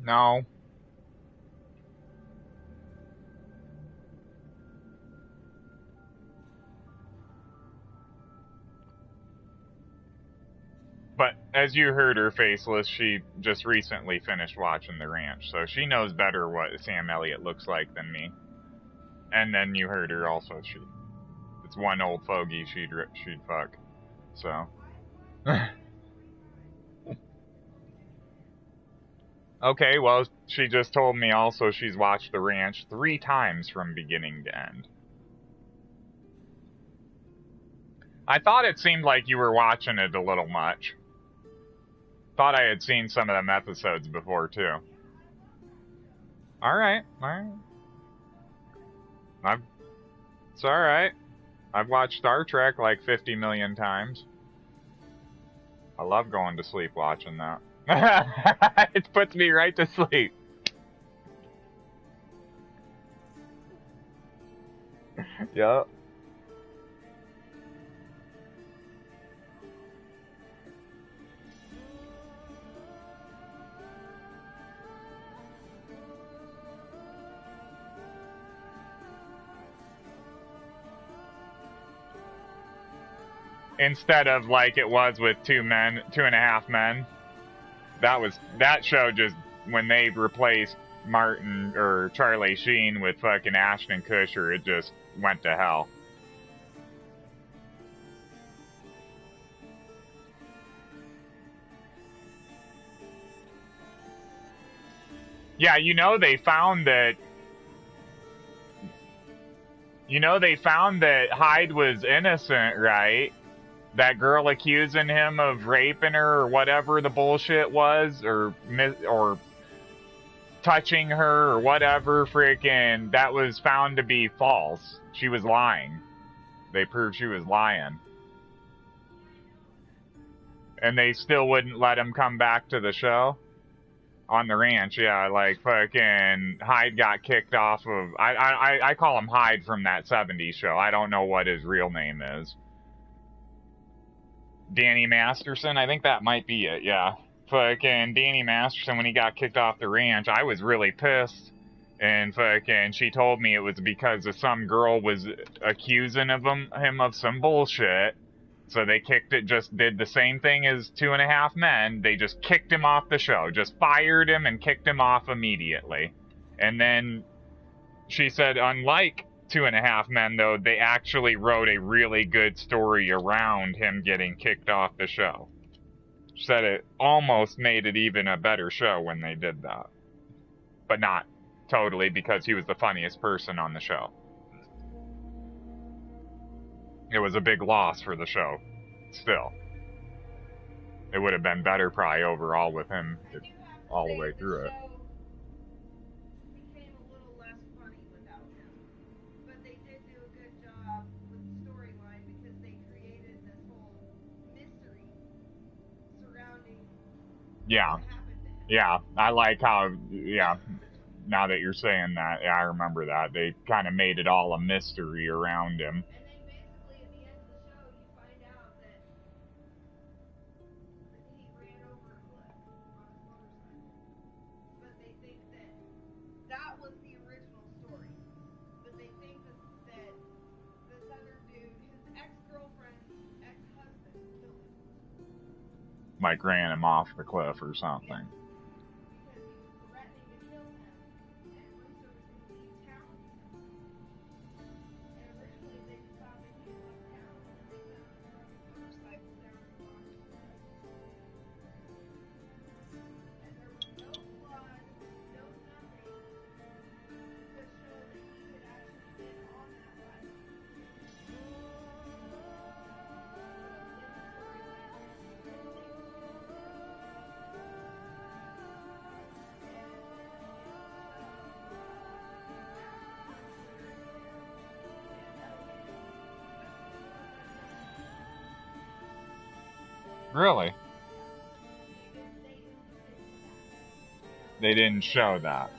No. But as you heard her faceless, she just recently finished watching The Ranch, so she knows better what Sam Elliott looks like than me. And then you heard her also. It's one old fogey she'd fuck. So. Okay, well, she just told me also she's watched The Ranch 3 times from beginning to end. I thought it seemed like you were watching it a little much. Thought I had seen some of them episodes before, too. Alright. It's alright. I've watched Star Trek like 50 million times. I love going to sleep watching that. It puts me right to sleep. Yep. Instead of like it was with Two and a Half Men. That show just, when they replaced Martin or Charlie Sheen with fucking Ashton Kutcher, it just went to hell. Yeah, they found that Hyde was innocent, right? That girl accusing him of raping her or whatever the bullshit was, or touching her or whatever, freaking, that was found to be false. She was lying. They proved she was lying. And they still wouldn't let him come back to the show? On the ranch, yeah, like fucking Hyde got kicked off of, I call him Hyde from that 70s show. I don't know what his real name is. Danny Masterson, I think that might be it, yeah. Fucking Danny Masterson, when he got kicked off the ranch, I was really pissed. And fucking, she told me it was because of some girl was accusing of him of some bullshit. So they did the same thing as Two and a Half Men. They just kicked him off the show. Just fired him and kicked him off immediately. And then she said, unlike Two and a Half Men, though, they actually wrote a really good story around him getting kicked off the show. She said it almost made it even a better show when they did that. But not totally, because he was the funniest person on the show. It was a big loss for the show. Still. It would have been better probably overall with him all the way through it. Yeah, I like how, now that you're saying that, I remember that. They kind of made it all a mystery around him. Like ran him off the cliff or something. Really? They didn't show that.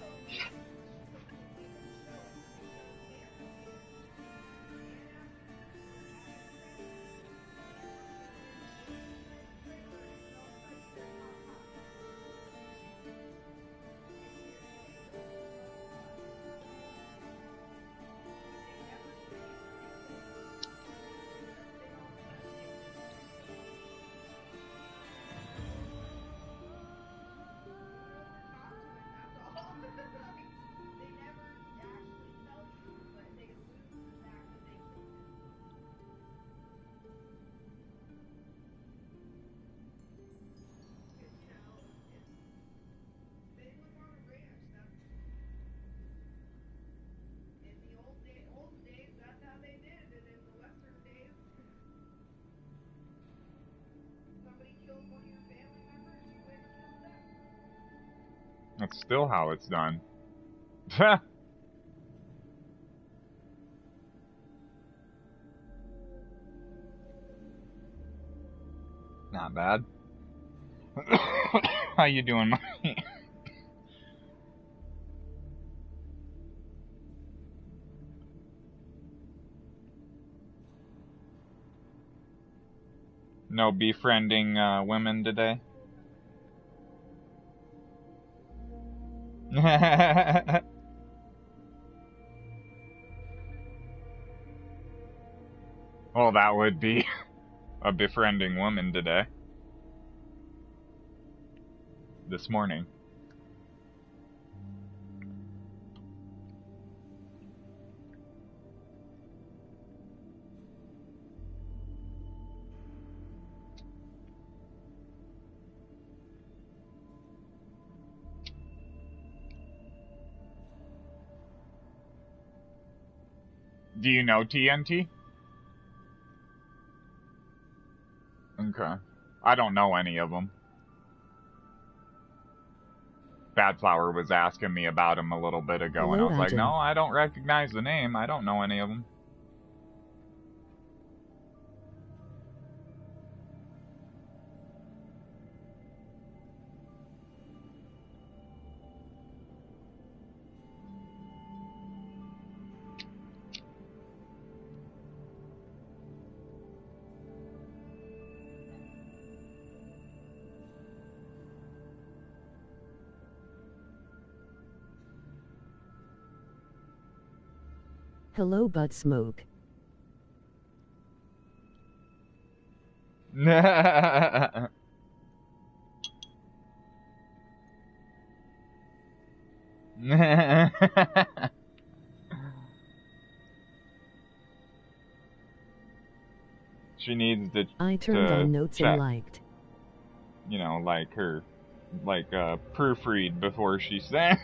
That's still how it's done. Not bad. How you doing, Mike? No befriending women today? Well, that would be a befriending woman today. This morning. Do you know TNT? Okay. I don't know any of them. Badflower was asking me about him a little bit ago, Hello, and I was like, Adam. no, I don't recognize the name. I don't know any of them. Hello, Bud Smoke. She needs to I turned on notes check, and liked. you know, like her, proofread before she sends.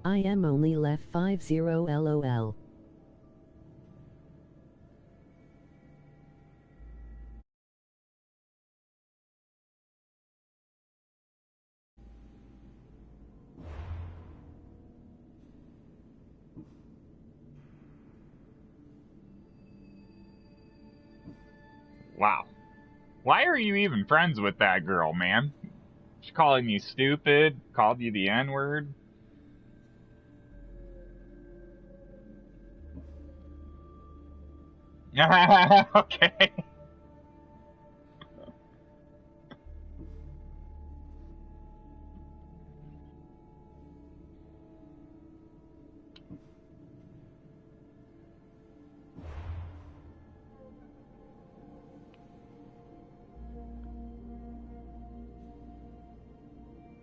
I am only left 50 LOL. Wow. Why are you even friends with that girl, man? She's calling you stupid, called you the N-word. Okay.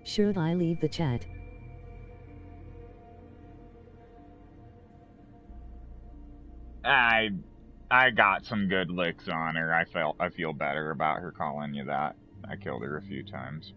Should I leave the chat? I got some good licks on her. I feel better about her calling you that. I killed her a few times.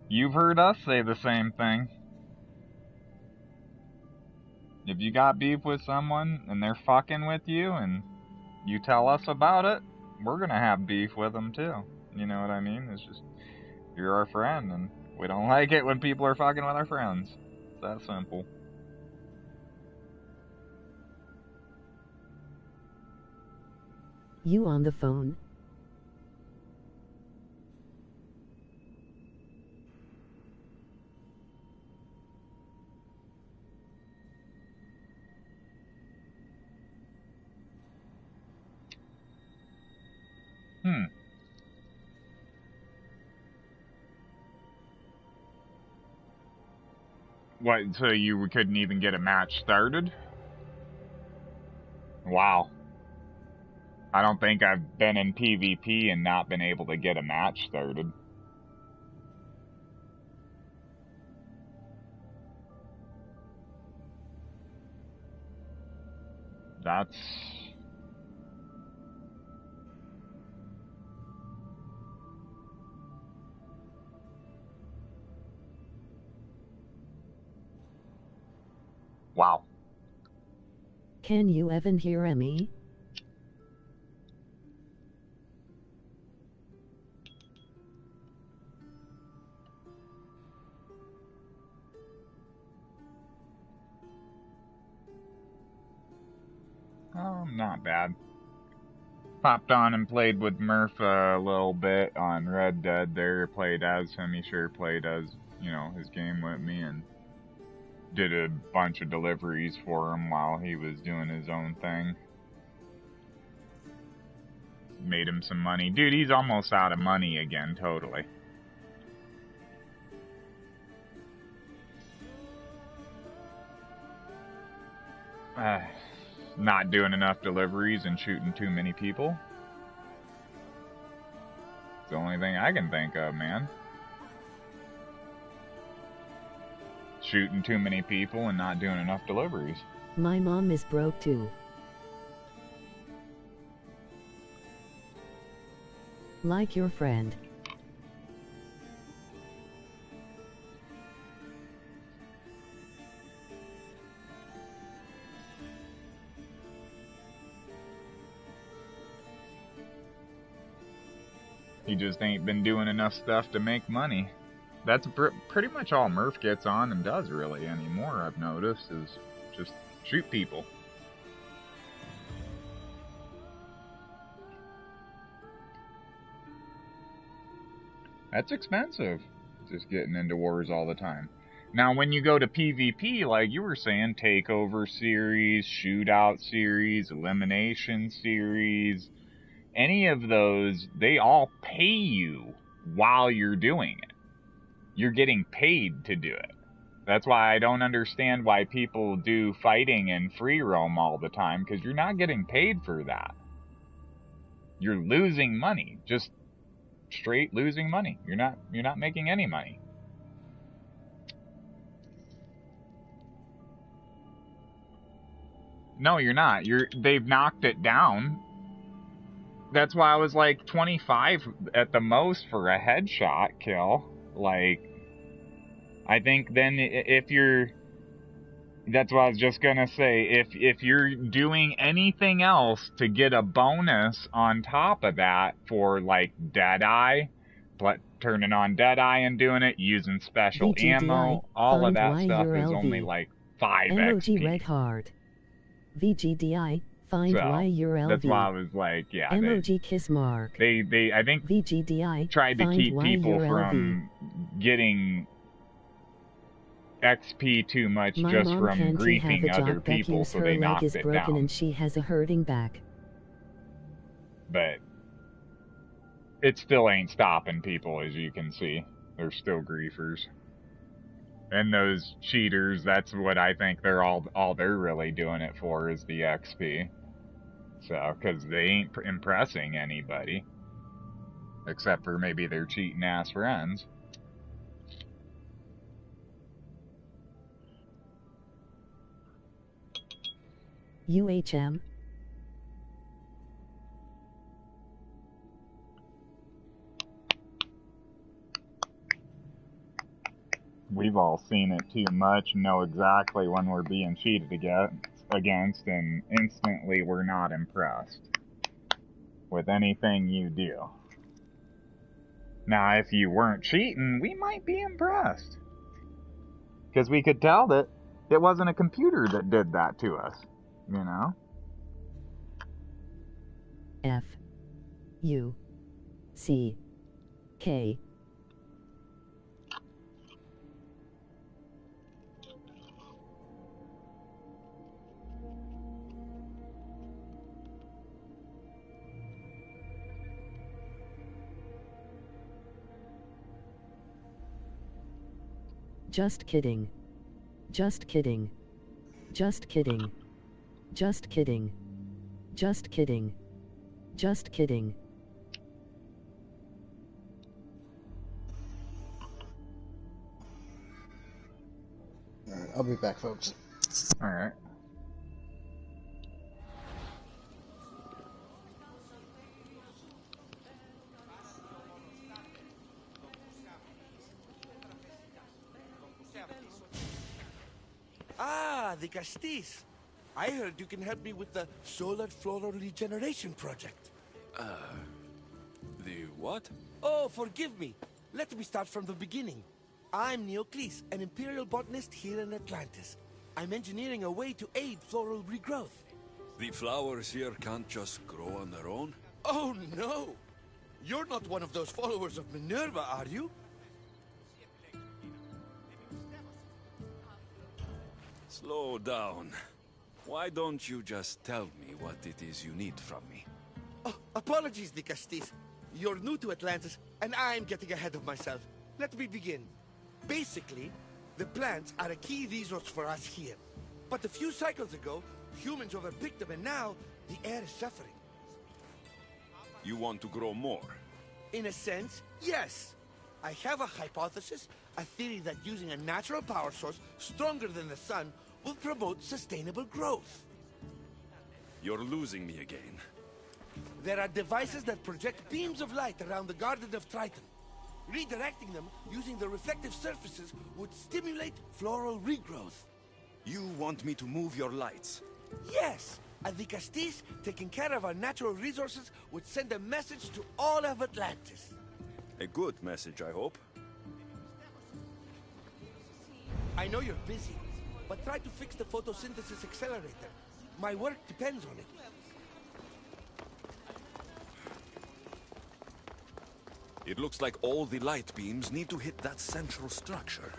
You've heard us say the same thing. If you got beef with someone and they're fucking with you and you tell us about it, we're gonna have beef with them too. You know what I mean? It's just, you're our friend and we don't like it when people are fucking with our friends. It's that simple. You on the phone? What, so you couldn't even get a match started? Wow. I don't think I've been in PvP and not been able to get a match started. That's... wow. Can you even hear me? Oh, not bad. Popped on and played with Murph a little bit on Red Dead there. Played as him. He sure played as, you know, his game with me, and did a bunch of deliveries for him while he was doing his own thing. Made him some money. Dude, he's almost out of money again, totally. Not doing enough deliveries and shooting too many people. It's the only thing I can think of, man. Shooting too many people and not doing enough deliveries. My mom is broke too. Like your friend. He just ain't been doing enough stuff to make money. That's pretty much all Murph gets on and does really anymore, I've noticed, is just shoot people. That's expensive, just getting into wars all the time. Now, when you go to PvP, like you were saying, takeover series, shootout series, elimination series, any of those, they all pay you while you're doing it. You're getting paid to do it. That's why I don't understand why people do fighting and free roam all the time, because you're not getting paid for that. You're losing money, just straight losing money. You're not making any money. No, you're not. They've knocked it down. That's why I was like 25 at the most for a headshot kill. Like, I think then if you're, that's what I was just gonna say, if you're doing anything else to get a bonus on top of that for like Deadeye, turning on Deadeye and doing it, using special VGDI, ammo, all of that stuff is YURLV. only like 5 emoji XP. red heart. VGDI, find So, YURLV. that's why I was like, yeah. Emoji kiss mark. They I think VGDI, tried to find keep people YURLV. from getting XP too much My just mom from can't have griefing a other job people, because so her they leg knocked is it broken down. and she has a hurting back. But it still ain't stopping people, as you can see. They're still griefers. And those cheaters, that's what I think they're all they're really doing it for, is the XP. So, because they ain't impressing anybody. Except for maybe their cheating ass friends. UHM. We've all seen it too much, know exactly when we're being cheated against, and instantly we're not impressed with anything you do. Now, if you weren't cheating, we might be impressed. Because we could tell that it wasn't a computer that did that to us, you know? F U C K. Just kidding. Just kidding. Just kidding. Just kidding. Just kidding. Just kidding. Alright, I'll be back, folks. Alright. Ah, the Castis. I heard you can help me with the solar floral regeneration project. The what? Oh, forgive me. Let me start from the beginning. I'm Neocles, an imperial botanist here in Atlantis. I'm engineering a way to aid floral regrowth. The flowers here can't just grow on their own? Oh, no! You're not one of those followers of Minerva, are you? Slow down. Why don't you just tell me what it is you need from me? Oh, apologies, the Castis. You're new to Atlantis, and I'm getting ahead of myself. Let me begin. Basically, the plants are a key resource for us here. But a few cycles ago, humans overpicked them, and now the air is suffering. You want to grow more? In a sense, yes. I have a hypothesis, a theory that using a natural power source stronger than the sun will promote sustainable growth. You're losing me again. There are devices that project beams of light around the Garden of Triton. Redirecting them using the reflective surfaces would stimulate floral regrowth. You want me to move your lights? Yes! And the Castis, taking care of our natural resources, would send a message to all of Atlantis. A good message, I hope. I know you're busy, but try to fix the photosynthesis accelerator. My work depends on it. It looks like all the light beams need to hit that central structure.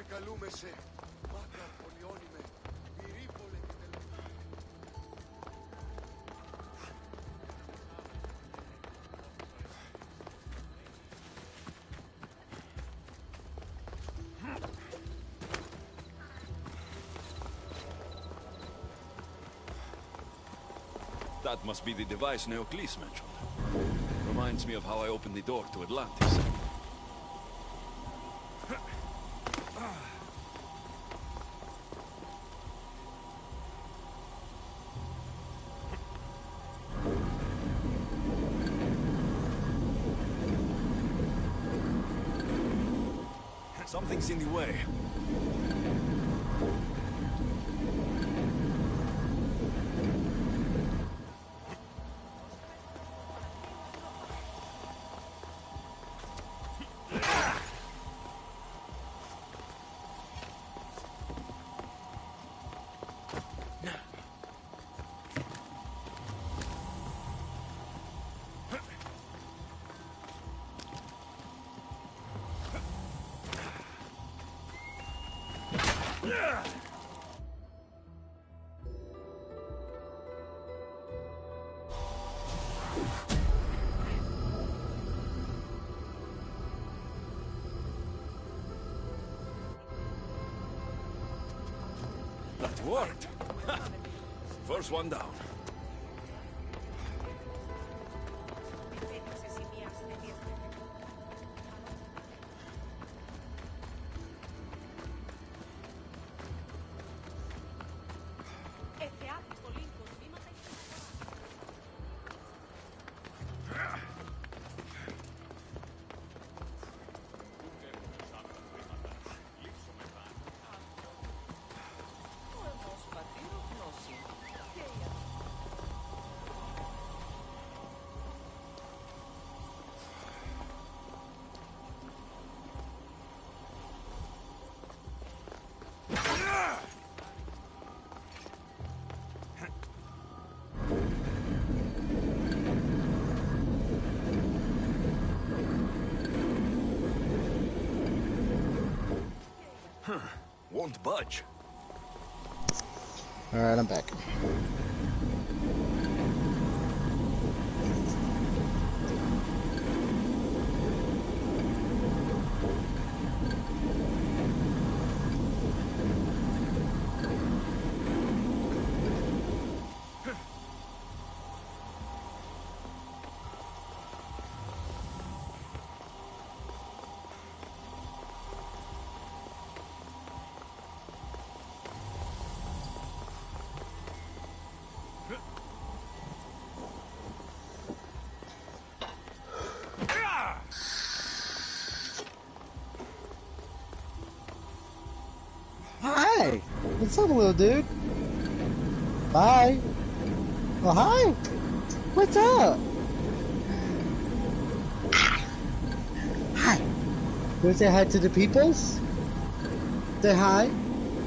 That must be the device Neocles mentioned. Reminds me of how I opened the door to Atlantis. Something's in the way. That worked. First one down. Won't budge. Alright, I'm back. Hi! What's up, little dude? Bye! Oh, hi! What's up? Hi! You wanna say hi to the peoples? Say hi?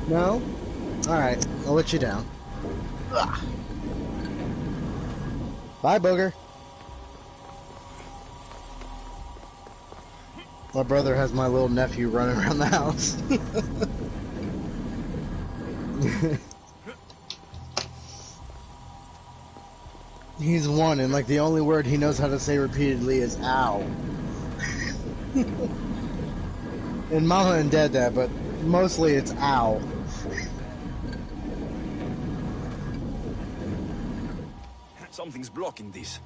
No? Alright, I'll let you down. Ugh. Bye, booger. My brother has my little nephew running around the house. He's one, and like the only word he knows how to say repeatedly is ow. And mama and dad, but mostly it's ow. Something's blocking this.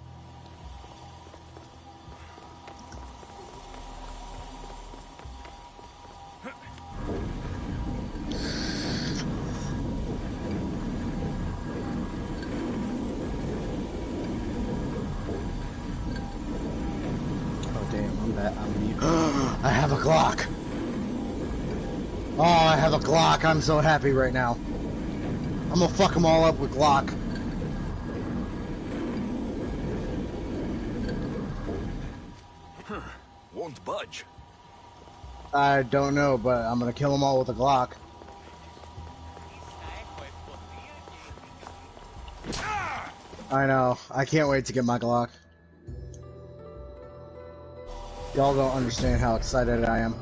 I have a Glock. Oh, I have a Glock. I'm so happy right now. I'm gonna fuck them all up with Glock. Won't budge. I don't know, but I'm gonna kill them all with a Glock. I know. I can't wait to get my Glock. Y'all don't understand how excited I am.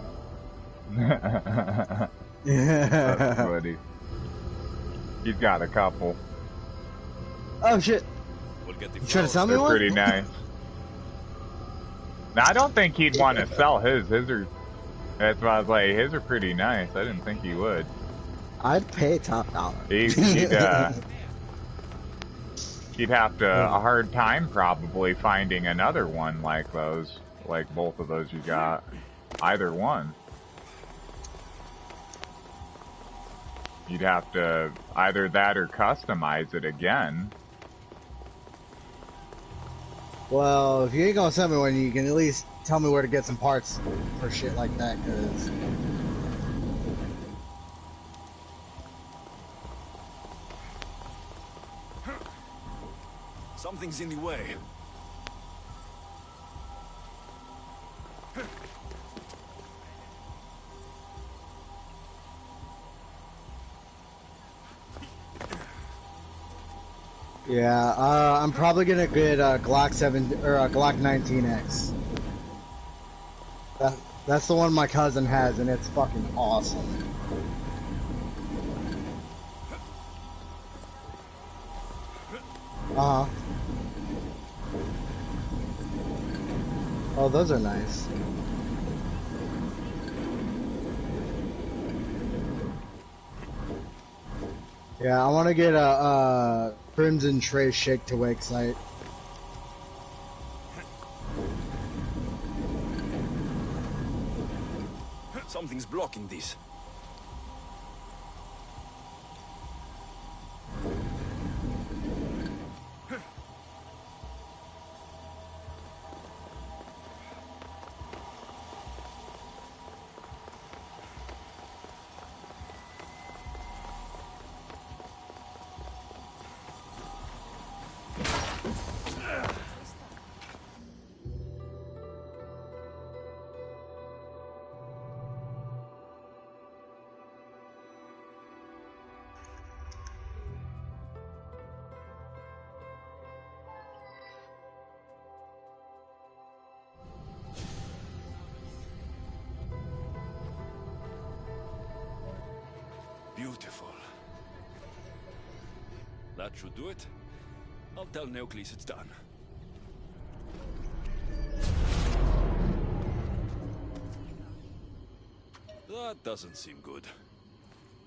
That's funny. He's got a couple. Oh shit! We'll get the You trying to sell me They're one? pretty nice. Now, I don't think he'd want to sell his. His are. That's why I was like, his are pretty nice. I didn't think he would. I'd pay top dollar. He'd have to a hard time probably finding another one like those, like both of those you got. Either one. You'd have to either that or customize it again. Well, if you ain't gonna sell me one, you can at least tell me where to get some parts for shit like that, cause... Something's in the way. Yeah, I'm probably gonna get a Glock 7 or a Glock 19X. That's the one my cousin has, and it's fucking awesome. Uh-huh. Oh, those are nice. Yeah, I want to get a Crimson Trace Shake to Wake sight. Something's blocking this. beautiful. That should do it. I'll tell Neocles it's done. That doesn't seem good.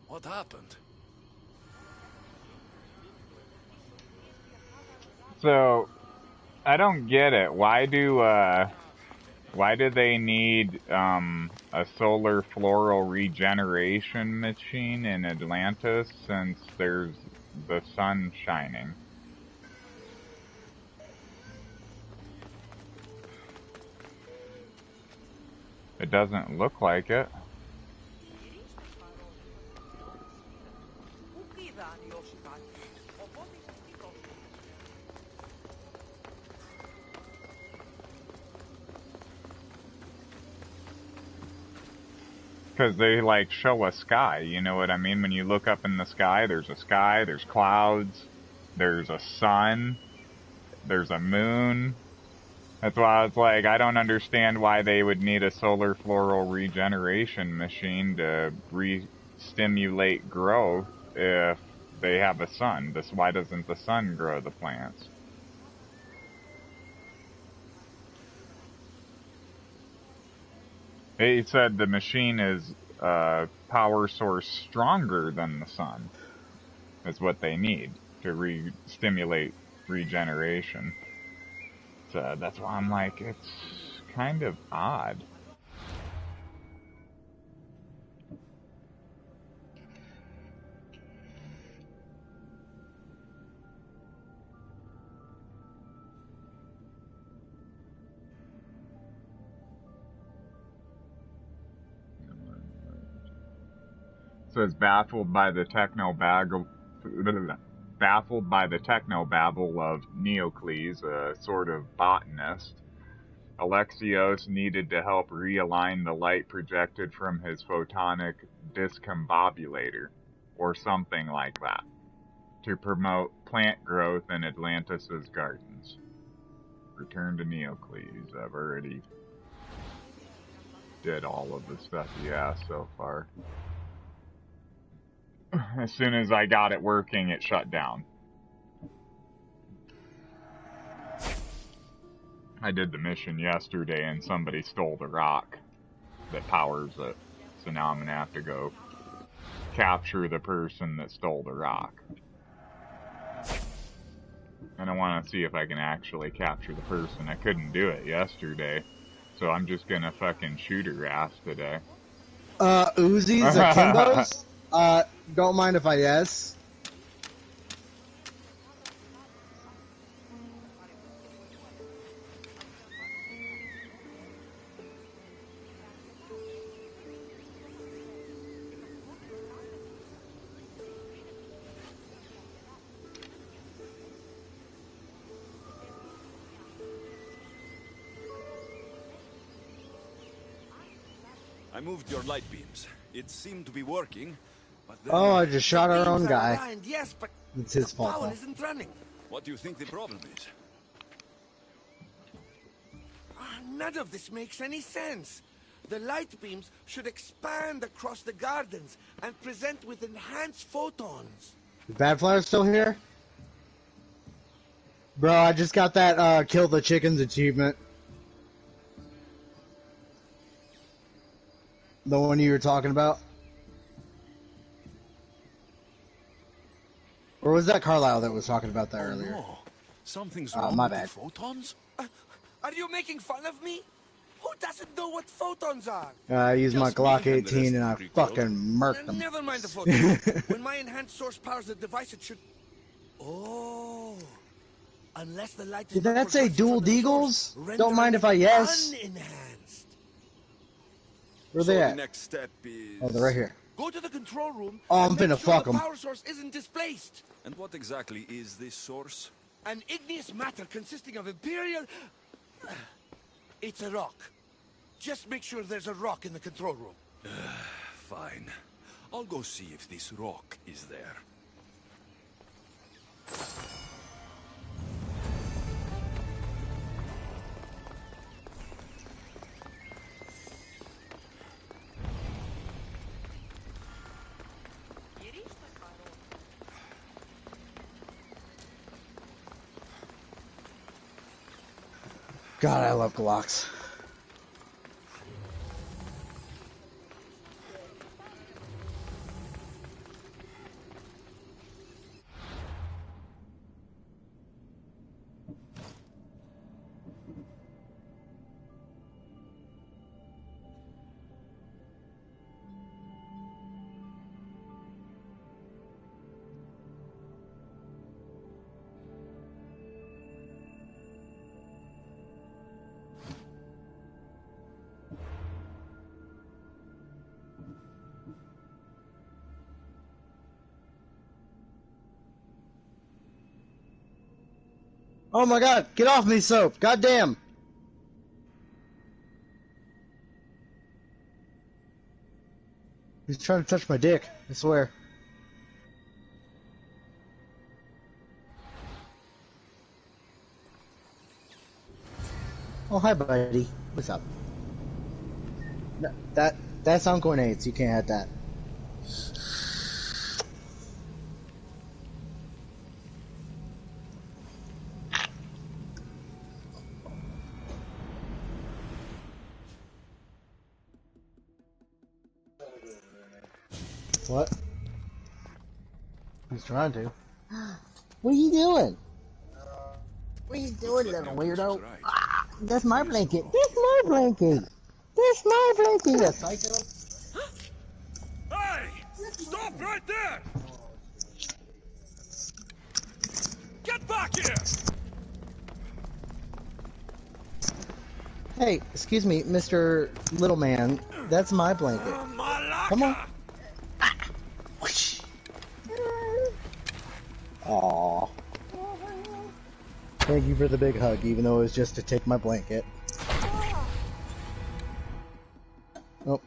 What happened? So, I don't get it. Why do they need a solar floral regeneration machine in Atlantis since there's the sun shining? It doesn't look like it. Because they, like, show a sky, you know what I mean? When you look up in the sky, there's clouds, there's a sun, there's a moon. That's why it's like, I don't understand why they would need a solar floral regeneration machine to re-stimulate growth if they have a sun. Why doesn't the sun grow the plants? They said the machine is a power source stronger than the sun. Is what they need to stimulate regeneration. So that's why I'm like, it's kind of odd. Says baffled by the technobabble of Neocles, a sort of botanist, Alexios needed to help realign the light projected from his photonic discombobulator, or something like that, to promote plant growth in Atlantis' gardens. Return to Neocles. I've already did all of the stuff you asked so far. As soon as I got it working, it shut down. I did the mission yesterday and somebody stole the rock that powers it. So now I'm gonna have to go capture the person that stole the rock. And I want to see if I can actually capture the person. I couldn't do it yesterday. So I'm just gonna fucking shoot her ass today. Uzis or Kimbos? Don't mind if I yes. I moved your light beams. It seemed to be working, but then... Oh, I just shot our own guy. Aligned, yes, but It's his the fault. power Though. isn't running. What do you think the problem is? None of this makes any sense. The light beams should expand across the gardens and present with enhanced photons. Is Badflower still here? Bro, I just got that kill the chickens achievement. The one you were talking about? Or was that Carlisle that was talking about that earlier? No. Something's Oh, wrong my with bad. the photons? Are you making fun of me? Who doesn't know what photons are? I used my Just me Glock and the 18 rest and of I the Greek fucking world. murked them. Never mind the photons. When my enhanced source powers the device, it should... Oh... Unless the light is Did not that say progressing dual from the deagles? source, Don't mind if I rendering yes. unenhanced. Where So they the at? next step is... Oh, they're right here. Go to the control room Oh, I'm and make finna sure fuck the 'em. power source isn't displaced. And what exactly is this source? An igneous matter consisting of Imperial... It's a rock. Just make sure there's a rock in the control room. Fine. I'll go see if this rock is there. God, I love Glocks. Oh my god, get off me, soap! Goddamn! He's trying to touch my dick, I swear. Oh, hi, buddy. What's up? No, that's on grenades. You can't have that. What? He's trying to. What are you doing? What are you doing, little weirdo? Ah, that's my blanket. That's my blanket. That's my blanket, you psycho. Hey! Stop right there! Get back here! Hey, excuse me, Mr. Little Man. That's my blanket. Come on. Aww. Thank you for the big hug, even though it was just to take my blanket. Oh.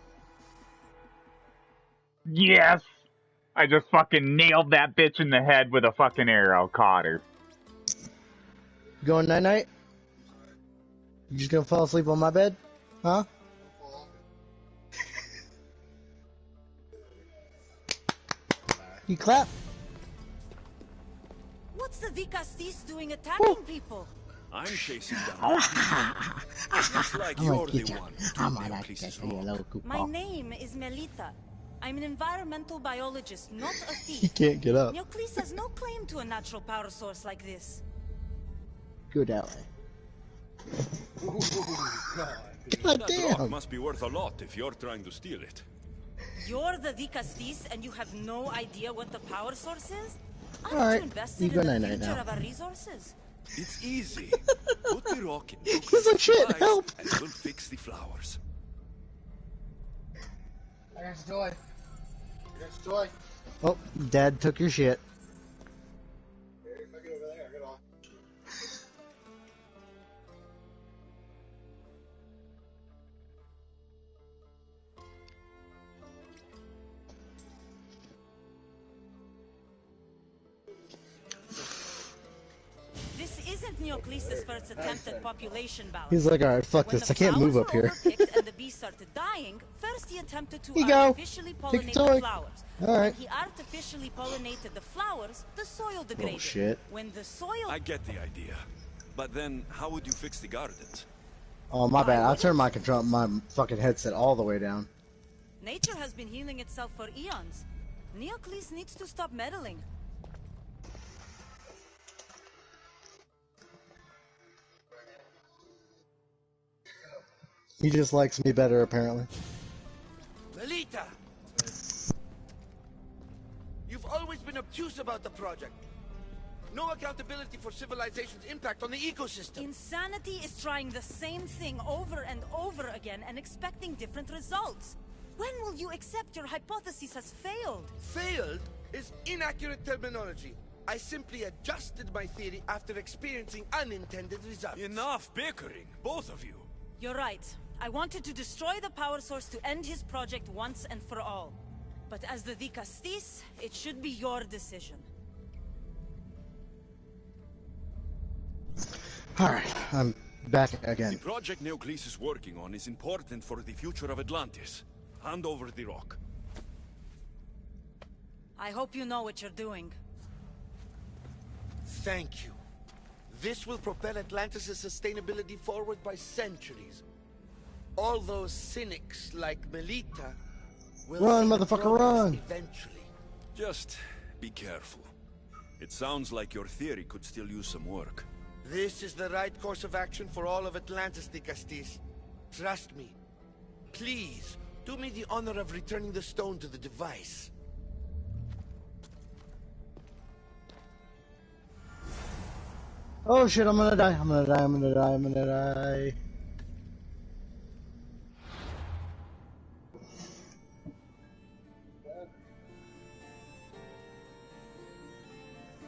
Yes! I just fucking nailed that bitch in the head with a fucking arrow. Caught her. Going night-night? You just gonna fall asleep on my bed? Huh? You clap? What's the Vicastis doing attacking people? I'm chasing down. Looks like you're the one. My name is Melita. I'm an environmental biologist, not a thief. He can't get up. Neoclis has no claim to a natural power source like this. Good ally. God That damn! rock must be worth a lot if you're trying to steal it. You're the Vicastis and you have no idea what the power source is? Aren't Alright, you invested you go in the night-night future now. of our resources? It's easy. Put the rock in He's like, shit, help! and we'll fix the flowers. There's joy. There's joy. Oh, Dad took your shit. This isn't Neoclis' first attempt at population balance. He's like, alright, fuck When this, the I can't move flowers up were here. overpicked and the bees started dying, first he attempted to Here you go. artificially Take pollinate your toy. the flowers. Alright. When he artificially pollinated the flowers, the soil degraded. Oh, shit. When the soil... I get the idea. But then, how would you fix the gardens? Oh, my bad. I'll turn my control, my fucking headset all the way down. Nature has been healing itself for eons. Neoclis needs to stop meddling. He just likes me better, apparently. Melita! You've always been obtuse about the project. No accountability for civilization's impact on the ecosystem. Insanity is trying the same thing over and over again and expecting different results. When will you accept your hypothesis has failed? Failed is inaccurate terminology. I simply adjusted my theory after experiencing unintended results. Enough bickering, both of you. You're right. I wanted to destroy the power source to end his project once and for all. But as the Vicastis, it should be your decision. Alright, I'm back The again. project Neoclis is working on is important for the future of Atlantis. Hand over the rock. I hope you know what you're doing. Thank you. This will propel Atlantis' sustainability forward by centuries. All those cynics like Melita will Run, see motherfucker, progress run! eventually. Just be careful. It sounds like your theory could still use some work. This is the right course of action for all of Atlantis, de Castis. Trust me. Please, do me the honor of returning the stone to the device. Oh shit, I'm gonna die, I'm gonna die, I'm gonna die, I'm gonna die.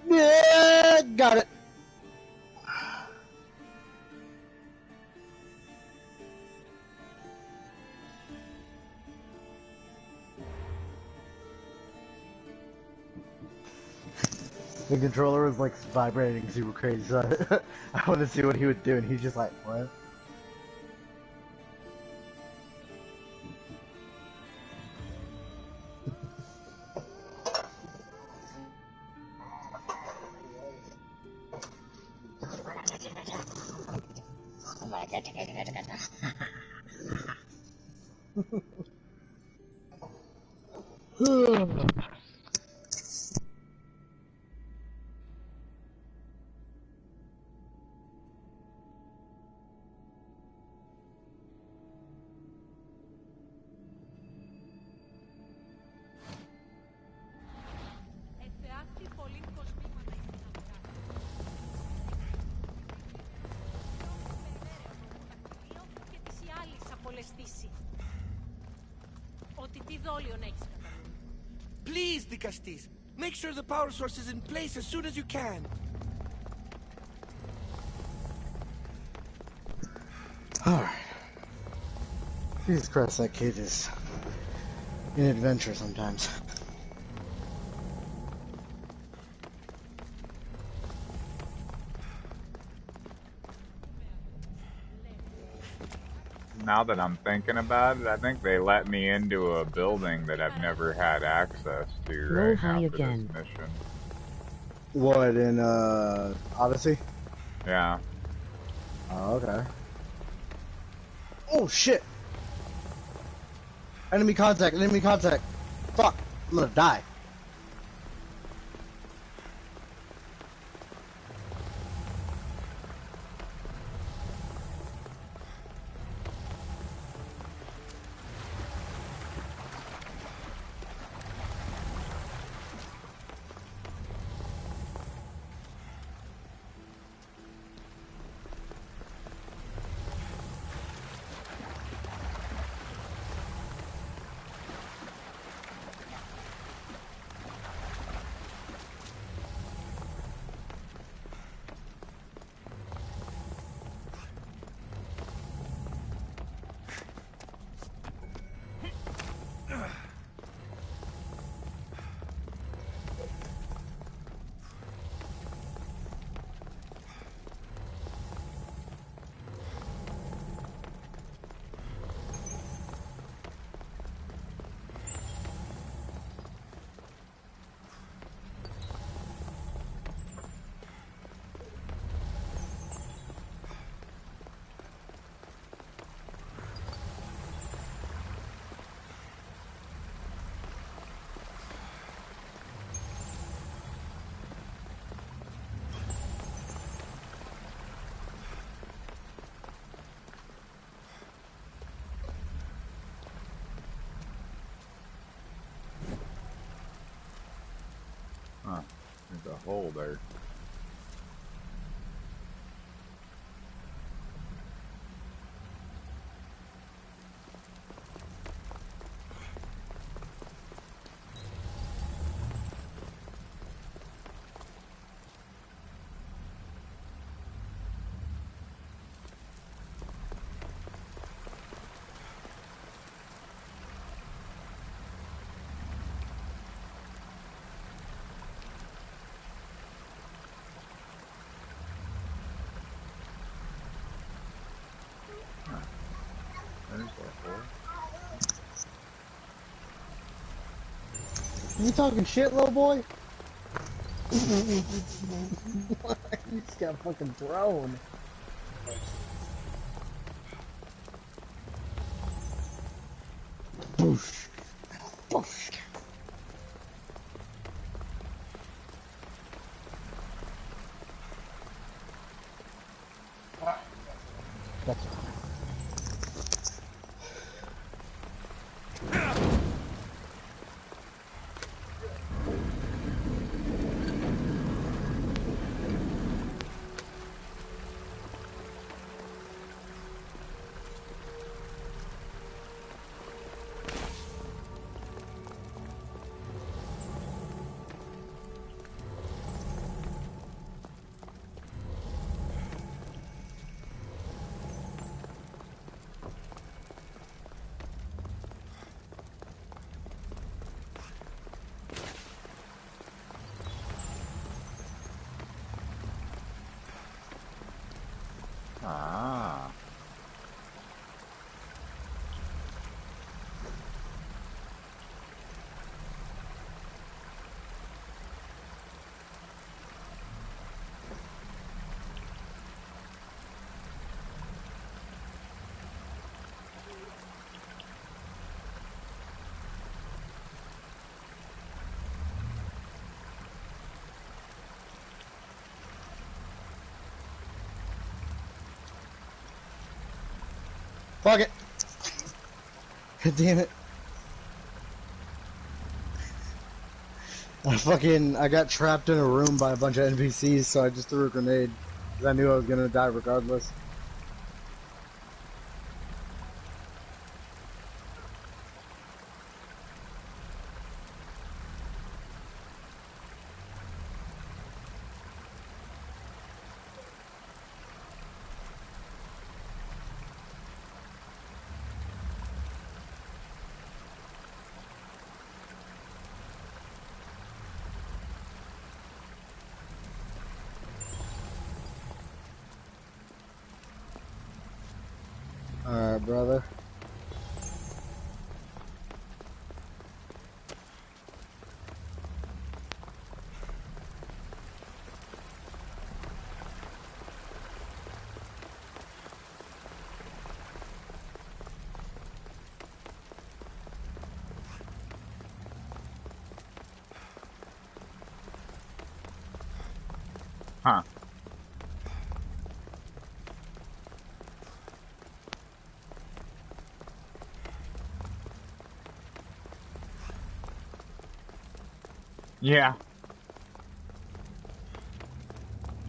Yeah, got it. The controller was like vibrating super crazy, so I wanted to see what he would do, and he's just like, what? Please, de Castis, make sure the power source is in place as soon as you can. Alright. Jesus Christ, that kid is an adventure sometimes. Now that I'm thinking about it, I think they let me into a building that I've never had access to Roll right high now for again. this mission. What, in Odyssey? Yeah. Oh, okay. Oh shit! Enemy contact, enemy contact! Fuck! I'm gonna die. Huh. There's a hole there. There's a hole. You talking shit, little boy? You just got fucking thrown. Boosh. Boosh. That's it. Ah. Fuck it. God damn it. I got trapped in a room by a bunch of NPCs, so I just threw a grenade. Because I knew I was gonna die regardless. Alright, brother. Huh. Yeah.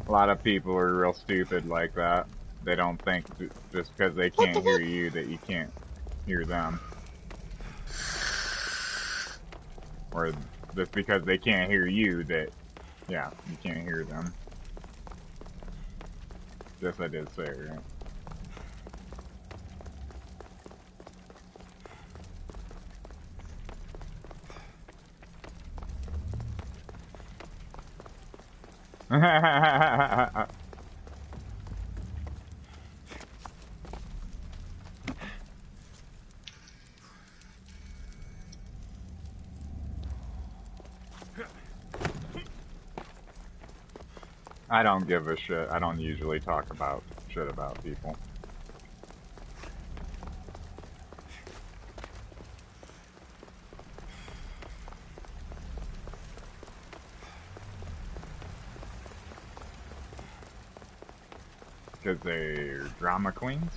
A lot of people are real stupid like that. They don't think just because they can't hear you that you can't hear them. Or just because they can't hear you that, yeah, you can't hear them. Yes, I did say it, right? I don't give a shit. I don't usually talk about shit about people. Because they're drama queens?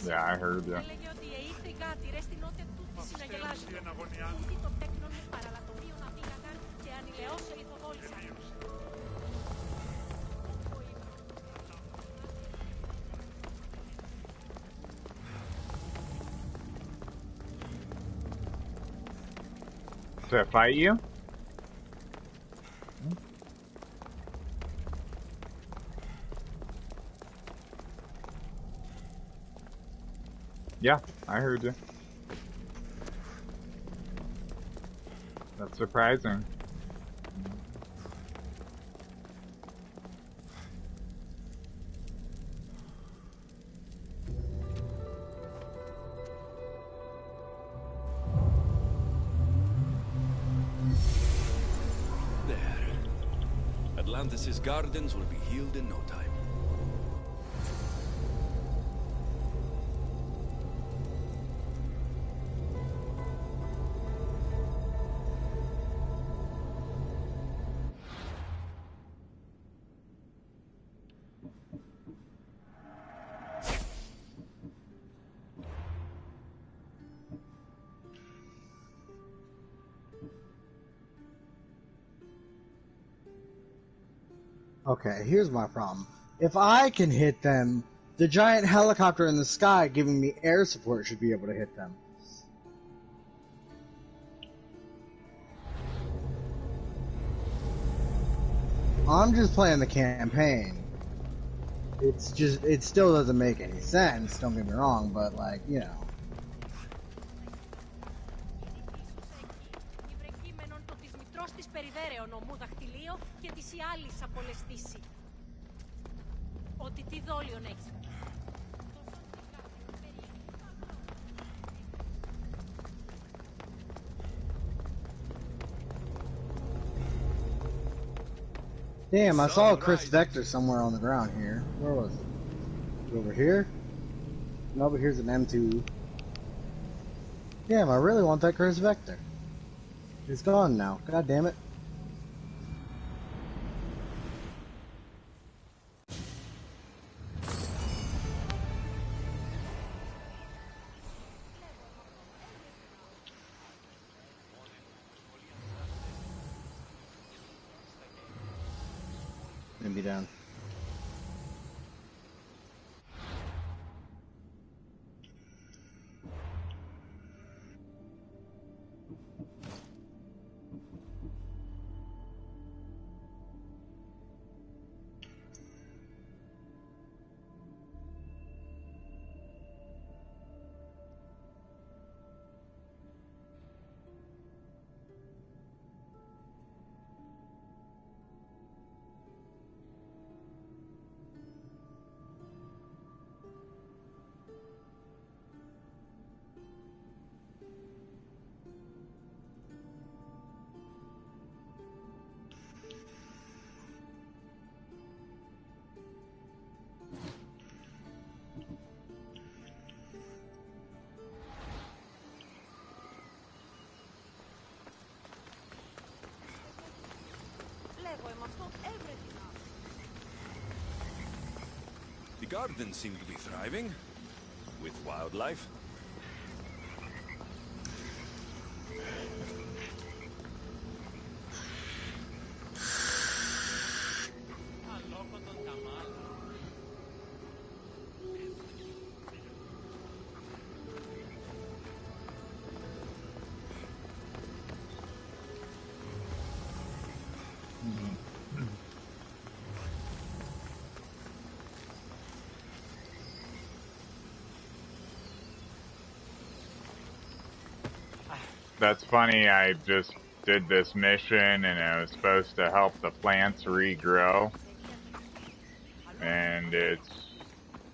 Yeah, I heard you. To fight you? Yeah, I heard you. That's surprising. There. Atlantis' gardens will be healed in no time. Okay, here's my problem. If I can hit them, the giant helicopter in the sky giving me air support should be able to hit them. I'm just playing the campaign. It's just, it still doesn't make any sense, don't get me wrong, but like, you know. Damn, I saw a Chris Vector somewhere on the ground here. Where was it? Over here? No, but here's an M2. Damn, I really want that Chris Vector. It's gone now. God damn it. Gonna be down. The gardens seem to be thriving, with wildlife. That's funny, I just did this mission and it was supposed to help the plants regrow. And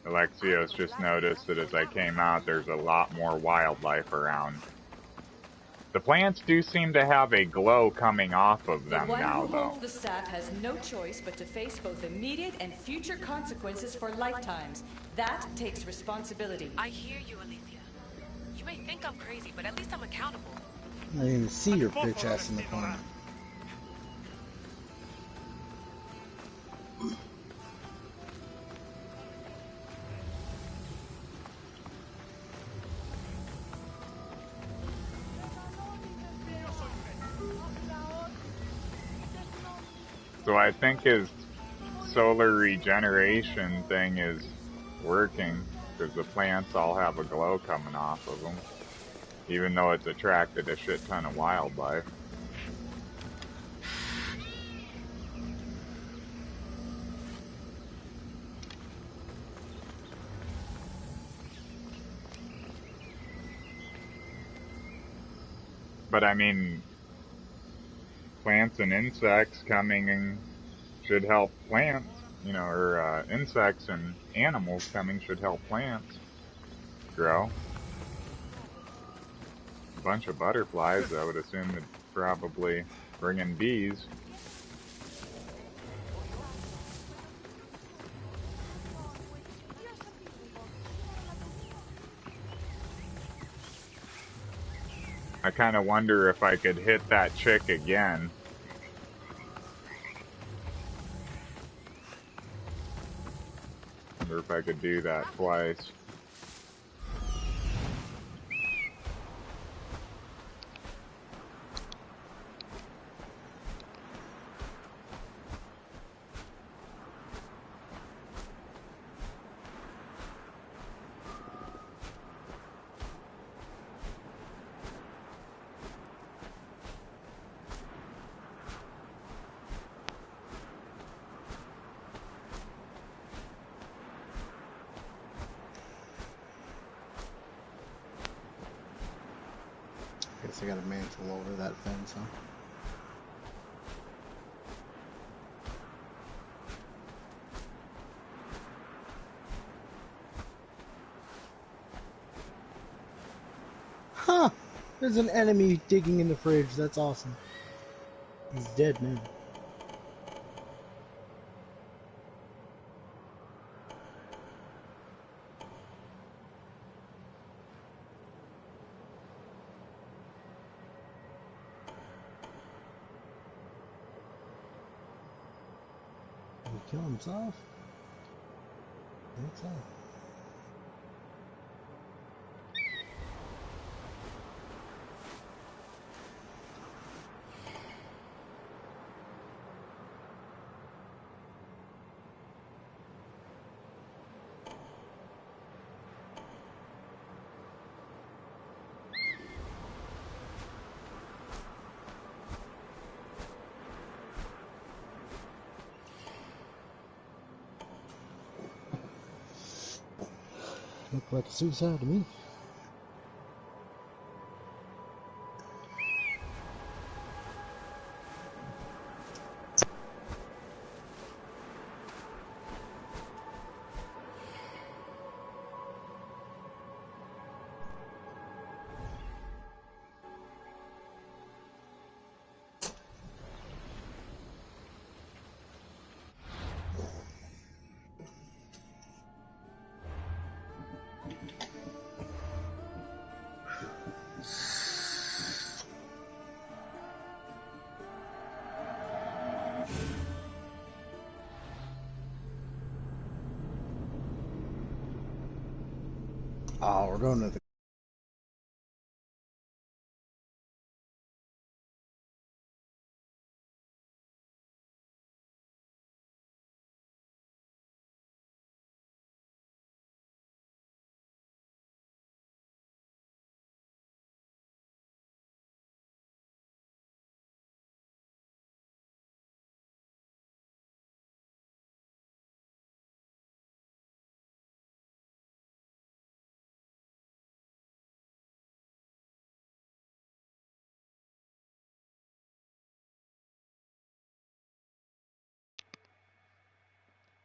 Alexios just noticed that as I came out, there's a lot more wildlife around. The plants do seem to have a glow coming off of them now, though. The one who holds the staff has no choice but to face both immediate and future consequences for lifetimes. That takes responsibility. I hear you, Alethea. You may think I'm crazy, but at least I'm accountable. I didn't even see your bitch ass in the corner. So I think his solar regeneration thing is working, because the plants all have a glow coming off of them, even though it's attracted a shit ton of wildlife. But I mean, plants and insects coming in should help plants, you know, or insects and animals coming should help plants grow. A bunch of butterflies, I would assume, would probably bring in bees. I kind of wonder if I could hit that chick again. Wonder if I could do that twice. Guess I got a mantle over that fence, huh? Huh! There's an enemy digging in the fridge. That's awesome. He's dead now. Did he kill himself? I think so. Looked like a suicide to me. Oh, we're going to the...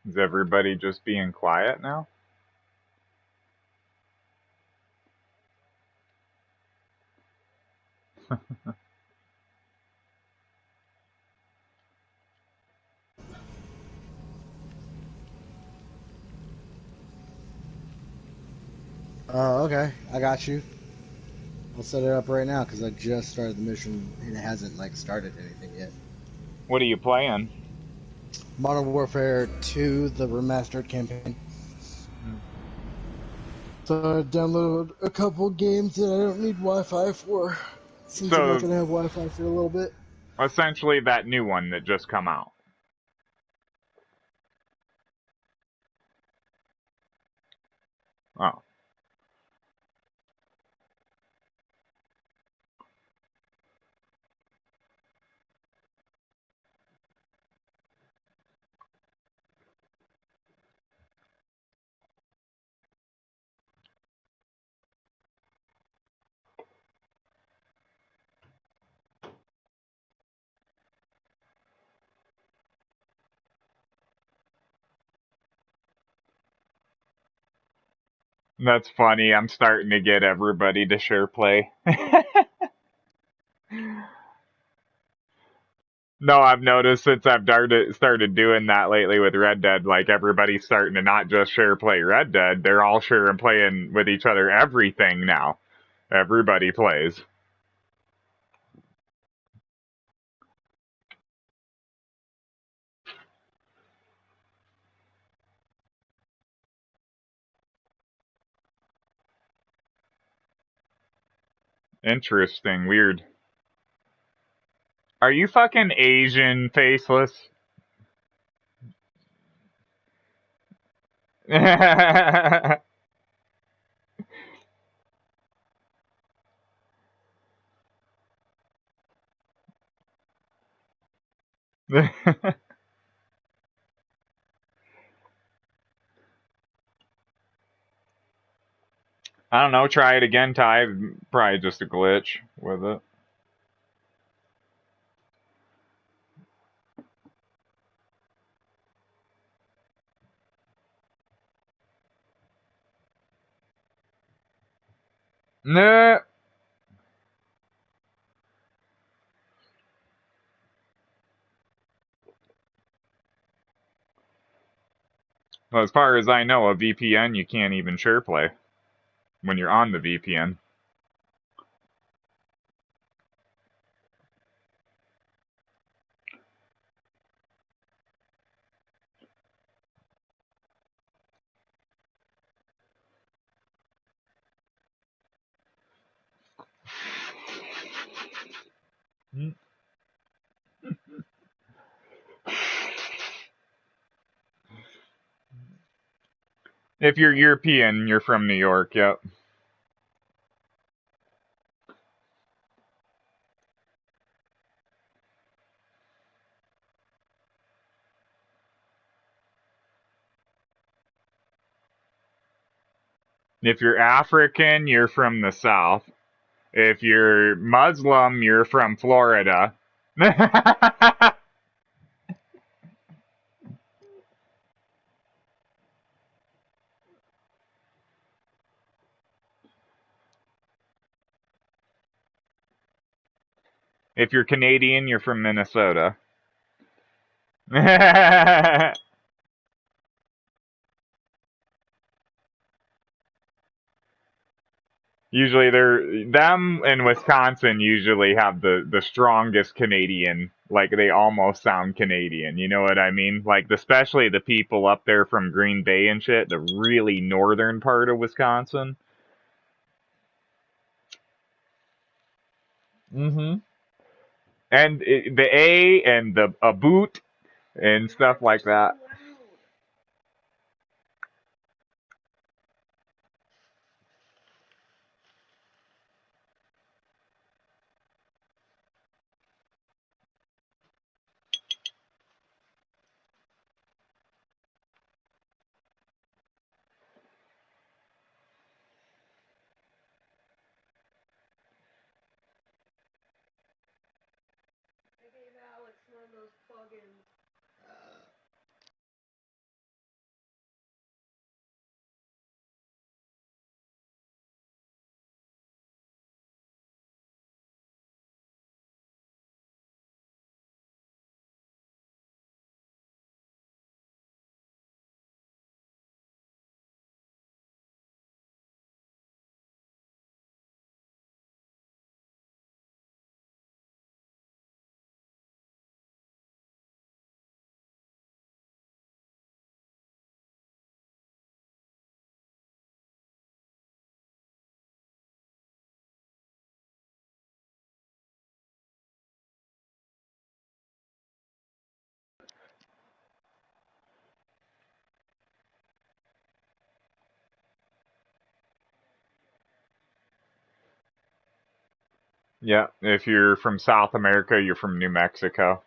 Is everybody just being quiet now? Oh, okay. I got you. I'll set it up right now because I just started the mission and it hasn't like started anything yet. What are you playing? Modern Warfare 2, the remastered campaign. So I downloaded a couple games that I don't need Wi-Fi for. Since I'm not So, gonna have Wi-Fi for a little bit. essentially that new one that just come out. Oh. That's funny. I'm starting to get everybody to share play. No, I've noticed since I've started doing that lately with Red Dead, like everybody's starting to not just share play Red Dead, they're all sharing playing with each other everything now. Everybody plays. Interesting, weird. Are you fucking Asian faceless? I don't know, try it again, Ty. Probably just a glitch with it. Nah. Well, as far as I know, a VPN you can't even share play when you're on the VPN. If you're European, you're from New York, yep. If you're African, you're from the South. If you're Muslim, you're from Florida. If you're Canadian, you're from Minnesota. Usually them and Wisconsin usually have the strongest Canadian, like they almost sound Canadian, you know what I mean? Like especially the people up there from Green Bay and shit, the really northern part of Wisconsin. Mhm. And the A and the a boot and stuff like that. Yeah, if you're from South America, you're from New Mexico.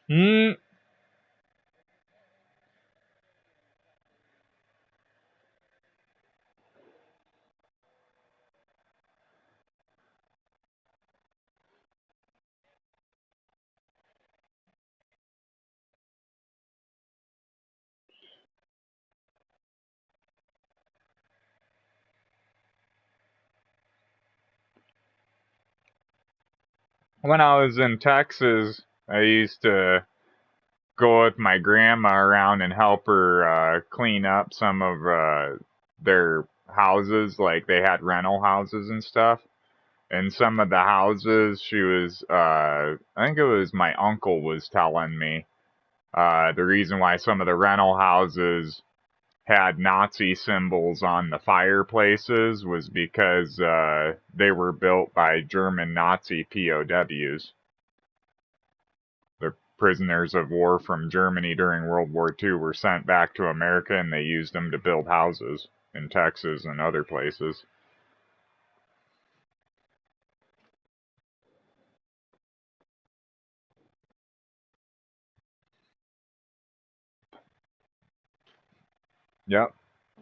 Hmm. When I was in Texas, I used to go with my grandma around and help her clean up some of their houses. Like they had rental houses and stuff. And some of the houses, she was, I think it was my uncle was telling me the reason why some of the rental houses had Nazi symbols on the fireplaces was because they were built by German Nazi POWs. The prisoners of war from Germany during World War II were sent back to America and they used them to build houses in Texas and other places. Yep.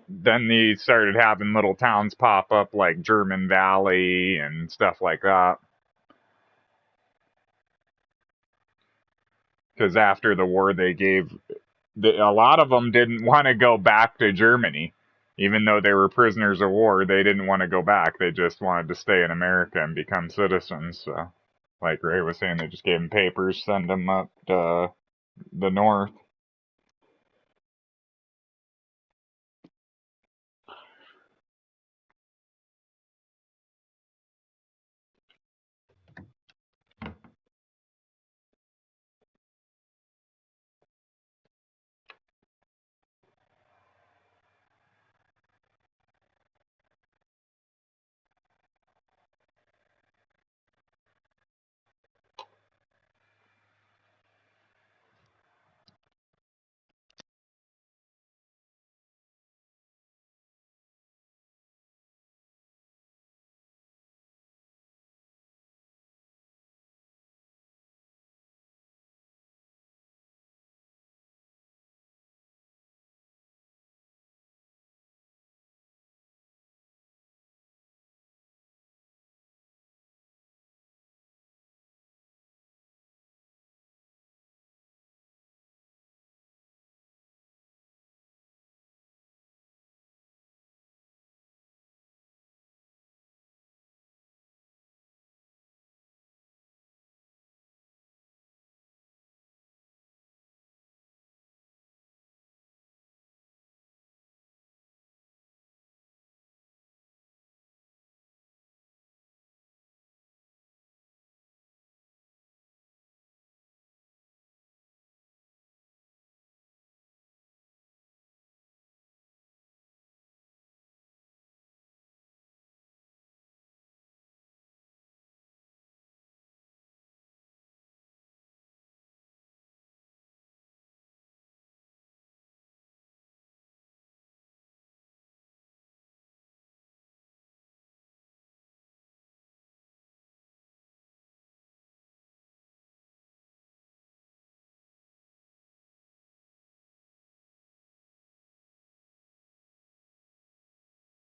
Then they started having little towns pop up like German Valley and stuff like that. Because after the war, they gave a lot of them didn't want to go back to Germany, even though they were prisoners of war. They didn't want to go back. They just wanted to stay in America and become citizens. So, like Ray was saying, they just gave them papers, send them up to the north.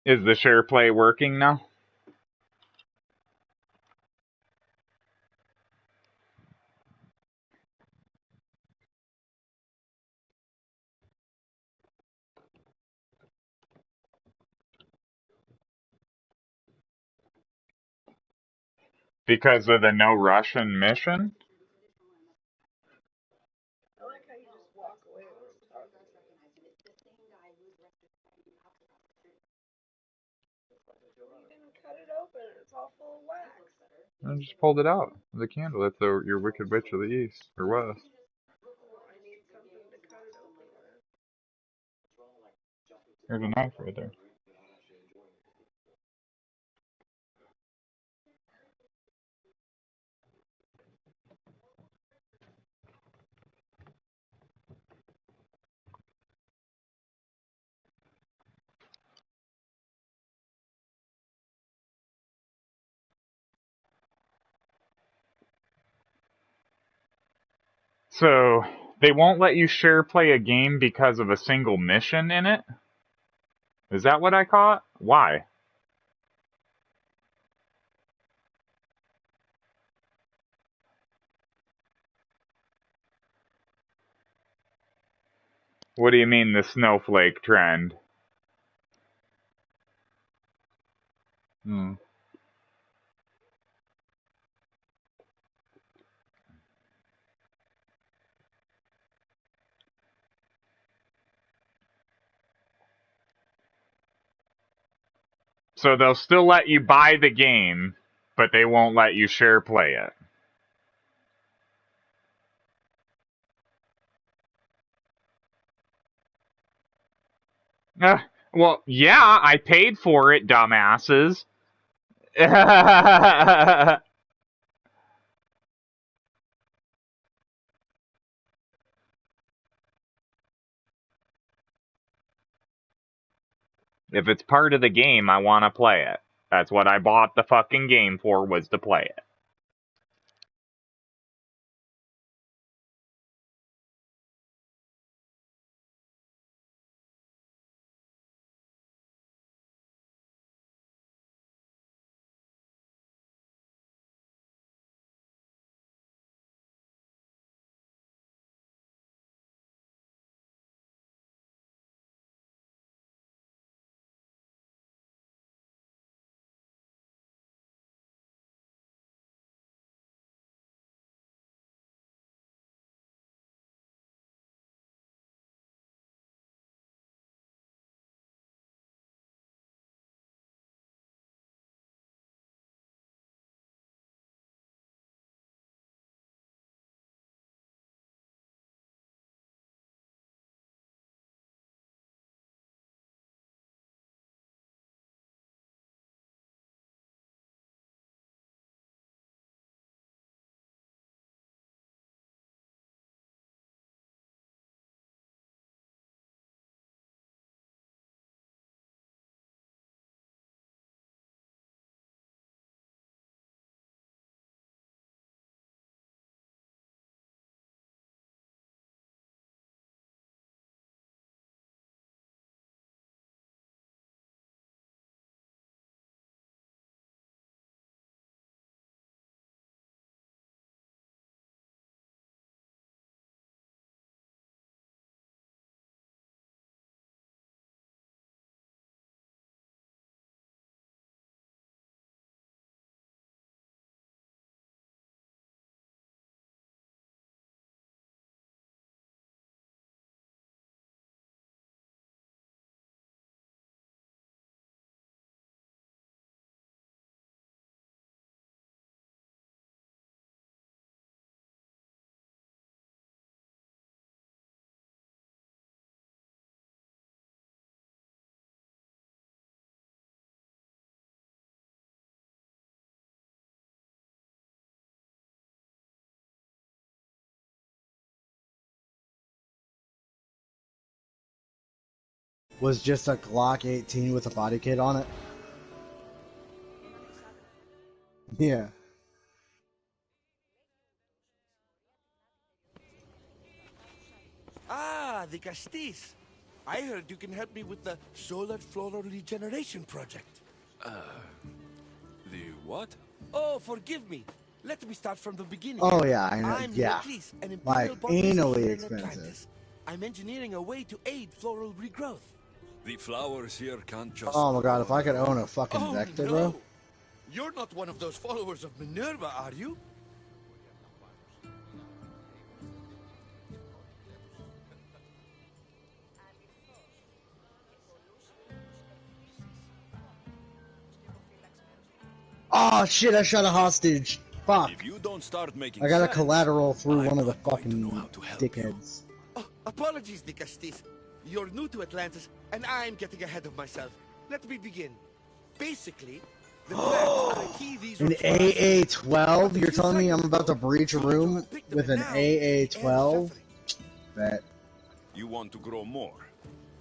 Is the share play working now? Because of the no Russian mission? I just pulled it out. The candle. That's your Wicked Witch of the East, or West. There's a knife right there. So, they won't let you share play a game because of a single mission in it? Is that what I caught? Why? What do you mean the snowflake trend? Hmm. So they'll still let you buy the game, but they won't let you share play it. Well, yeah, I paid for it, dumbasses. If it's part of the game, I want to play it. That's what I bought the fucking game for, was to play it. Was just a Glock 18 with a body kit on it. Yeah. Ah, the Castis. I heard you can help me with the solar floral regeneration project. The what? Oh, forgive me. Let me start from the beginning. Oh yeah, I know. I'm Yeah. Neocles, an Like imperial botanist anally here in expensive. Atlantis. I'm engineering a way to aid floral regrowth. The flowers here can't just... Oh my god, if grow I could on their own own. a fucking Oh, Vector, no. bro. You're not one of those followers of Minerva, are you? Oh shit, I shot a hostage. Fuck. If you don't start making I got a sense, collateral through I'm one of the not going to know fucking how to help you. dickheads. Oh, apologies, the Castis. You're new to Atlantis, and I'm getting ahead of myself. Let me begin. Basically, the plants are a key An resource for us here. But AA-12? a You're few telling me I'm seconds about to ago, breach a so-and-so room picked them, with and an now the air is AA-12? suffering. Bet. You want to grow more.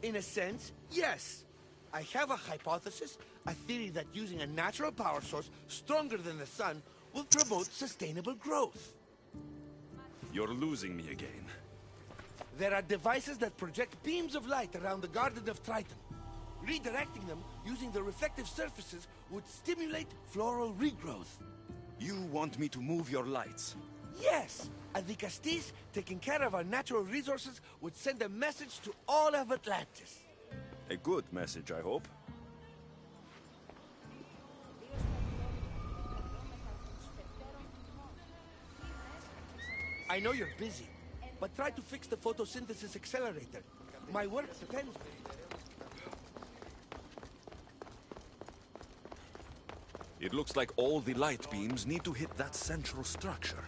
In a sense, yes. I have a hypothesis, a theory that using a natural power source stronger than the sun will promote sustainable growth. You're losing me again. There are devices that project beams of light around the Garden of Triton. Redirecting them using the reflective surfaces would stimulate floral regrowth. You want me to move your lights. Yes, and the Castis, taking care of our natural resources, would send a message to all of Atlantis. A good message, I hope. I know you're busy, but try to fix the photosynthesis accelerator. My work depends. It looks like all the light beams need to hit that central structure.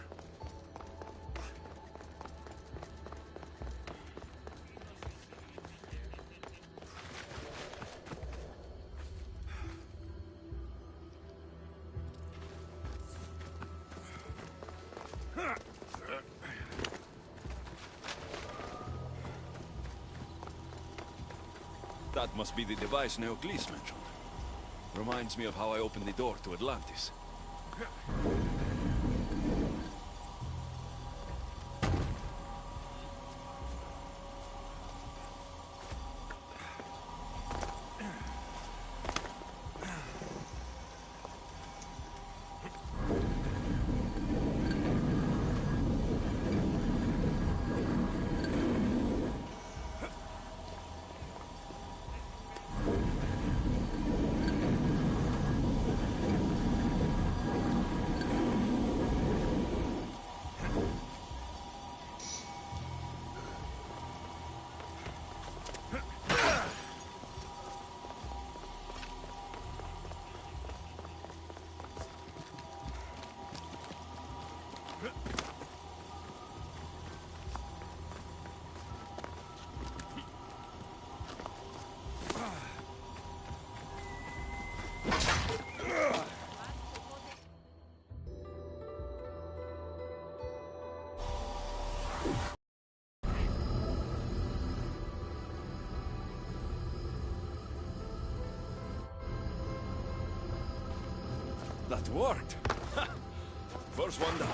That must be the device Neocles mentioned. Reminds me of how I opened the door to Atlantis. That worked! First one down.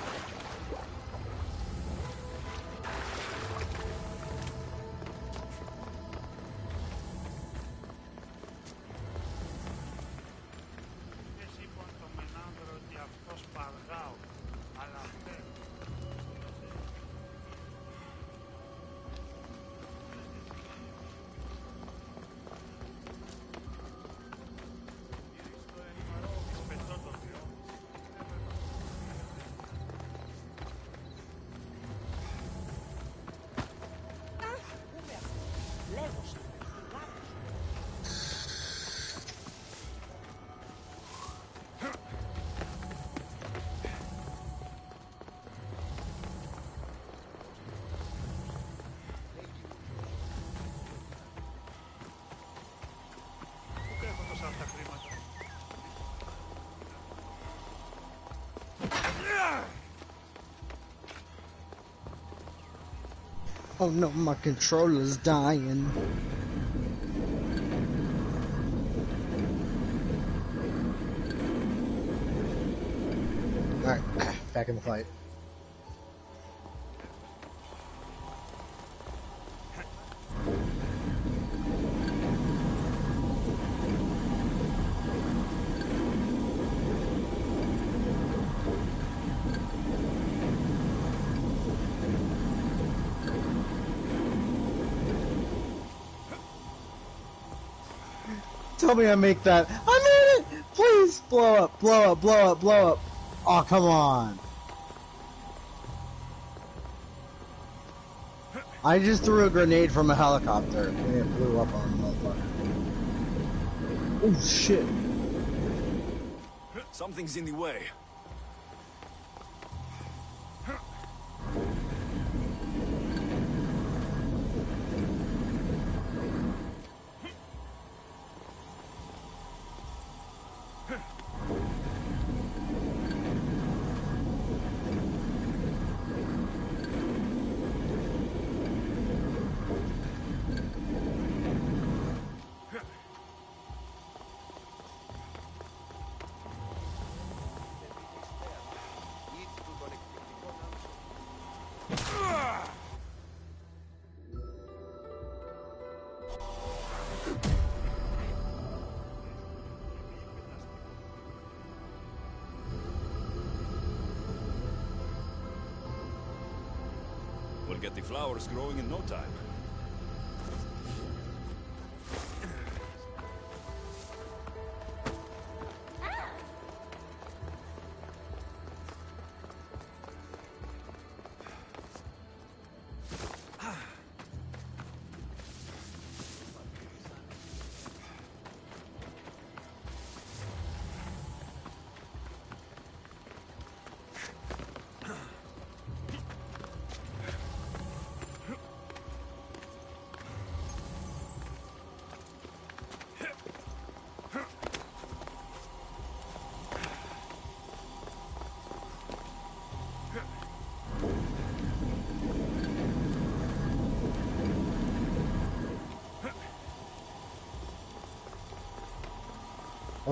Oh no, my controller's dying. Alright, back in the fight. Tell me I make that. I made it! Please blow up, blow up, blow up, blow up. Oh, come on. I just threw a grenade from a helicopter and it blew up on the motherfucker. Oh shit. Something's in the way. We'll get the flowers growing in no time.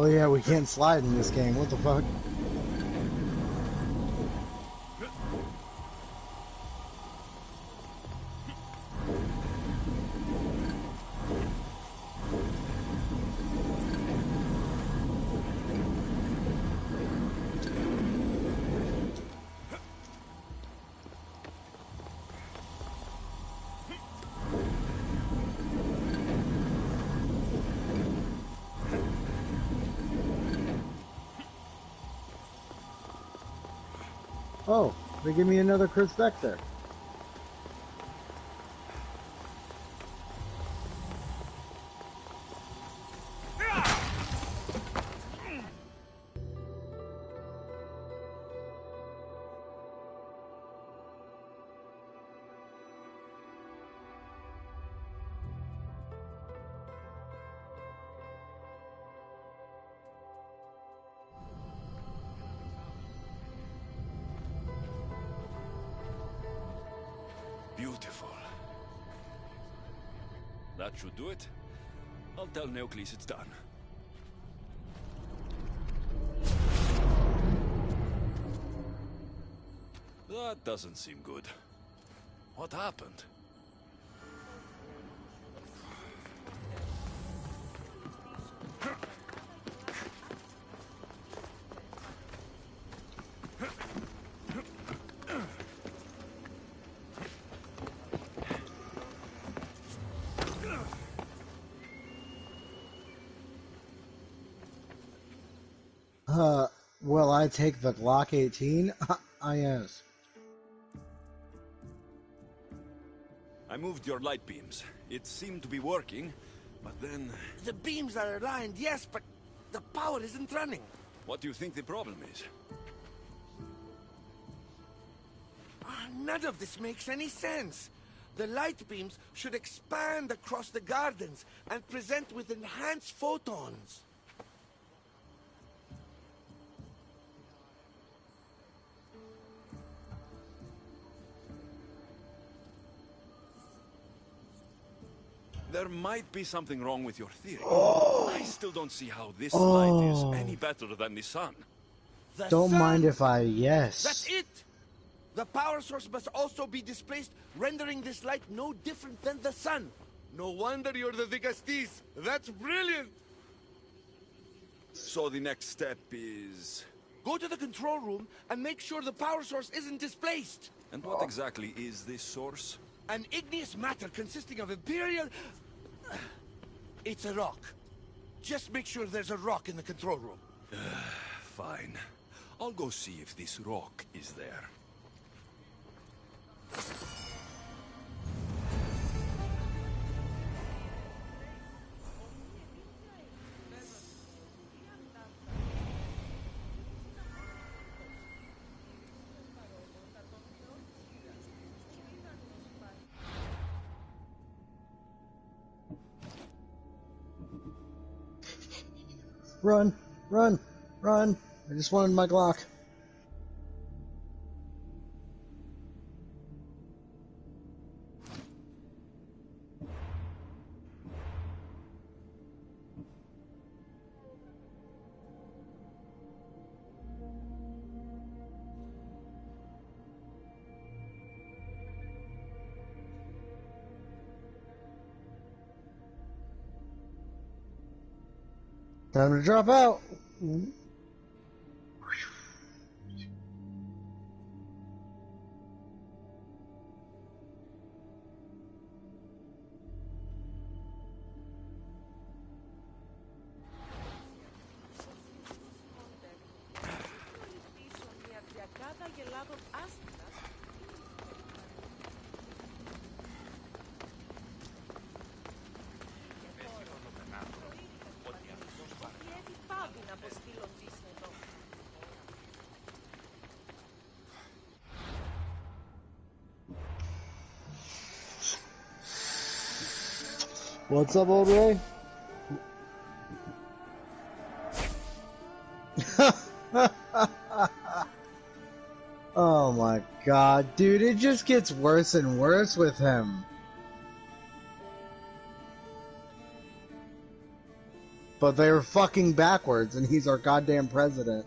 Oh yeah, we can't slide in this game. What the fuck? Oh, they give me another Chris Vector. Beautiful. That should do it. I'll tell Neocles it's done. That doesn't seem good. What happened? Will I take the Glock 18? Yes. I moved your light beams. It seemed to be working, but then... The beams are aligned, yes, but the power isn't running. What do you think the problem is? None of this makes any sense. The light beams should expand across the gardens and present with enhanced photons. There might be something wrong with your theory. I still don't see how this light is any better than the sun. The Don't sun! mind if I yes. That's it! The power source must also be displaced, rendering this light no different than the sun. No wonder you're the Vigastis. That's brilliant! So the next step is... Go to the control room and make sure the power source isn't displaced. And what exactly is this source? An igneous matter consisting of Imperial... It's a rock. Just make sure there's a rock in the control room. Fine. I'll go see if this rock is there. Run, run, run. I just wanted my Glock. Time to drop out. What's up, old Ray? Oh my god, dude, it just gets worse and worse with him. but they were fucking backwards, and he's our goddamn president.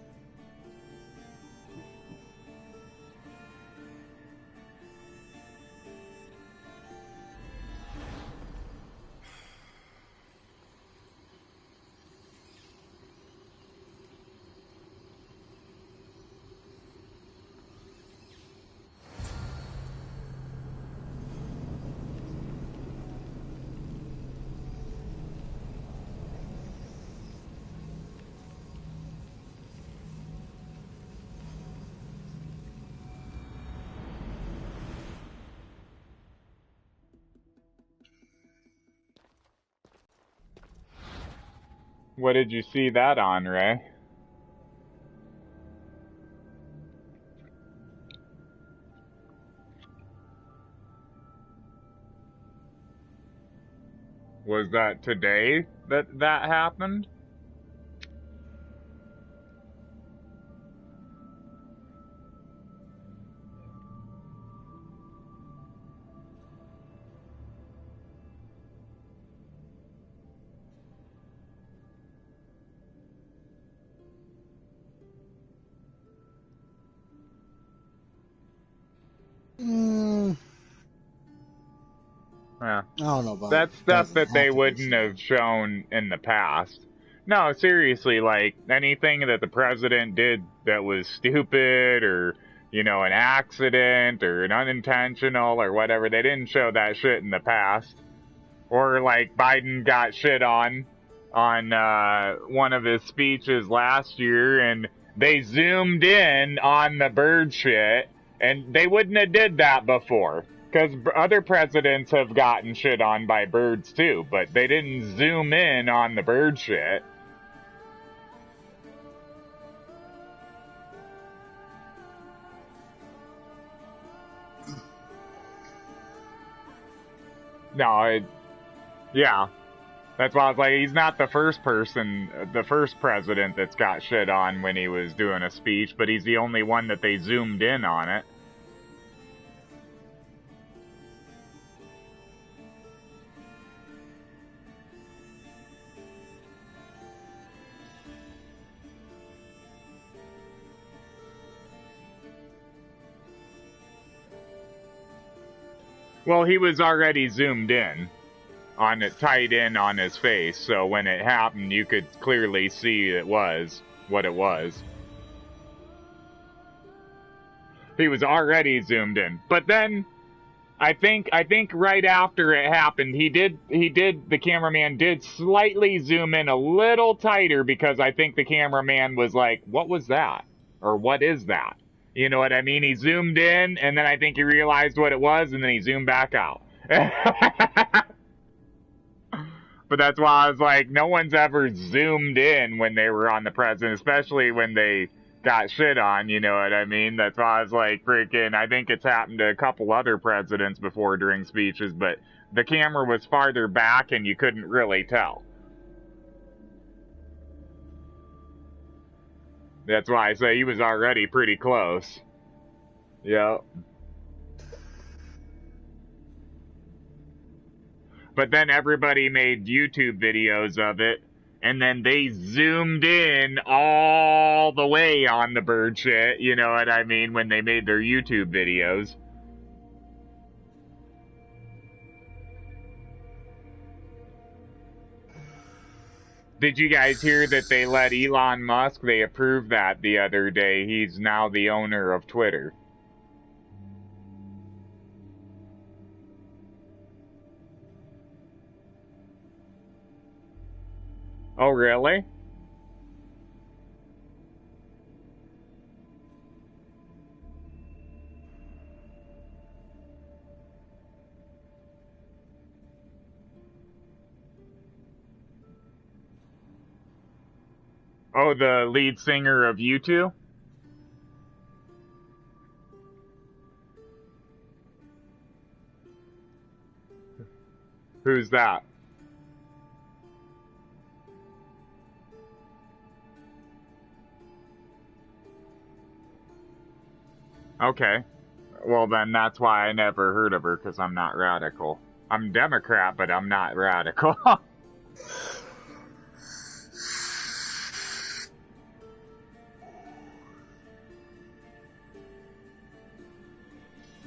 What did you see that on, Ray? Was that today that happened? Yeah. I don't know about That's stuff that they wouldn't have shown in the past. No, seriously, like, anything that the president did that was stupid or, you know, an accident or an unintentional or whatever, they didn't show that shit in the past. Or, like, Biden got shit on one of his speeches last year, and they zoomed in on the bird shit, and they wouldn't have did that before. Because other presidents have gotten shit on by birds too, but they didn't zoom in on the bird shit. No, yeah. That's why I was like, he's not the first president that's got shit on when he was doing a speech, but he's the only one that they zoomed in on it. Well, he was already zoomed in on it, tied in on his face, so when it happened, you could clearly see it was what it was. He was already zoomed in. But then, I think right after it happened, the cameraman did slightly zoom in a little tighter because I think the cameraman was like, what was that? Or what is that? You know what I mean? He zoomed in, and then I think he realized what it was, and then he zoomed back out. But that's why I was like, no one's ever zoomed in when they were on the president, especially when they got shit on, you know what I mean? That's why I was like, freaking, I think it's happened to a couple other presidents before during speeches, but the camera was farther back and you couldn't really tell. That's why I say he was already pretty close. Yep. But then everybody made YouTube videos of it, and then they zoomed in all the way on the bird shit, you know what I mean, when they made their YouTube videos. Did you guys hear that they let Elon Musk, they approved that the other day? He's now the owner of Twitter. Oh, really? Oh, the lead singer of U2? Who's that? Okay. Well, then that's why I never heard of her, because I'm not radical. I'm Democrat, but I'm not radical.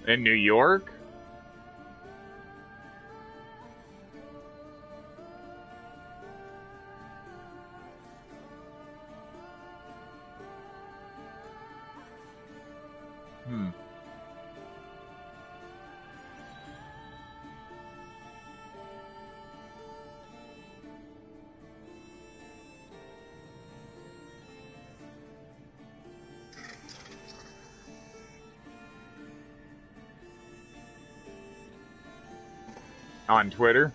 In New York? On Twitter?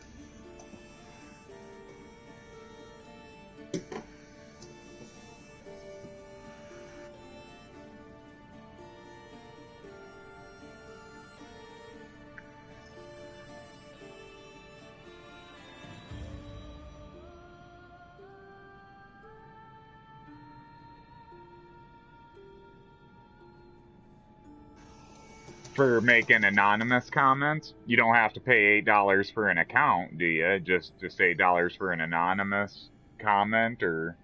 For making anonymous comments, you don't have to pay $8 for an account, do you? Just $8 for an anonymous comment, or...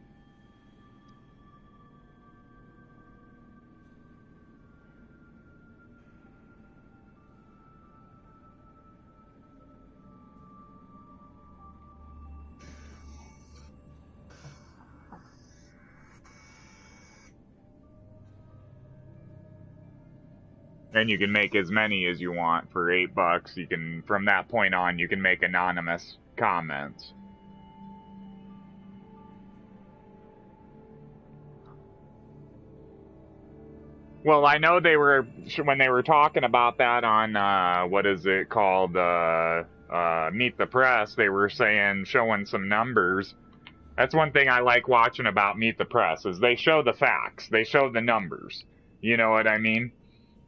And you can make as many as you want for $8. You can, from that point on, you can make anonymous comments. Well, I know they were, when they were talking about that on, what is it called, Meet the Press, they were saying, showing some numbers. That's one thing I like watching about Meet the Press, is they show the facts. They show the numbers. You know what I mean?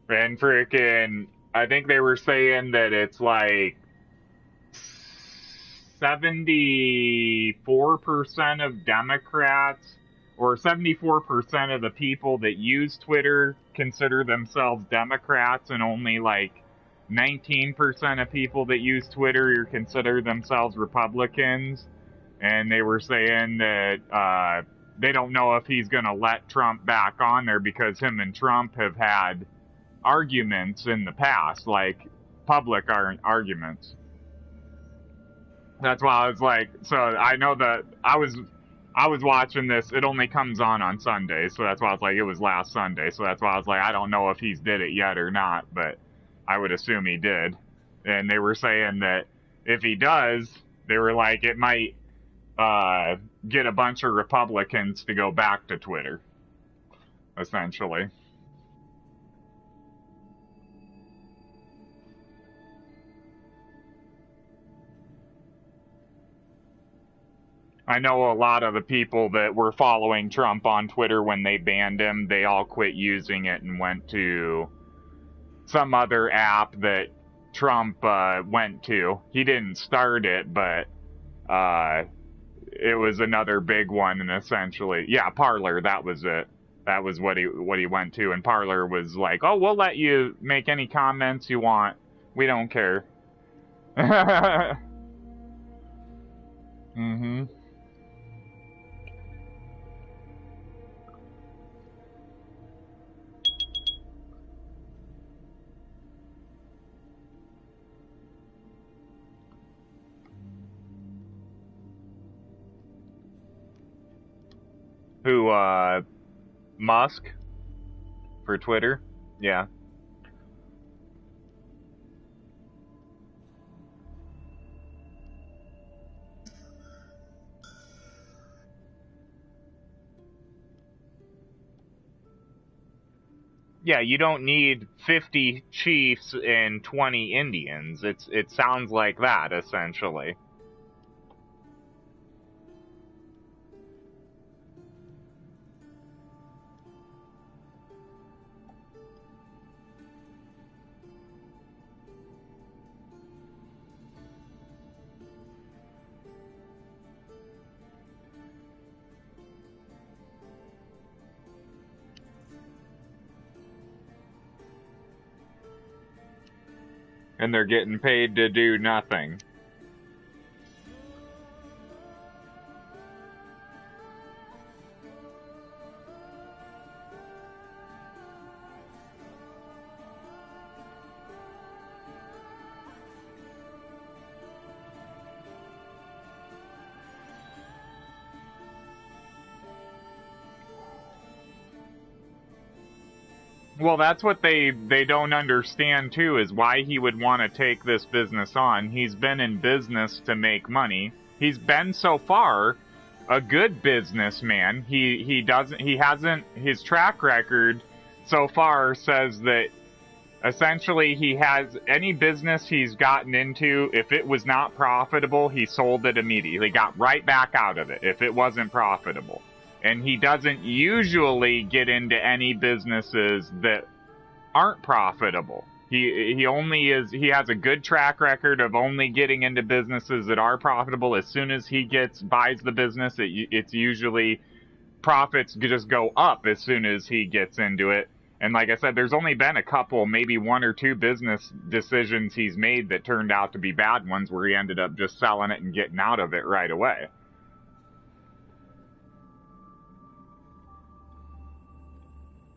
And freaking, I think they were saying that it's like 74% of Democrats, or 74% of the people that use Twitter consider themselves Democrats, and only like 19% of people that use Twitter consider themselves Republicans. And they were saying that they don't know if he's going to let Trump back on there, because him and Trump have had arguments in the past, like public arguments. That's why I was like, so I know that I was watching this. It only comes on Sundays, so that's why I was like, it was last Sunday, so that's why I was like, I don't know if he's did it yet or not, but I would assume he did. And they were saying that if he does, they were like, it might get a bunch of Republicans to go back to Twitter, essentially. I know a lot of the people that were following Trump on Twitter when they banned him, they all quit using it and went to some other app that Trump went to. He didn't start it, but it was another big one, and essentially, yeah, Parler, that was it. That was what he went to, and Parler was like, oh, we'll let you make any comments you want. We don't care. Mm-hmm. Who, Musk? For Twitter? Yeah. Yeah, you don't need 50 chiefs and 20 Indians. It sounds like that, essentially. And they're getting paid to do nothing. Well, that's what they don't understand, too, is why he would want to take this business on. He's been in business to make money. He's been, so far, a good businessman. His track record so far says that essentially he has any business he's gotten into, if it was not profitable, he sold it immediately, got right back out of it if it wasn't profitable. And he doesn't usually get into any businesses that aren't profitable. He has a good track record of only getting into businesses that are profitable. As soon as he buys the business, it's usually profits just go up as soon as he gets into it. And like I said, there's only been a couple, maybe one or two business decisions he's made that turned out to be bad ones where he ended up just selling it and getting out of it right away.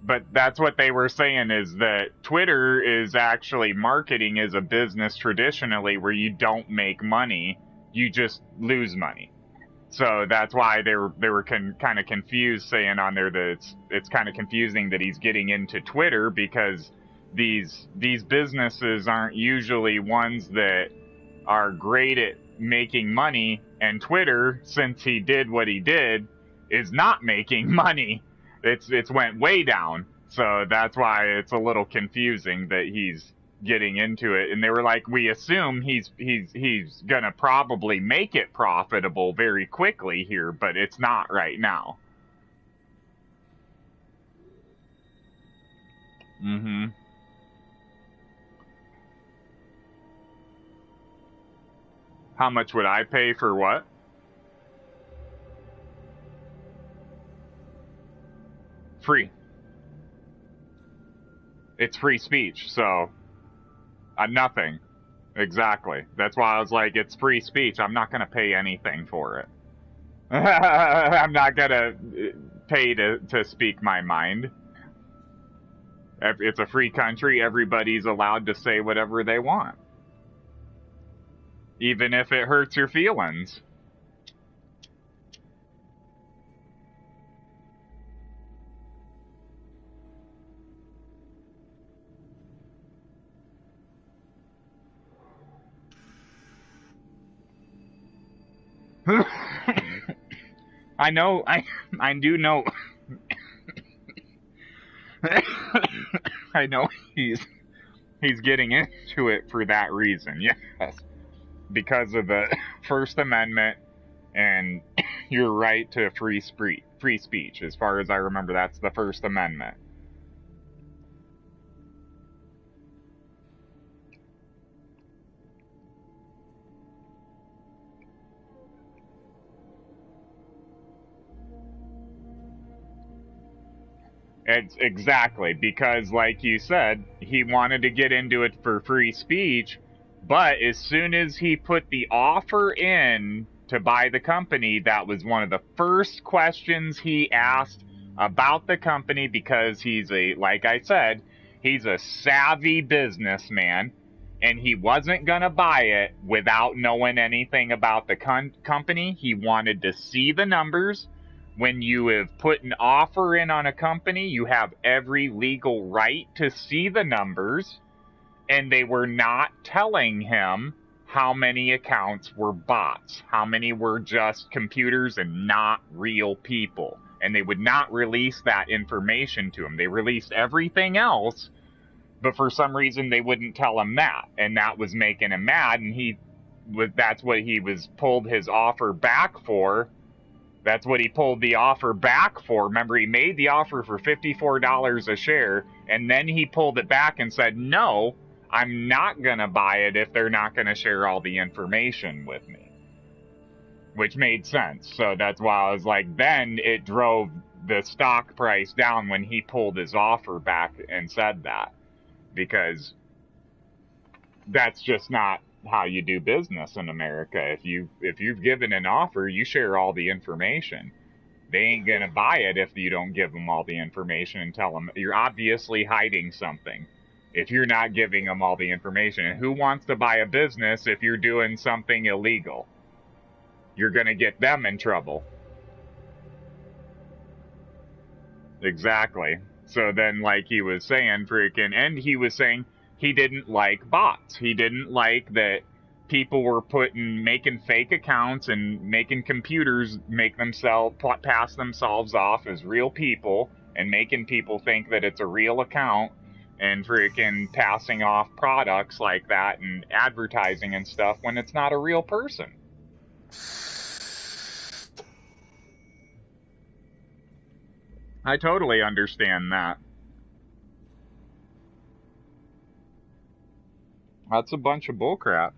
But that's what they were saying, is that Twitter is actually marketing as a business traditionally where you don't make money, you just lose money. So that's why they were kind of confused, saying on there that it's kind of confusing that he's getting into Twitter, because these businesses aren't usually ones that are great at making money, and Twitter, since he did what he did, is not making money. It's went way down. So that's why it's a little confusing that he's getting into it. And they were like, we assume he's gonna probably make it profitable very quickly here, but it's not right now. Mm-hmm. How much would I pay for what? Free. It's free speech, so nothing. Exactly. That's why I was like, it's free speech. I'm not going to pay anything for it. I'm not going to pay to speak my mind. It's a free country. Everybody's allowed to say whatever they want. Even if it hurts your feelings. I know, I do know. I know he's getting into it for that reason, yes. Because of the First Amendment and your right to free speech. As far as I remember, that's the First Amendment. It's exactly, because like you said, he wanted to get into it for free speech, but as soon as he put the offer in to buy the company, that was one of the first questions he asked about the company, because like I said, he's a savvy businessman, and he wasn't gonna buy it without knowing anything about the company. He wanted to see the numbers. When you have put an offer in on a company, you have every legal right to see the numbers, and they were not telling him how many accounts were bots, how many were just computers and not real people, and they would not release that information to him. They released everything else, but for some reason they wouldn't tell him that, and that was making him mad, and that's what he was pulled his offer back for. That's what he pulled the offer back for. Remember, he made the offer for $54 a share, and then he pulled it back and said, no, I'm not going to buy it if they're not going to share all the information with me. Which made sense. So that's why I was like, then it drove the stock price down when he pulled his offer back and said that. Because that's just not how you do business in America. If you've given an offer, you share all the information. They ain't gonna buy it if you don't give them all the information and tell them you're obviously hiding something if you're not giving them all the information. And who wants to buy a business if you're doing something illegal? You're gonna get them in trouble. Exactly. So then, like he was saying, and he was saying he didn't like bots. He didn't like that people were making fake accounts and making computers pass themselves off as real people and making people think that it's a real account and passing off products like that and advertising and stuff when it's not a real person. I totally understand that. That's a bunch of bullcrap.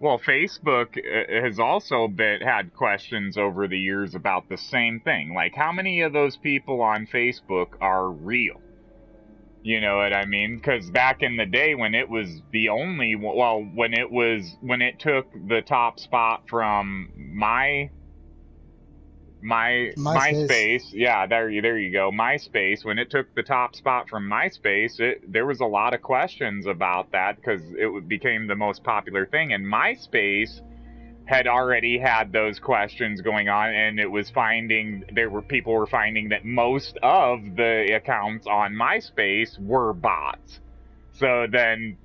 Well, Facebook has also had questions over the years about the same thing. Like, how many of those people on Facebook are real? You know what I mean? Because back in the day when it was the only, well, when it took the top spot from MySpace, yeah, there you go, MySpace, when it took the top spot from MySpace, there was a lot of questions about that because it became the most popular thing, and MySpace had already had those questions going on, and people were finding that most of the accounts on MySpace were bots. So then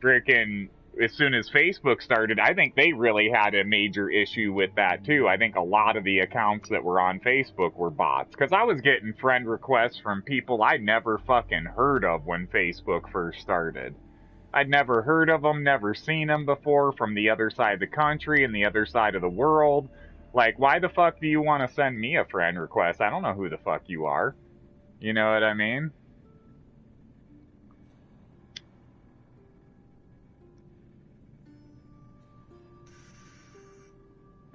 as soon as Facebook started, I think they really had a major issue with that too. I think a lot of the accounts that were on Facebook were bots, because I was getting friend requests from people I'd never fucking heard of when Facebook first started. I'd never heard of them, never seen them before, from the other side of the country and the other side of the world. Like, why the fuck do you want to send me a friend request? I don't know who the fuck you are. You know what I mean?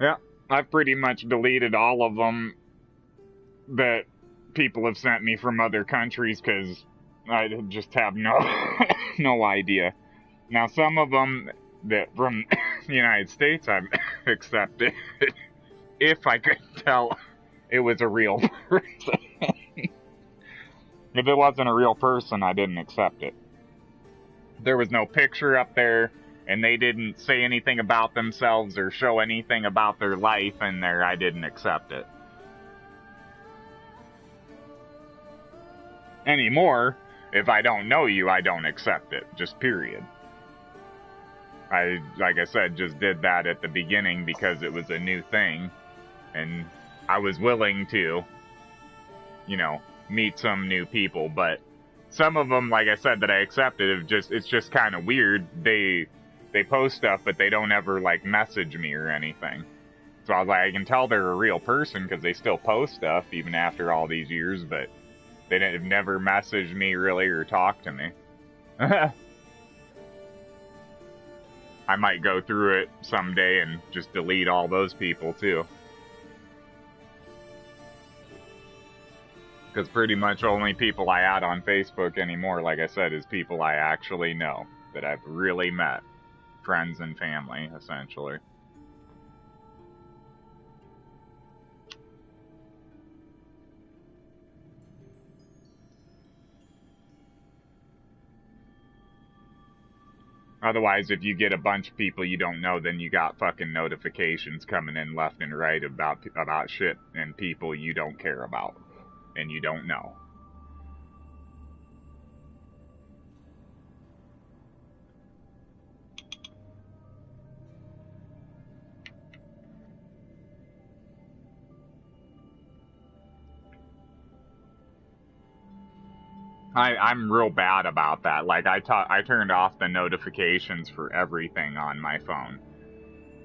Yeah, I've pretty much deleted all of them that people have sent me from other countries because I just have no idea. Now, some of them that from the United States I've accepted if I could tell it was a real person. If it wasn't a real person, I didn't accept it. There was no picture up there, and they didn't say anything about themselves or show anything about their life in there, I didn't accept it. Anymore, if I don't know you, I don't accept it. Just period. I, like I said, just did that at the beginning because it was a new thing, and I was willing to, meet some new people, but some of them, like I said, that I accepted, it's just kind of weird. They post stuff, but they don't ever, message me or anything. So I was like, I can tell they're a real person because they still post stuff even after all these years, but they've never messaged me really or talked to me. I might go through it someday and just delete all those people too. Because pretty much only people I add on Facebook anymore, like I said, is people I actually know, that I've really met. Friends and family, essentially. Otherwise, if you get a bunch of people you don't know, then you got fucking notifications coming in left and right about shit and people you don't care about and you don't know. I'm real bad about that. Like, I turned off the notifications for everything on my phone,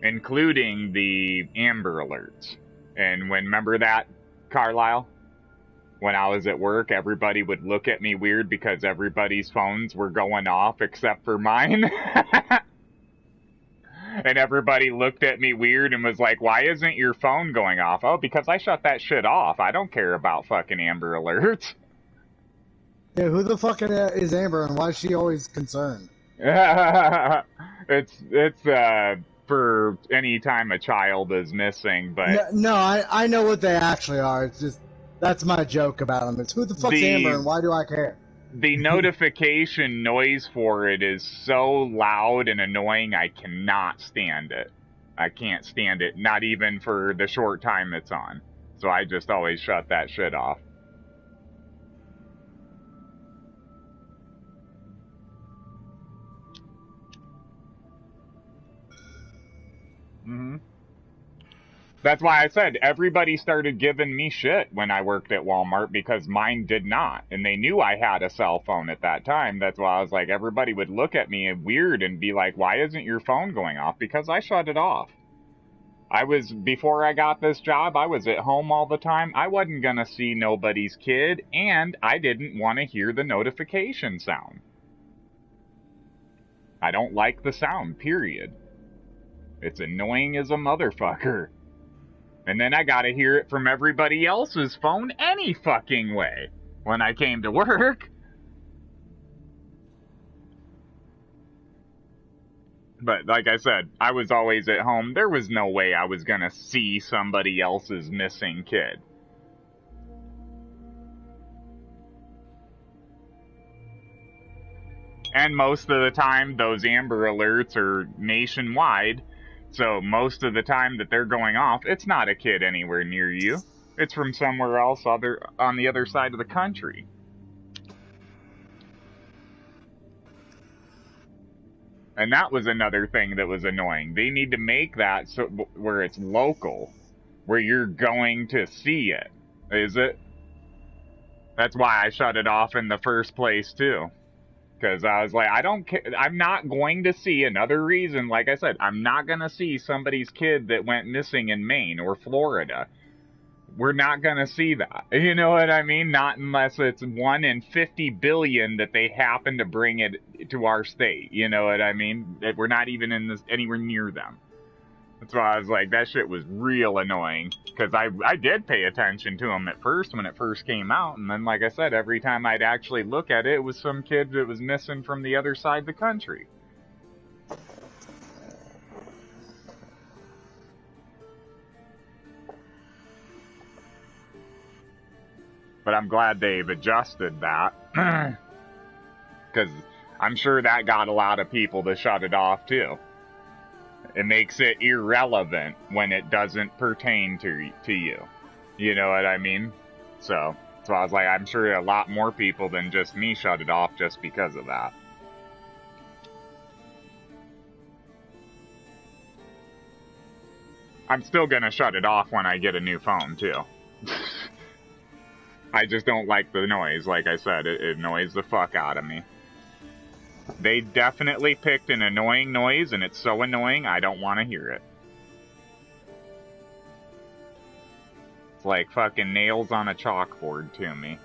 including the Amber Alerts. And remember that, Carlisle? When I was at work, everybody would look at me weird because everybody's phones were going off except for mine. And everybody looked at me weird and was like, why isn't your phone going off? Oh, because I shut that shit off. I don't care about fucking Amber Alerts. Yeah, who the fuck is Amber and why is she always concerned? It's for any time a child is missing, but... No, I know what they actually are. It's just, that's my joke about them. It's who the fuck's Amber and why do I care? The notification noise for it is so loud and annoying, I cannot stand it. I can't stand it, not even for the short time it's on. So I just always shut that shit off. That's why I said everybody started giving me shit when I worked at Walmart because mine did not. And they knew I had a cell phone at that time. That's why I was like, everybody would look at me weird and be like, why isn't your phone going off? Because I shut it off. Before I got this job, I was at home all the time. I wasn't gonna see nobody's kid, and I didn't want to hear the notification sound. I don't like the sound, period. It's annoying as a motherfucker. And then I gotta hear it from everybody else's phone any fucking way when I came to work. But like I said, I was always at home. There was no way I was gonna see somebody else's missing kid. And most of the time, those Amber Alerts are nationwide. So most of the time that they're going off, it's not a kid anywhere near you. It's from somewhere else on the other side of the country. And that was another thing that was annoying. They need to make that so where it's local, where you're going to see it. Is it? That's why I shut it off in the first place too. Because I was like, I don't care. I'm not going to see another reason. Like I said, I'm not going to see somebody's kid that went missing in Maine or Florida. We're not going to see that. You know what I mean? Not unless it's 1 in 50 billion that they happen to bring it to our state. You know what I mean? That we're not even anywhere near them. That's why I was like, that shit was real annoying. Because I did pay attention to them at first when it first came out. And then, like I said, every time I'd actually look at it, it was some kid that was missing from the other side of the country. But I'm glad they've adjusted that. Because I'm sure that got a lot of people to shut it off, too. It makes it irrelevant when it doesn't pertain to you. You know what I mean? So I was like, I'm sure a lot more people than just me shut it off just because of that. I'm still gonna shut it off when I get a new phone, too. I just don't like the noise, like I said. It annoys the fuck out of me. They definitely picked an annoying noise, and it's so annoying, I don't want to hear it. It's like fucking nails on a chalkboard to me.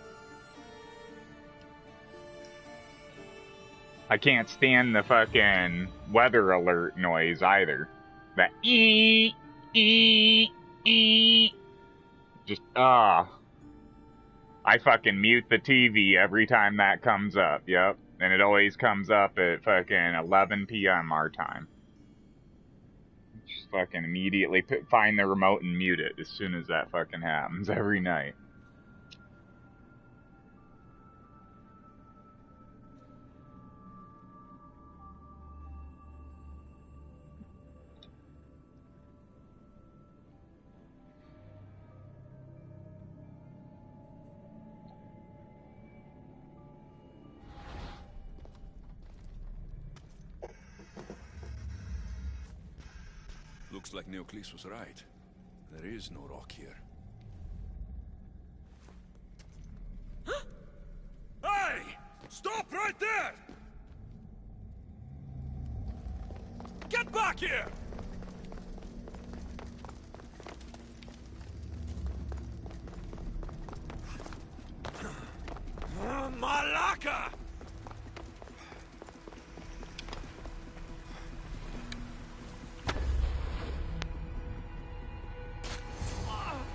I can't stand the fucking weather alert noise either. That ee, ee, ee. Just, I fucking mute the TV every time that comes up, yep. And it always comes up at fucking 11 p.m. our time. Just fucking immediately find the remote and mute it as soon as that fucking happens every night. Looks like Neoclis was right. There is no rock here. Hey! Stop right there! Get back here! Malaka!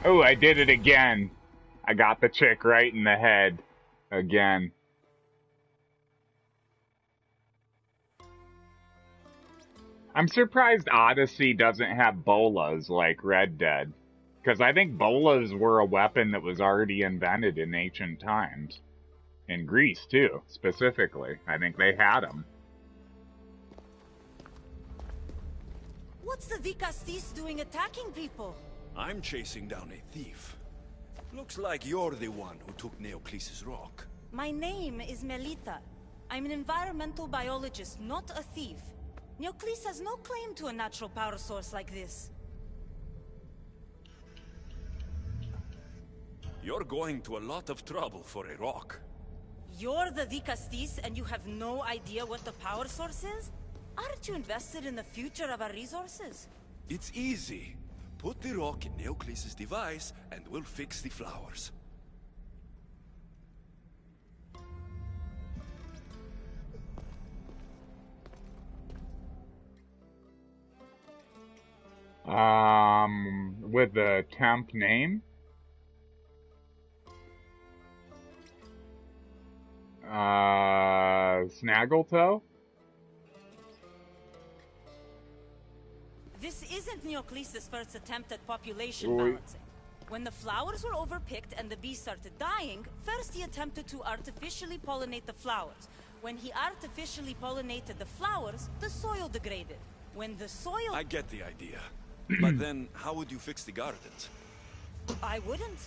Oh, I did it again. I got the chick right in the head. Again. I'm surprised Odyssey doesn't have bolas like Red Dead. Because I think bolas were a weapon that was already invented in ancient times. In Greece, too, specifically. I think they had them. What's the Vicastis doing attacking people? I'm chasing down a thief. Looks like you're the one who took Neocles' rock. My name is Melita. I'm an environmental biologist, not a thief. Neocles has no claim to a natural power source like this. You're going to a lot of trouble for a rock. You're the Dicastis and you have no idea what the power source is? Aren't you invested in the future of our resources? It's easy. Put the rock in Neocles' device and we'll fix the flowers. With the temp name? Snagglettoe? This isn't Neocles' first attempt at population balancing. When the flowers were overpicked and the bees started dying, first he attempted to artificially pollinate the flowers. When he artificially pollinated the flowers, the soil degraded. When the soil... I get the idea. But then, how would you fix the gardens? I wouldn't.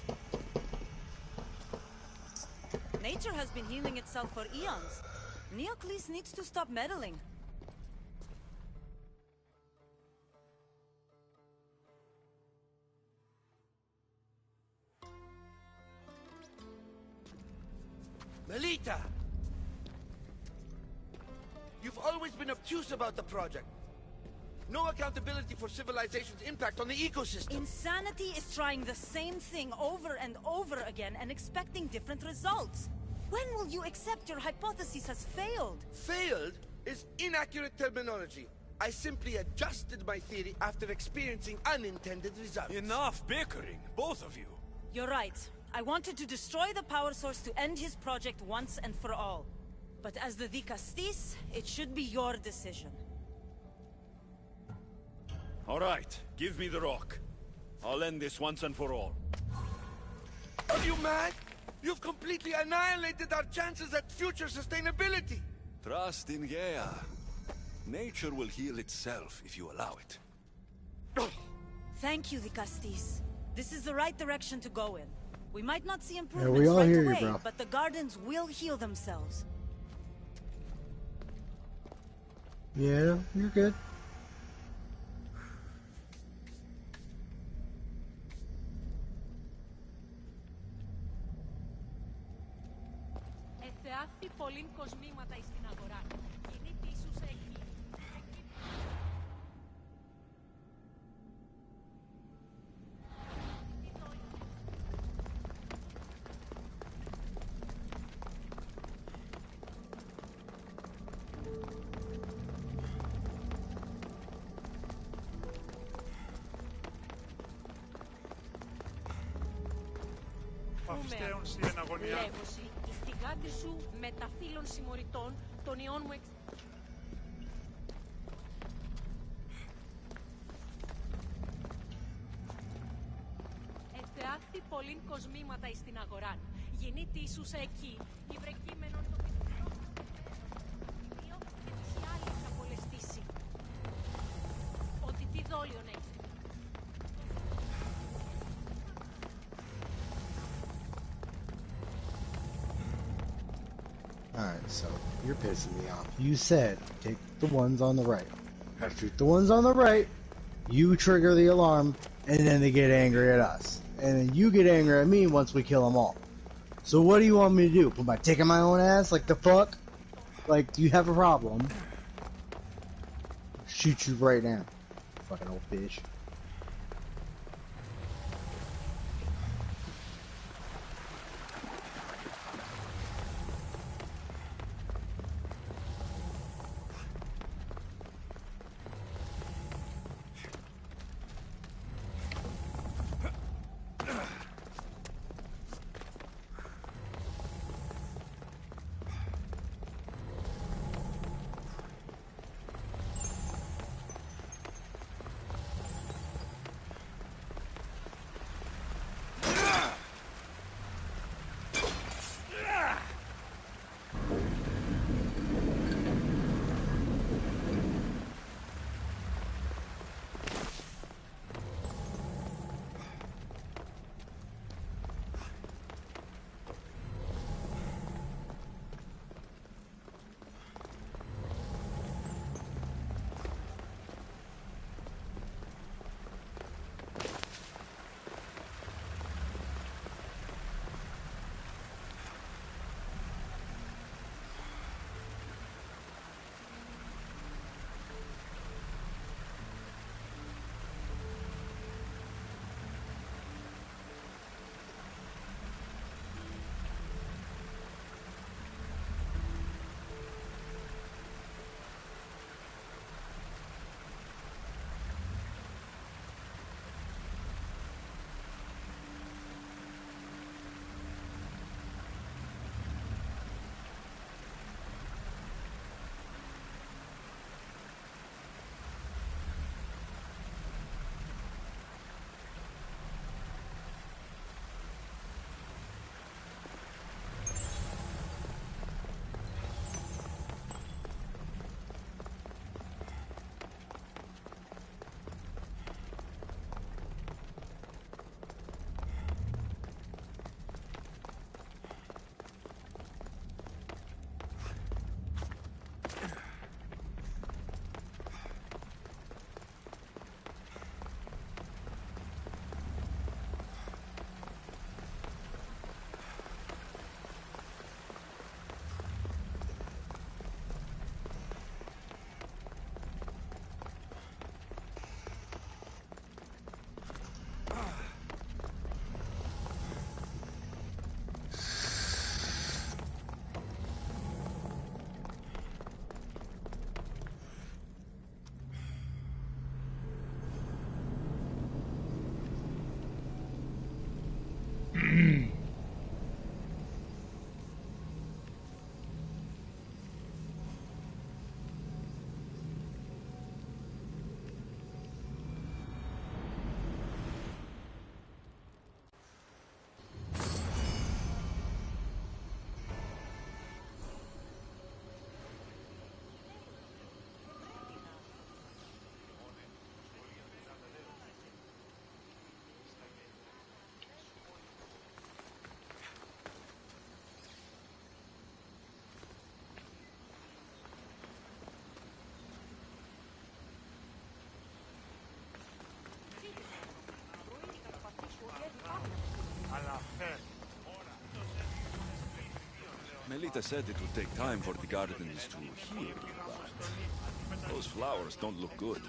Nature has been healing itself for eons. Neocles needs to stop meddling. Melita! You've always been obtuse about the project. No accountability for civilization's impact on the ecosystem. Insanity is trying the same thing over and over again and expecting different results. When will you accept your hypothesis has failed? Failed is inaccurate terminology. I simply adjusted my theory after experiencing unintended results. Enough bickering, both of you. You're right. I wanted to destroy the power source to end his project once and for all. But as the Dicastis, it should be your decision. All right, give me the rock. I'll end this once and for all. Are you mad? You've completely annihilated our chances at future sustainability. Trust in Gaia. Nature will heal itself if you allow it. Thank you, Dicastis. This is the right direction to go in. We might not see improvements we all right hear you, away, bro. but the gardens will heal themselves. Yeah, you're good. Εθεάθη πολλήν κοσμήματα εις την αγορά. Κινείται ίσους εκεί. Παθιστέων στην αγωνία. Λεύωση, η θυγάτη σου μεταφύλων συμμοριτών των ιών μου Εθεάθη πολλήν κοσμήματα εις την αγορά. Γεννήτη ίσους εκεί, η βρεκείμενον το πιθανό και τις άλλες απολεστήσει. Ότι τι δόλιον έχει. Alright, so you're pissing me off. You said take the ones on the right. I shoot the ones on the right, you trigger the alarm, and then they get angry at us. And then you get angry at me once we kill them all. So what do you want me to do? Put my dick in my own ass? Like the fuck? Like, do you have a problem? Shoot you right now. Fucking old bitch. Aelita said it would take time for the gardens to heal, but those flowers don't look good.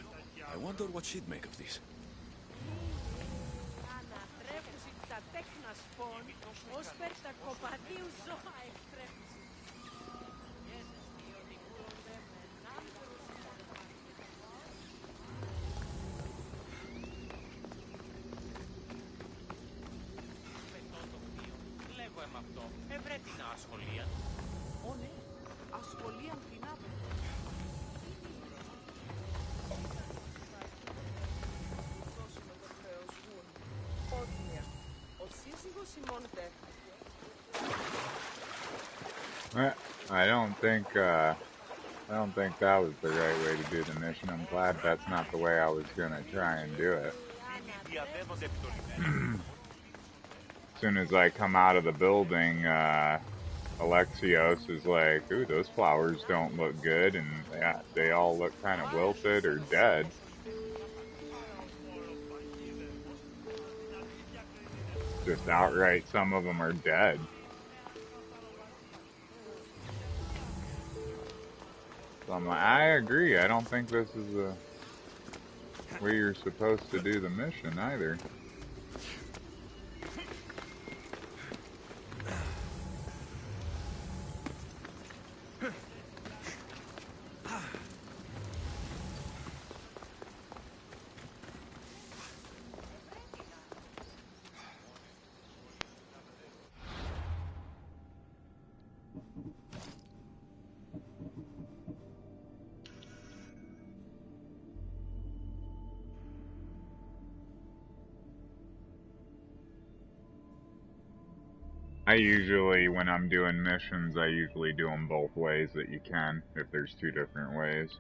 I wonder what she'd make of these. I don't think that was the right way to do the mission. I'm glad that's not the way I was gonna try and do it. As soon as I come out of the building, Alexios is like, ooh, those flowers don't look good, and they all look kind of wilted or dead. Just outright, some of them are dead. So I'm like, I agree, I don't think this is the way you're supposed to do the mission either. I usually, when I'm doing missions, I usually do them both ways that you can, if there's two different ways.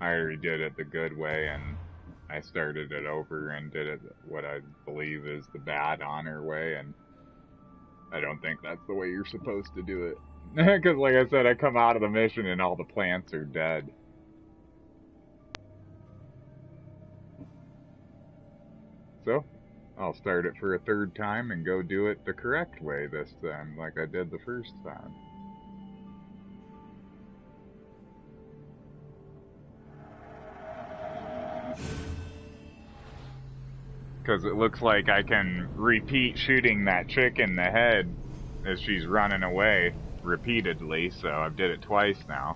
I already did it the good way, and I started it over and did it what I believe is the bad honor way, and I don't think that's the way you're supposed to do it. Because like I said, I come out of the mission and all the plants are dead. So, I'll start it for a third time and go do it the correct way this time, like I did the first time. Because it looks like I can repeat shooting that chick in the head as she's running away repeatedly, so I've did it twice now.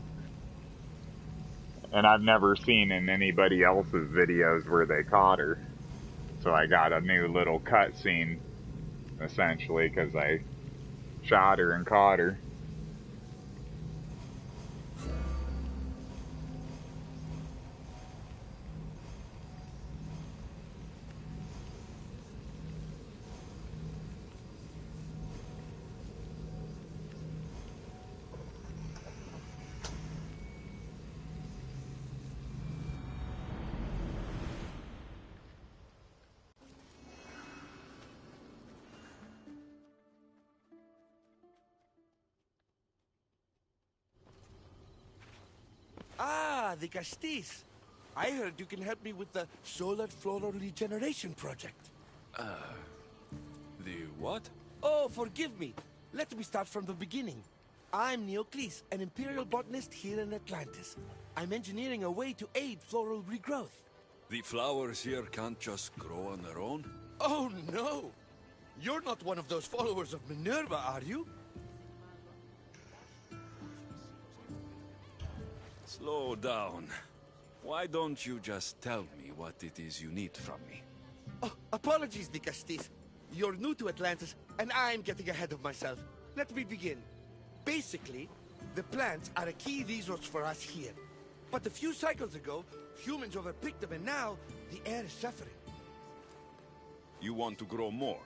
And I've never seen in anybody else's videos where they caught her. So I got a new little cutscene, essentially, because I shot her and caught her. Ah, the Castis. I heard you can help me with the solar floral regeneration project. The what? Oh, forgive me. Let me start from the beginning. I'm Neocles, an imperial botanist here in Atlantis. I'm engineering a way to aid floral regrowth. The flowers here can't just grow on their own? Oh, no! You're not one of those followers of Minerva, are you? Slow down. Why don't you just tell me what it is you need from me? Oh, apologies, the Castis. You're new to Atlantis, and I'm getting ahead of myself. Let me begin. Basically, the plants are a key resource for us here. But a few cycles ago, humans overpicked them, and now the air is suffering. You want to grow more?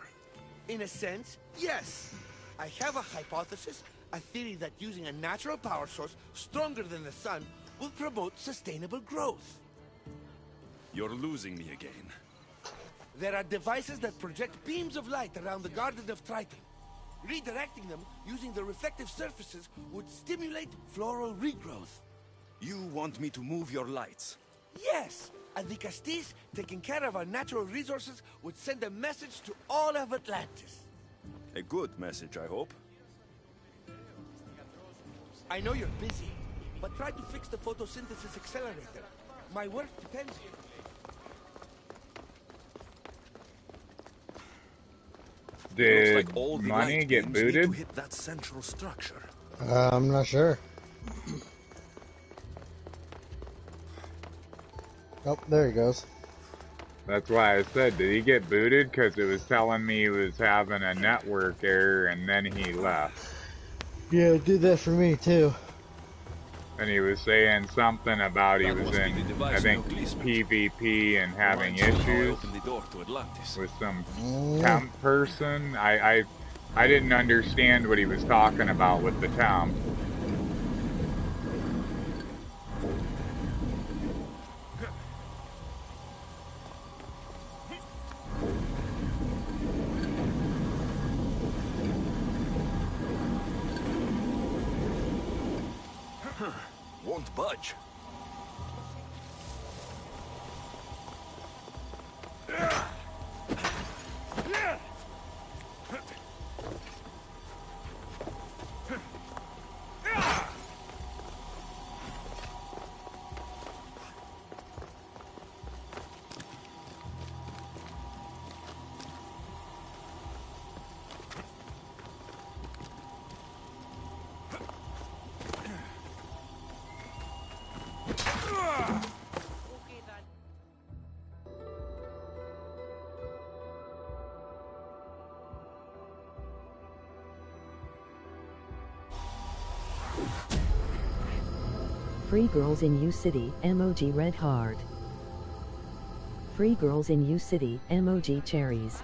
In a sense, yes. I have a hypothesis, a theory that using a natural power source stronger than the sun will promote sustainable growth. You're losing me again. There are devices that project beams of light around the Garden of Triton. Redirecting them using the reflective surfaces would stimulate floral regrowth. You want me to move your lights? Yes! And the Castis, taking care of our natural resources, would send a message to all of Atlantis. A good message, I hope. I know you're busy, but try to fix the photosynthesis accelerator. My work depends on it. Did Looks like all the Money light get beams need to booted? hit that central structure. I'm not sure. Oh, there he goes. That's why I said, did he get booted? Because it was telling me he was having a network error, and then he left. Yeah, it did that for me too. And he was saying something about he That was must be in, the device I think, Neoclis meant. PvP and having Reminds me how I issues opened the door to Atlantis. with some temp person. I didn't understand what he was talking about with the temp. Won't budge. Okay then. Free girls in U City, emoji red heart. Free girls in U City, emoji cherries.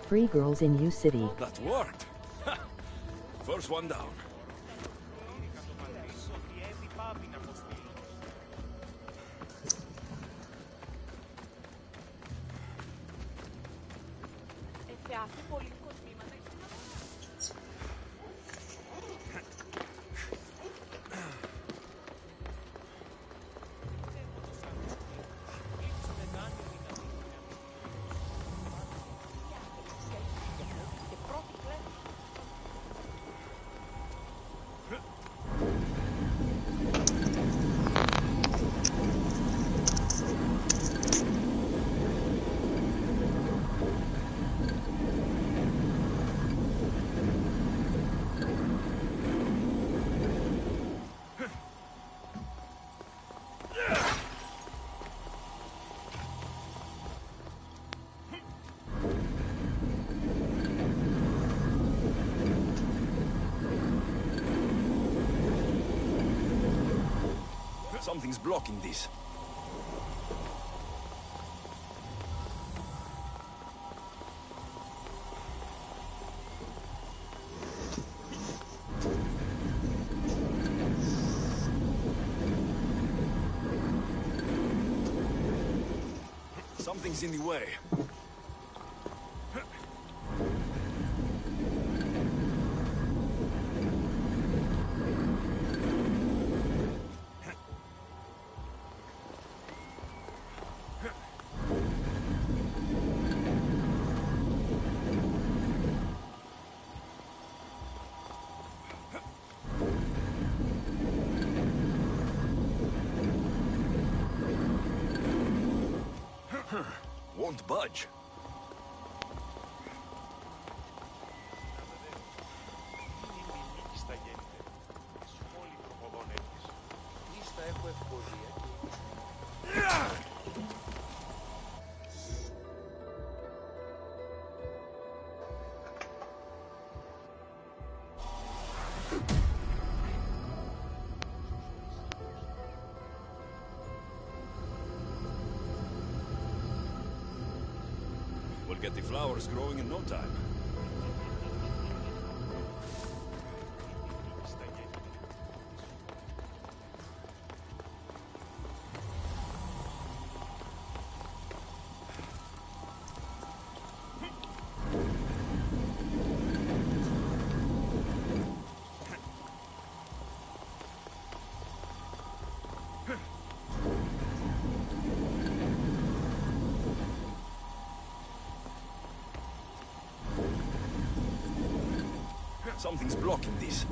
Free girls in U City. That worked. Ha! First one down. Θεάθη πολύ κοσμήματα στην αγορά. Something's blocking this. Something's in the way. Won't budge. We'll get the flowers growing in no time. Something's blocking this.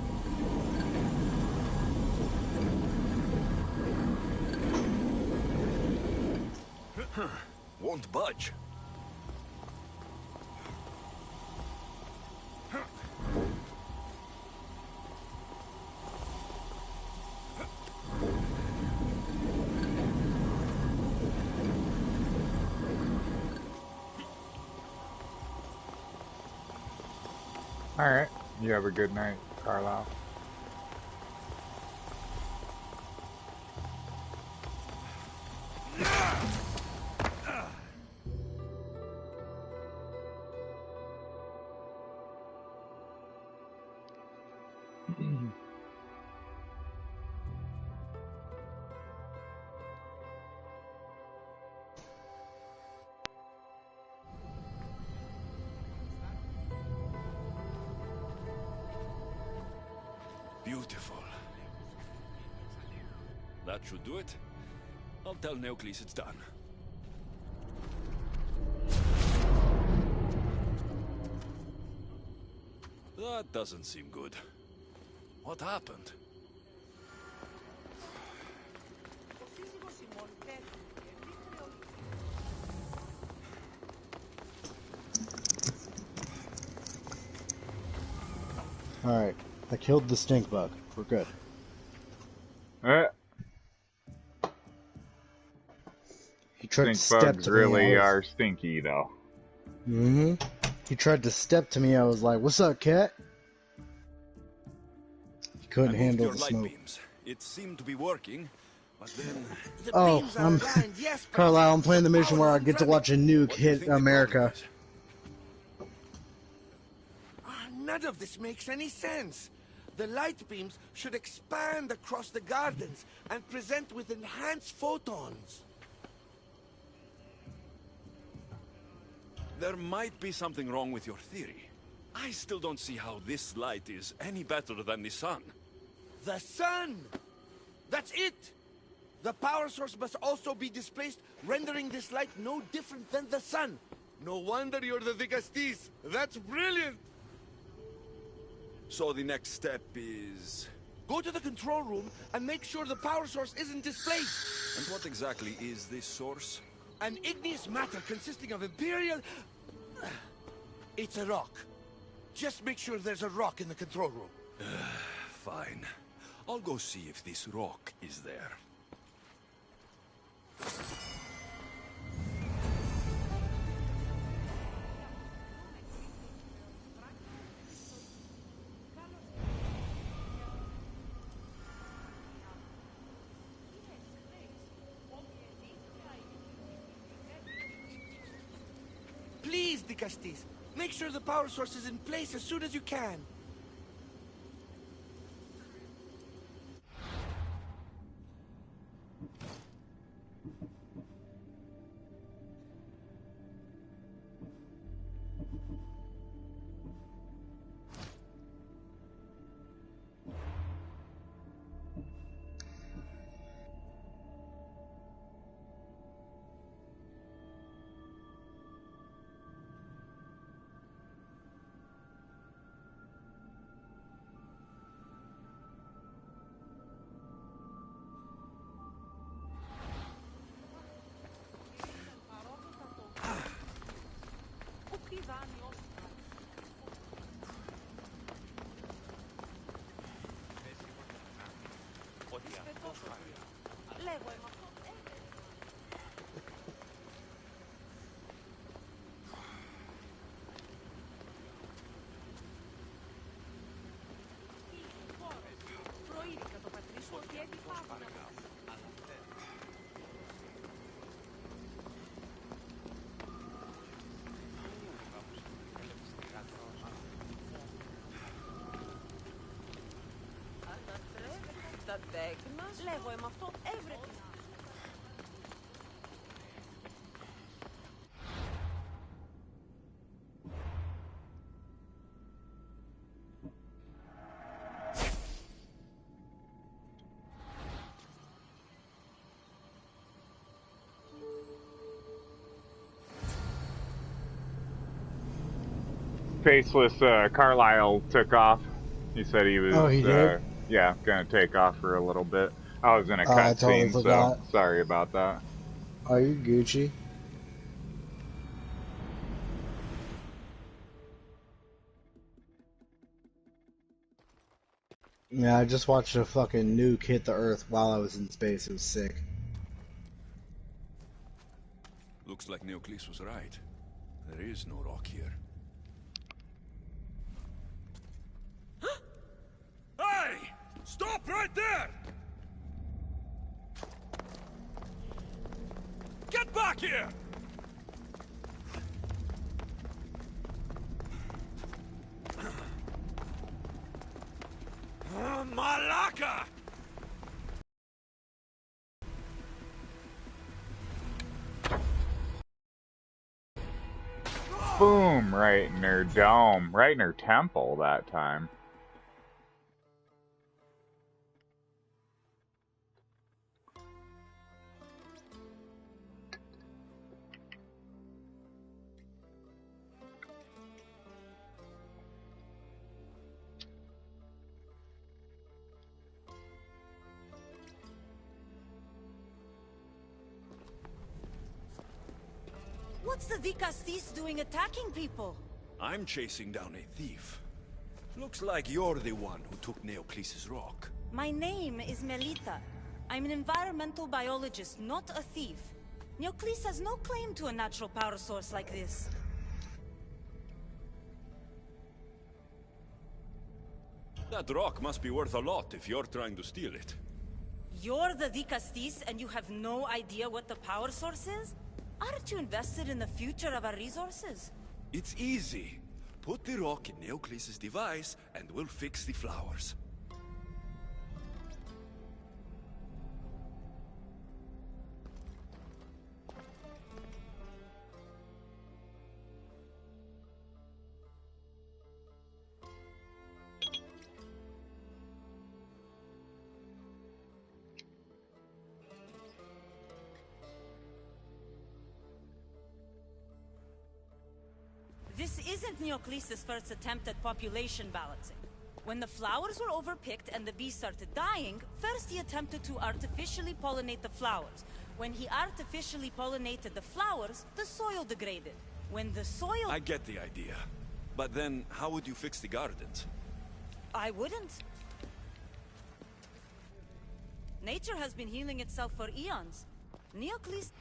Won't budge. Alright, you have a good night, Carlisle. Beautiful. That should do it. I'll tell Neocles it's done. That doesn't seem good. What happened? Alright, I killed the stink bug. We're good. He tried to Stink step bugs to really me. are stinky, though. Mm-hmm. He tried to step to me. I was like, "What's up, cat?" He couldn't handle your the light smoke. beams. It seemed to be working, but then Oh, I'm Carlisle. I'm playing the mission where I get to watch a nuke what do you hit think the problem America. is? None of this makes any sense. The light beams should expand across the gardens and present with enhanced photons. There might be something wrong with your theory. I still don't see how this light is any better than the sun. The sun! That's it! The power source must also be displaced, rendering this light no different than the sun. No wonder you're the Vicastis. That's brilliant! So the next step is... Go to the control room and make sure the power source isn't displaced. And what exactly is this source? An igneous matter consisting of Imperial... It's a rock. Just make sure there's a rock in the control room. Fine. I'll go see if this rock is there. Please, Dicastis, make sure the power source is in place as soon as you can. Τα τέκ μας. Λέγω, με αυτό έβρεπε. Faceless Carlisle took off. He said he was, Oh, he did? Yeah, gonna take off for a little bit. I was in a I totally cutscene, so forgot. sorry about that. Are you Gucci? Yeah, I just watched a fucking nuke hit the Earth while I was in space. It was sick. Looks like Neoclis was right. There is no rock here. Hey! Stop right there! Get back here! Malaka! Boom! Right in her dome. Right in her temple that time. What's the Vicastis doing attacking people? I'm chasing down a thief. Looks like you're the one who took Neoclis' rock. My name is Melita. I'm an environmental biologist, not a thief. Neoclis has no claim to a natural power source like this. That rock must be worth a lot if you're trying to steal it. You're the Vicastis and you have no idea what the power source is? Aren't you invested in the future of our resources? It's easy. Put the rock in Neoclis' device and we'll fix the flowers. This isn't Neoclis' first attempt at population balancing. When the flowers were overpicked and the bees started dying, first he attempted to artificially pollinate the flowers. When he artificially pollinated the flowers, the soil degraded. When the soil... I get the idea. But then, how would you fix the gardens? I wouldn't. Nature has been healing itself for eons. Neoclis...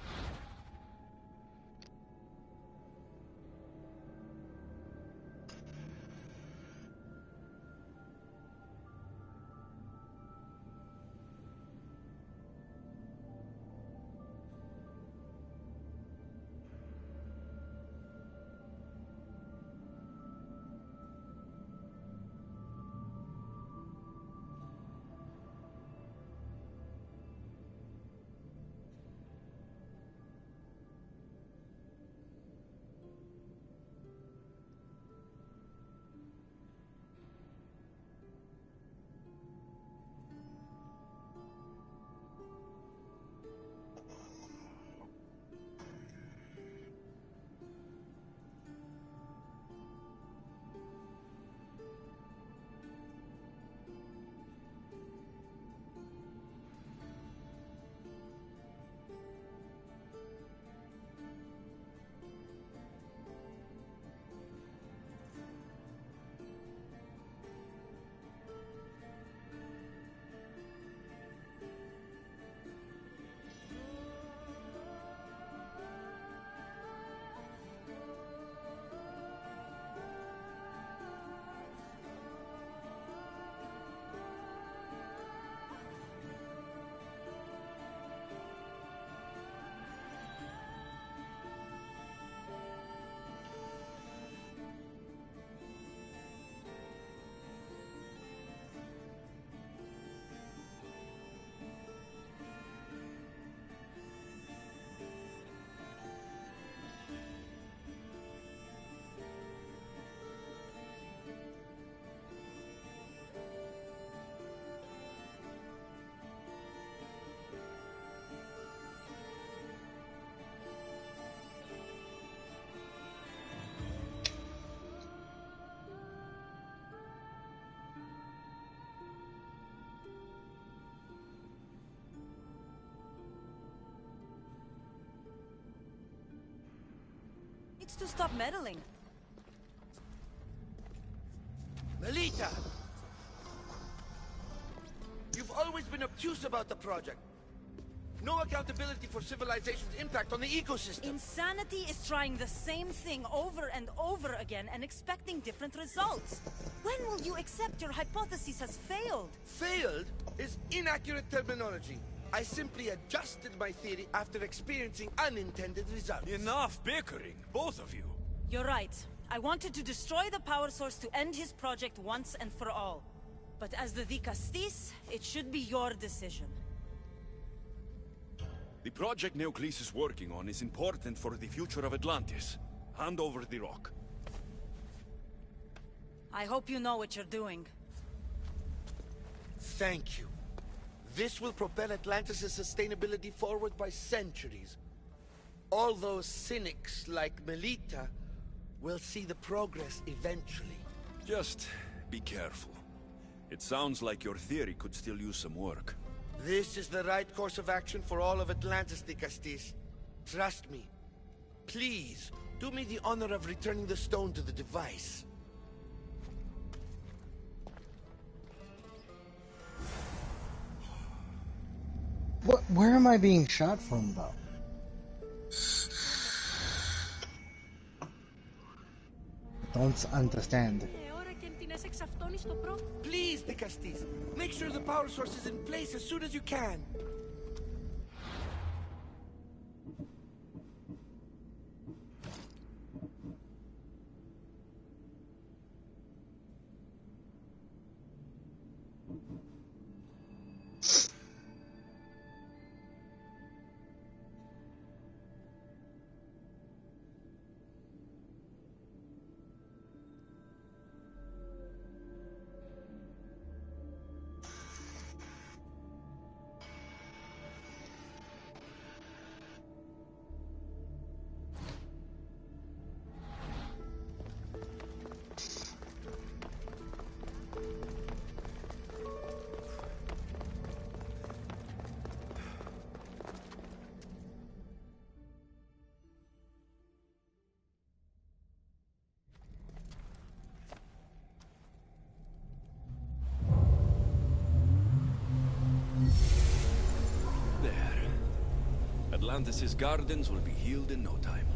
needs to stop meddling. Melita! always been obtuse about the project. No accountability for civilization's impact on the ecosystem. Insanity is trying the same thing over and over again and expecting different results. When will you accept your hypothesis has failed? Failed is inaccurate terminology. I simply adjusted my theory after experiencing unintended results. Enough bickering, both of you. You're right. I wanted to destroy the power source to end his project once and for all. But as the Dicastis, it should be your decision. The project Neoclis is working on is important for the future of Atlantis. Hand over the rock. I hope you know what you're doing. Thank you. This will propel Atlantis' sustainability forward by centuries. All those cynics like Melita will see the progress eventually. Just be careful. It sounds like your theory could still use some work. This is the right course of action for all of Atlantis, Dicastis. Trust me. Please, do me the honor of returning the stone to the device. Where am I being shot from, though? Don't understand. Please, Dicastis, make sure the power source is in place as soon as you can. Atlantis' gardens will be healed in no time.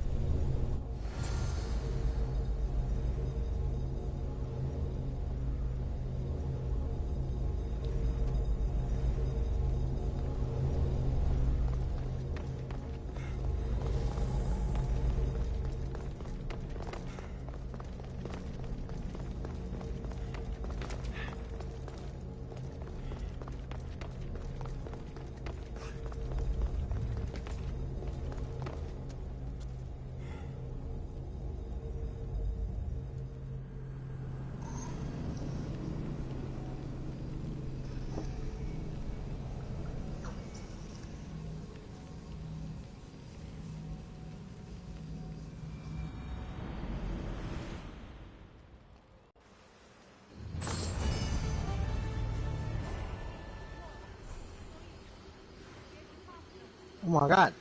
Oh my god.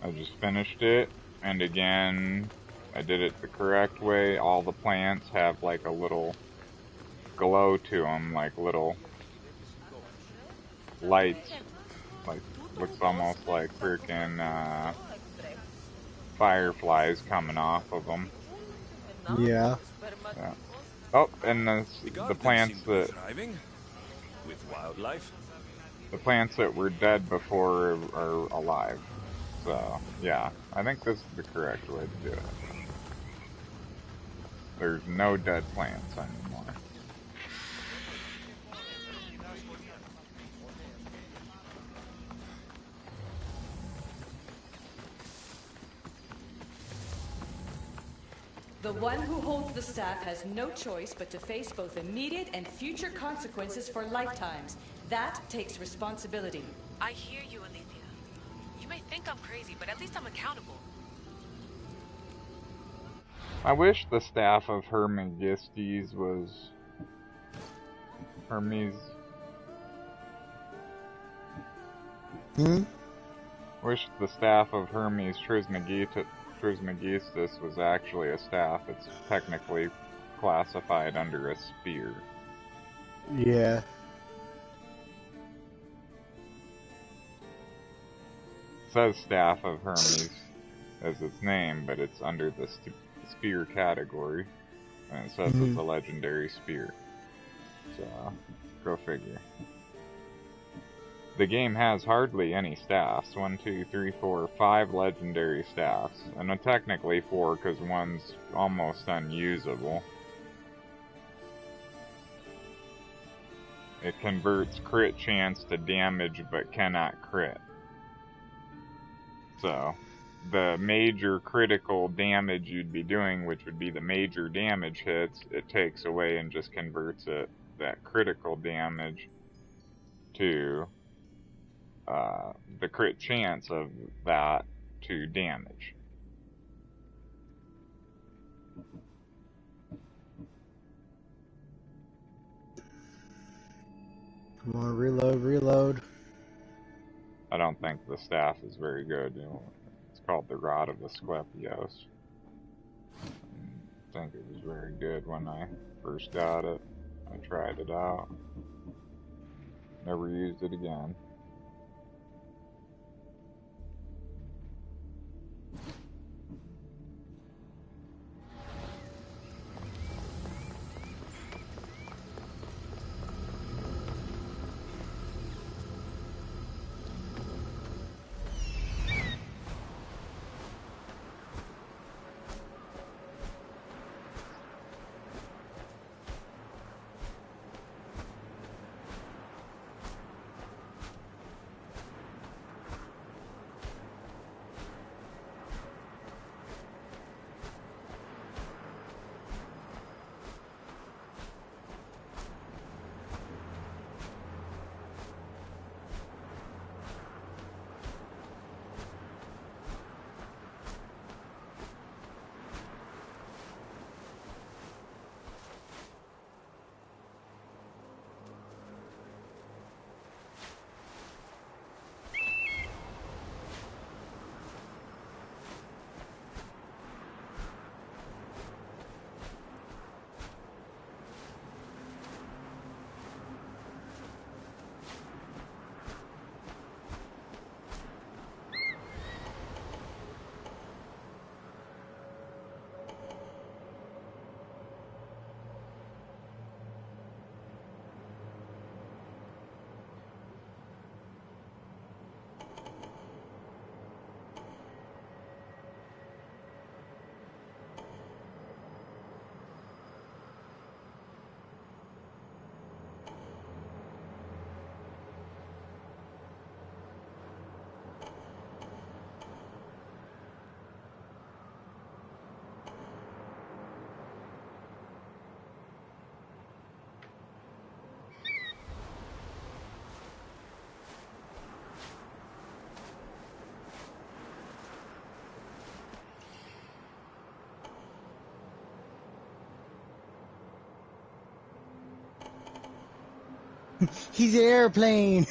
I just finished it, and again, I did it the correct way. All the plants have like a little glow to them, like little lights. Like, looks almost like freaking fireflies coming off of them. Yeah. Yeah. Oh, and the plants that with wildlife. The plants that were dead before are alive. So yeah, I think this is the correct way to do it. There's no dead plants anymore. The one who holds the staff has no choice but to face both immediate and future consequences for lifetimes. That takes responsibility. I hear you, Alethea. You may think I'm crazy, but at least I'm accountable. I wish the staff of Hermegistes was Wish the staff of Hermes Trismegistus was actually a staff. It's technically classified under a spear. Yeah. It says Staff of Hermes as its name, but it's under the spear category. And it says it's a legendary spear. So, go figure. The game has hardly any staffs. 1, 2, 3, 4, 5 legendary staffs. And technically 4 because one's almost unusable. It converts crit chance to damage but cannot crit. So, the major critical damage you'd be doing, which would be the major damage hits, it takes away and just converts it, that critical damage, to the crit chance of that to damage. Come on, reload. I don't think the staff is very good. You know, it's called the Rod of Asclepios. I think it was very good when I first got it. I tried it out. Never used it again. He's an airplane!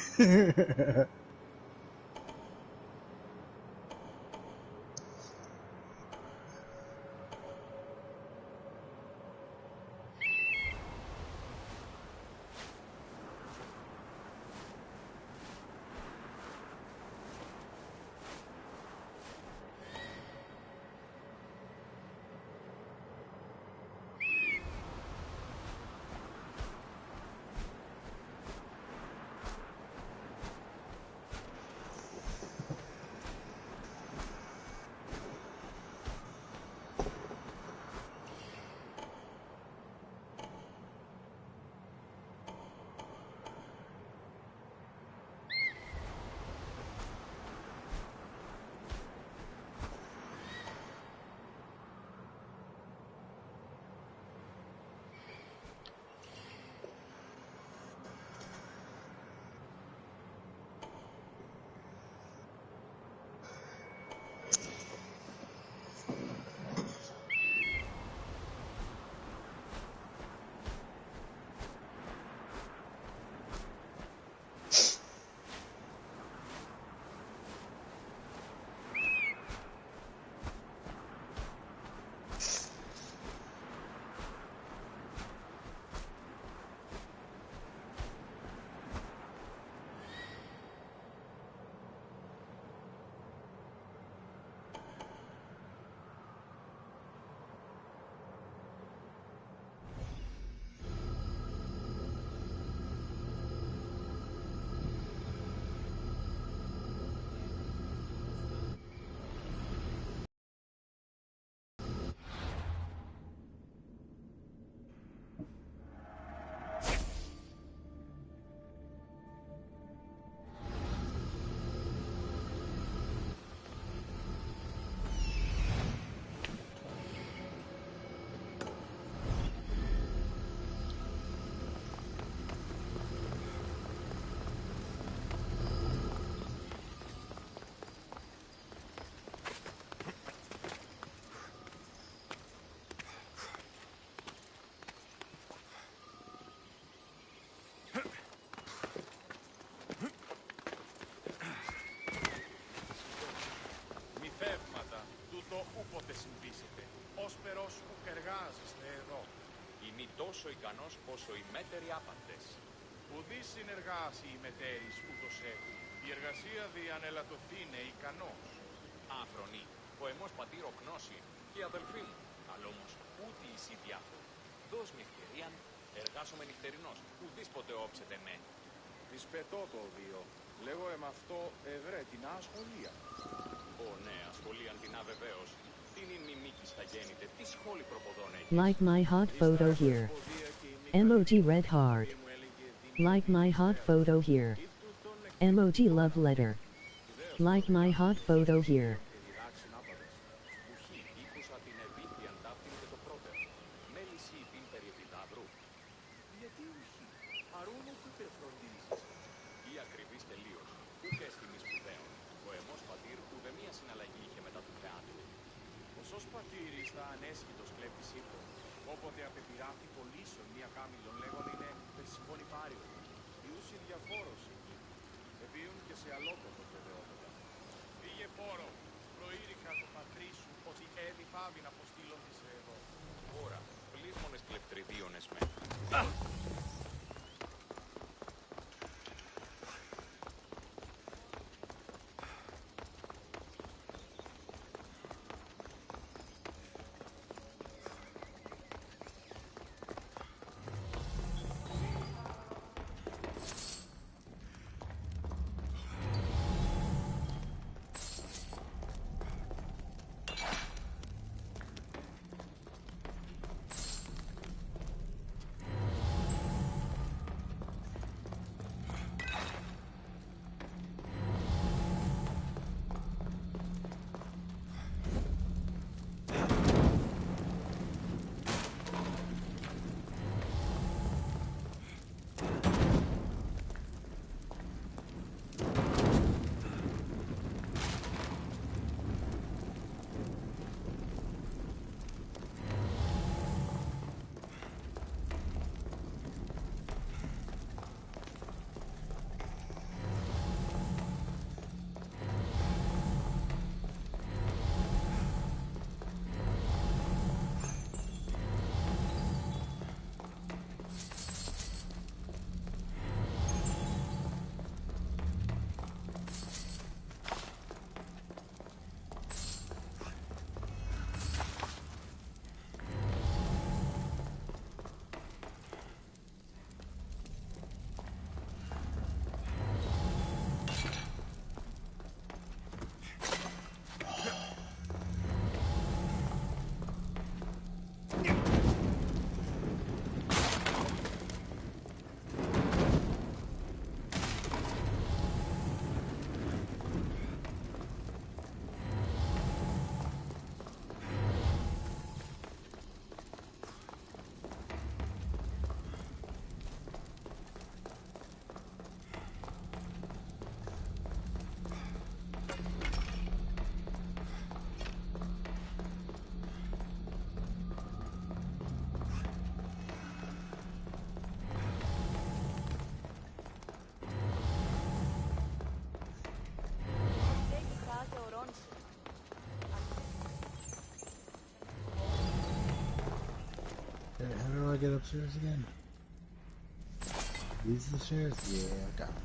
συμβήσετε, όσπερος ουκ εργάζεστε εδώ. Είμαι τόσο ικανός όσο οι μέτεροι άπαντες. Ουδής συνεργάσει οι μετέρης ούτως έχουν. Η εργασία διανελατωθήνε ικανός. Άφρονη, ο εμός πατήρ γνώση και οι αδελφοί μου, αλλά όμως ούτε εσύ διάφοροι. Δώσ' με ευκαιρία, εργάσομαι νυχτερινός, ουδής ποτέ όψετε με. Δυσπετώ το δύο. Λέγω αυτό ευρέ την ασχολία. Ω ναι, ασχολίαν την αβεβαίως. Τι είναι μιμίκη στα γέννητε, τι σχόλη προποδών έχεις. Like my hot photo here. Emoji red heart. Like my hot photo here. Emoji love letter. Like my hot photo here. Όποτε απεπειράθη πολίσεων μία κάμιλον λέγον είναι περσιμόνι πάριο. Ιούσι διαφόρος εκεί. Επίουν και σε αλόκοτο βεβαιότητα. Πήγε πόρο, προείρικα το πατρί σου ότι έδι πάβει να αποστήλων της εδώ. Ωρα, πλήρμονες κλεπτριδίονες με. How do I get upstairs again? These are the stairs? Yeah, I got them.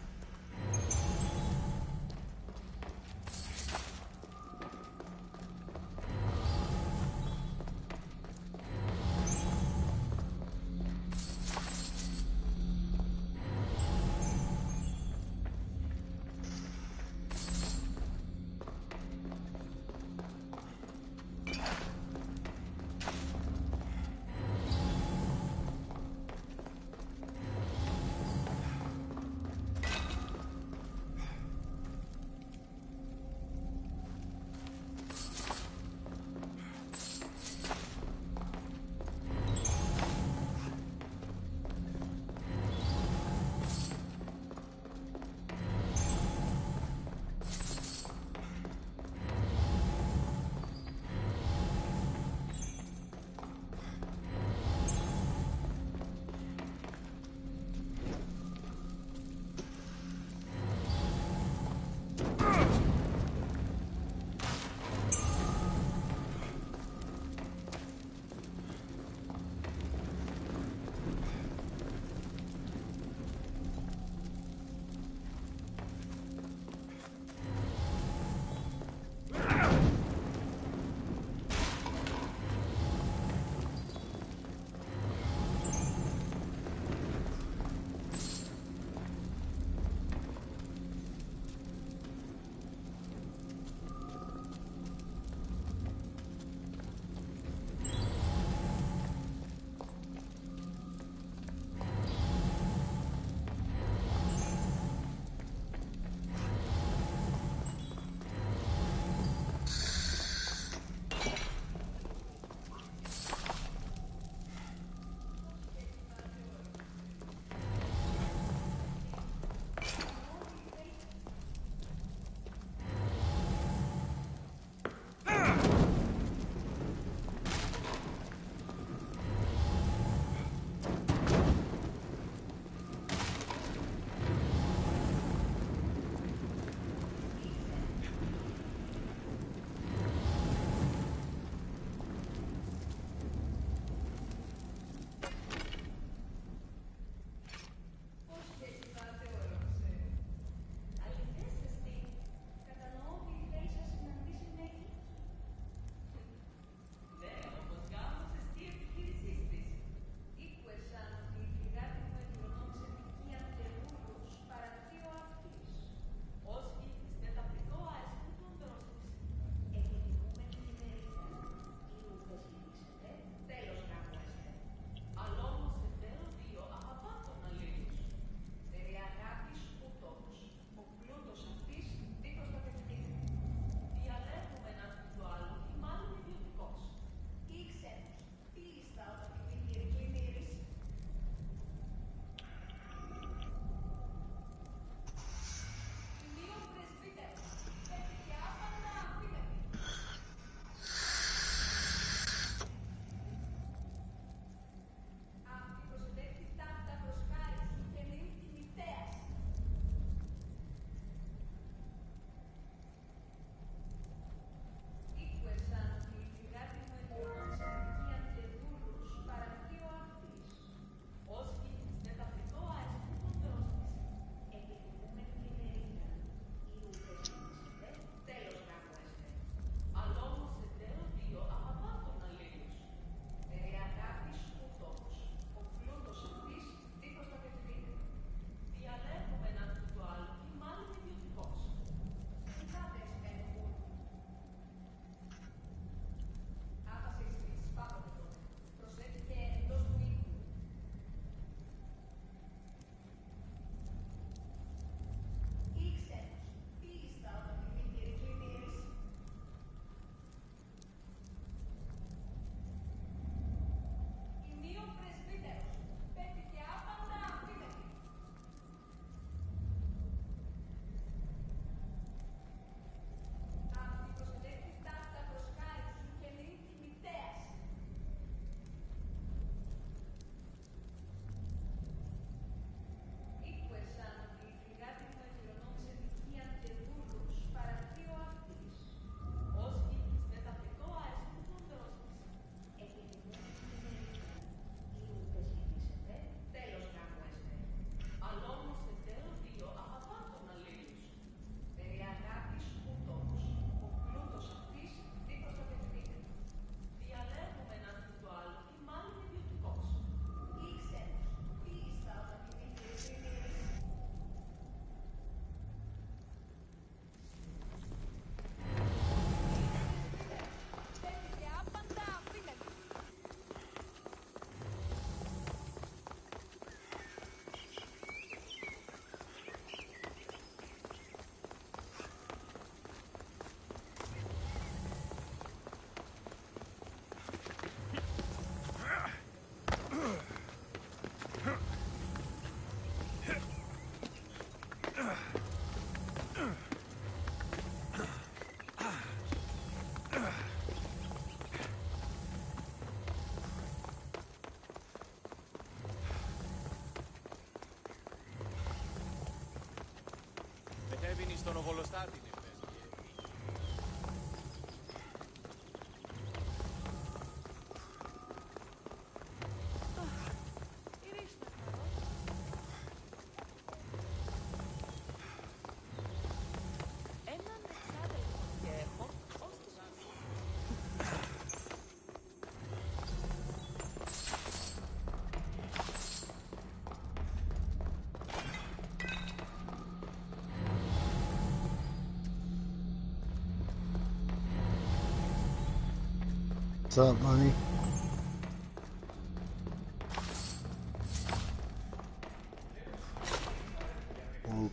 What's up, money?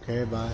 Okay, bye.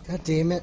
God damn it.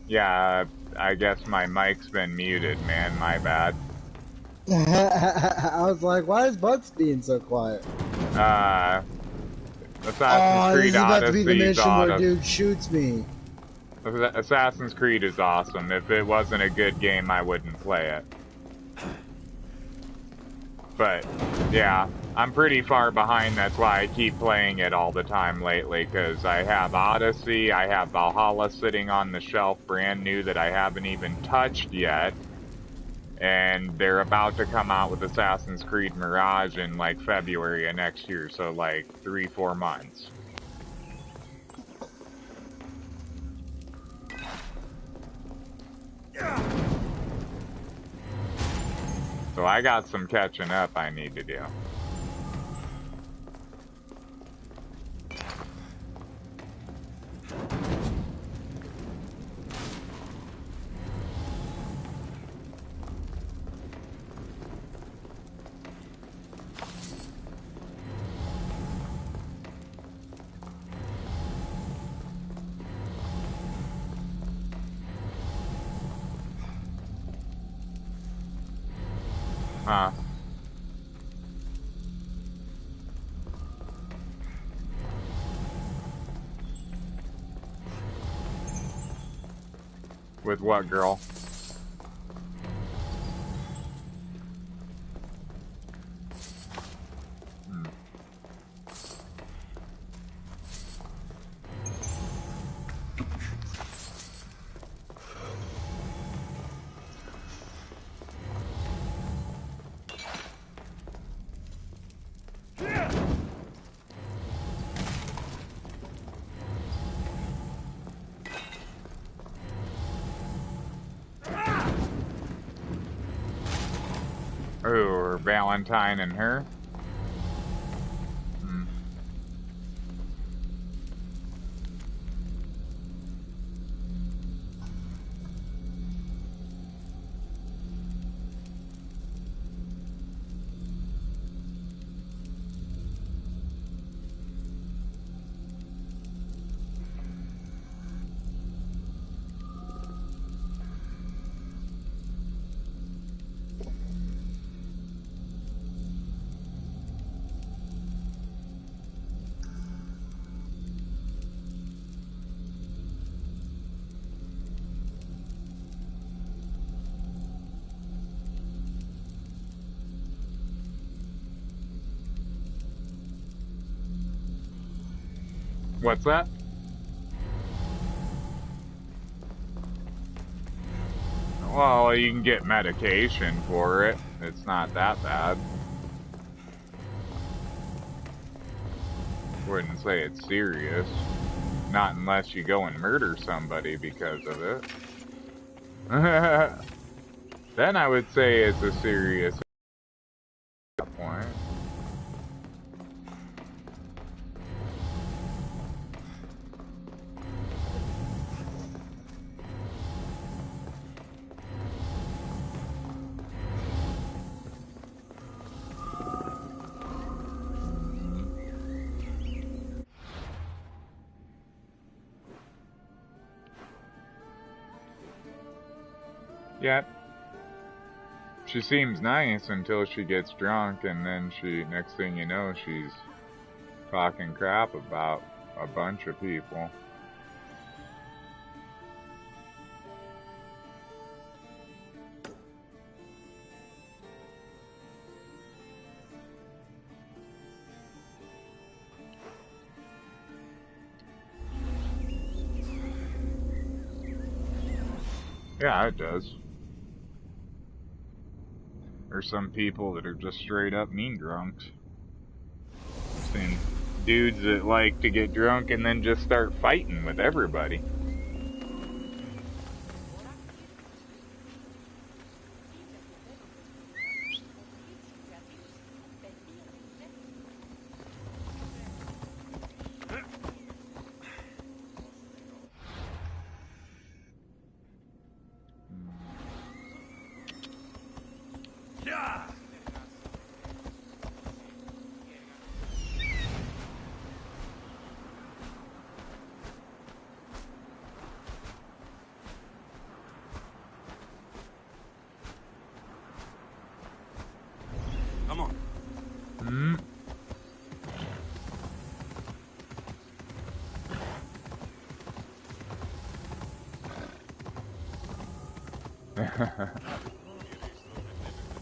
Yeah, I guess my mic's been muted, man. My bad. I was like, why is Butts being so quiet? Assassin's This Creed is about to be the Odyssey's mission where dude shoots me. Assassin's Creed is awesome. If it wasn't a good game, I wouldn't play it. But, yeah, I'm pretty far behind. That's why I keep playing it all the time lately, because I have Odyssey, I have Valhalla sitting on the shelf brand new that I haven't even touched yet. And they're about to come out with Assassin's Creed Mirage in, like, February of next year, so, like, 3-4 months. So I got some catching up I need to do. Huh. With what girl? Or Valentine and her. What's that? Well, you can get medication for it. It's not that bad. Wouldn't say it's serious. Not unless you go and murder somebody because of it. Then I would say it's a serious point. Yep. She seems nice until she gets drunk, and then next thing you know, she's talking crap about a bunch of people. Yeah, it does. There's some people that are just straight up mean drunks. I've seen dudes that like to get drunk and then just start fighting with everybody. Come on.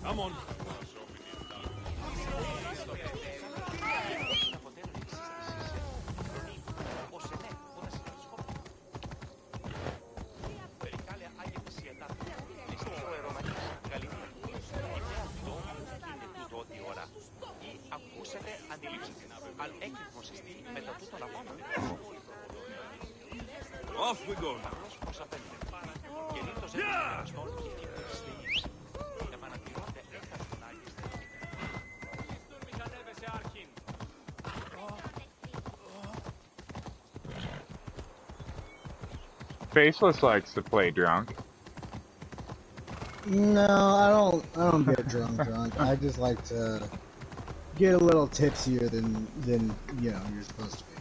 Come on. Off we go. Yeah! Faceless likes to play drunk. No, I don't get drunk. I just like to get a little tipsier than you know you're supposed to be.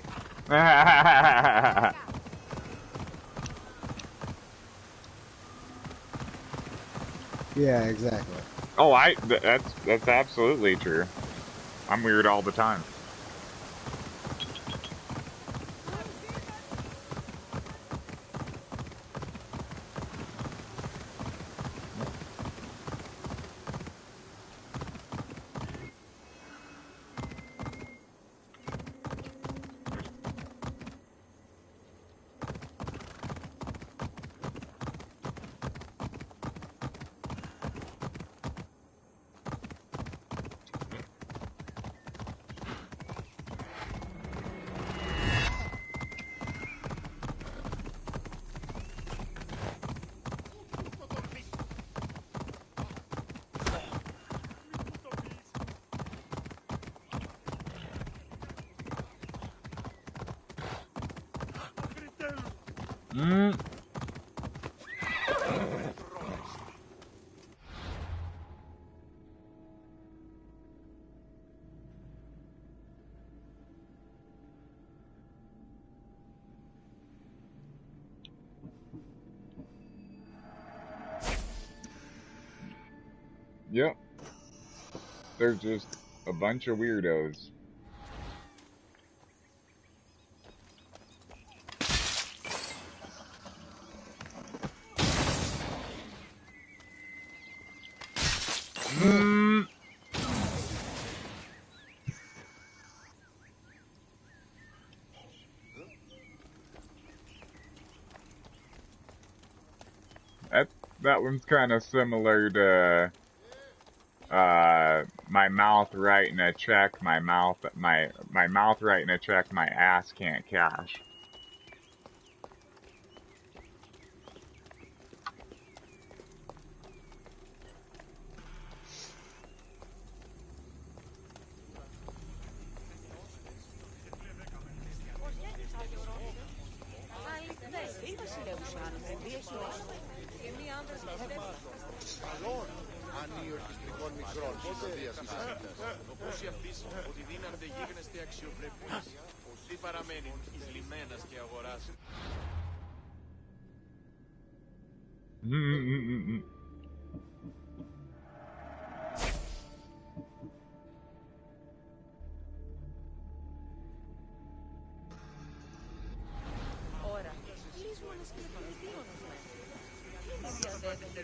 Yeah, exactly. Oh, that's absolutely true. I'm weird all the time. Mm. Yep. There's just a bunch of weirdos. Mm. That one's kind of similar to my mouth writing a check, my mouth writing a check, my ass can't cash. Όσοι αφήσουν ότι δίνονται γίγνεσθε αξιοπρέπειες, τι παραμένει εις λιμένας και αγοράς. Ώρα. Λύσου ένας κλειδονιδίωνος με. Τι διαδέχεται.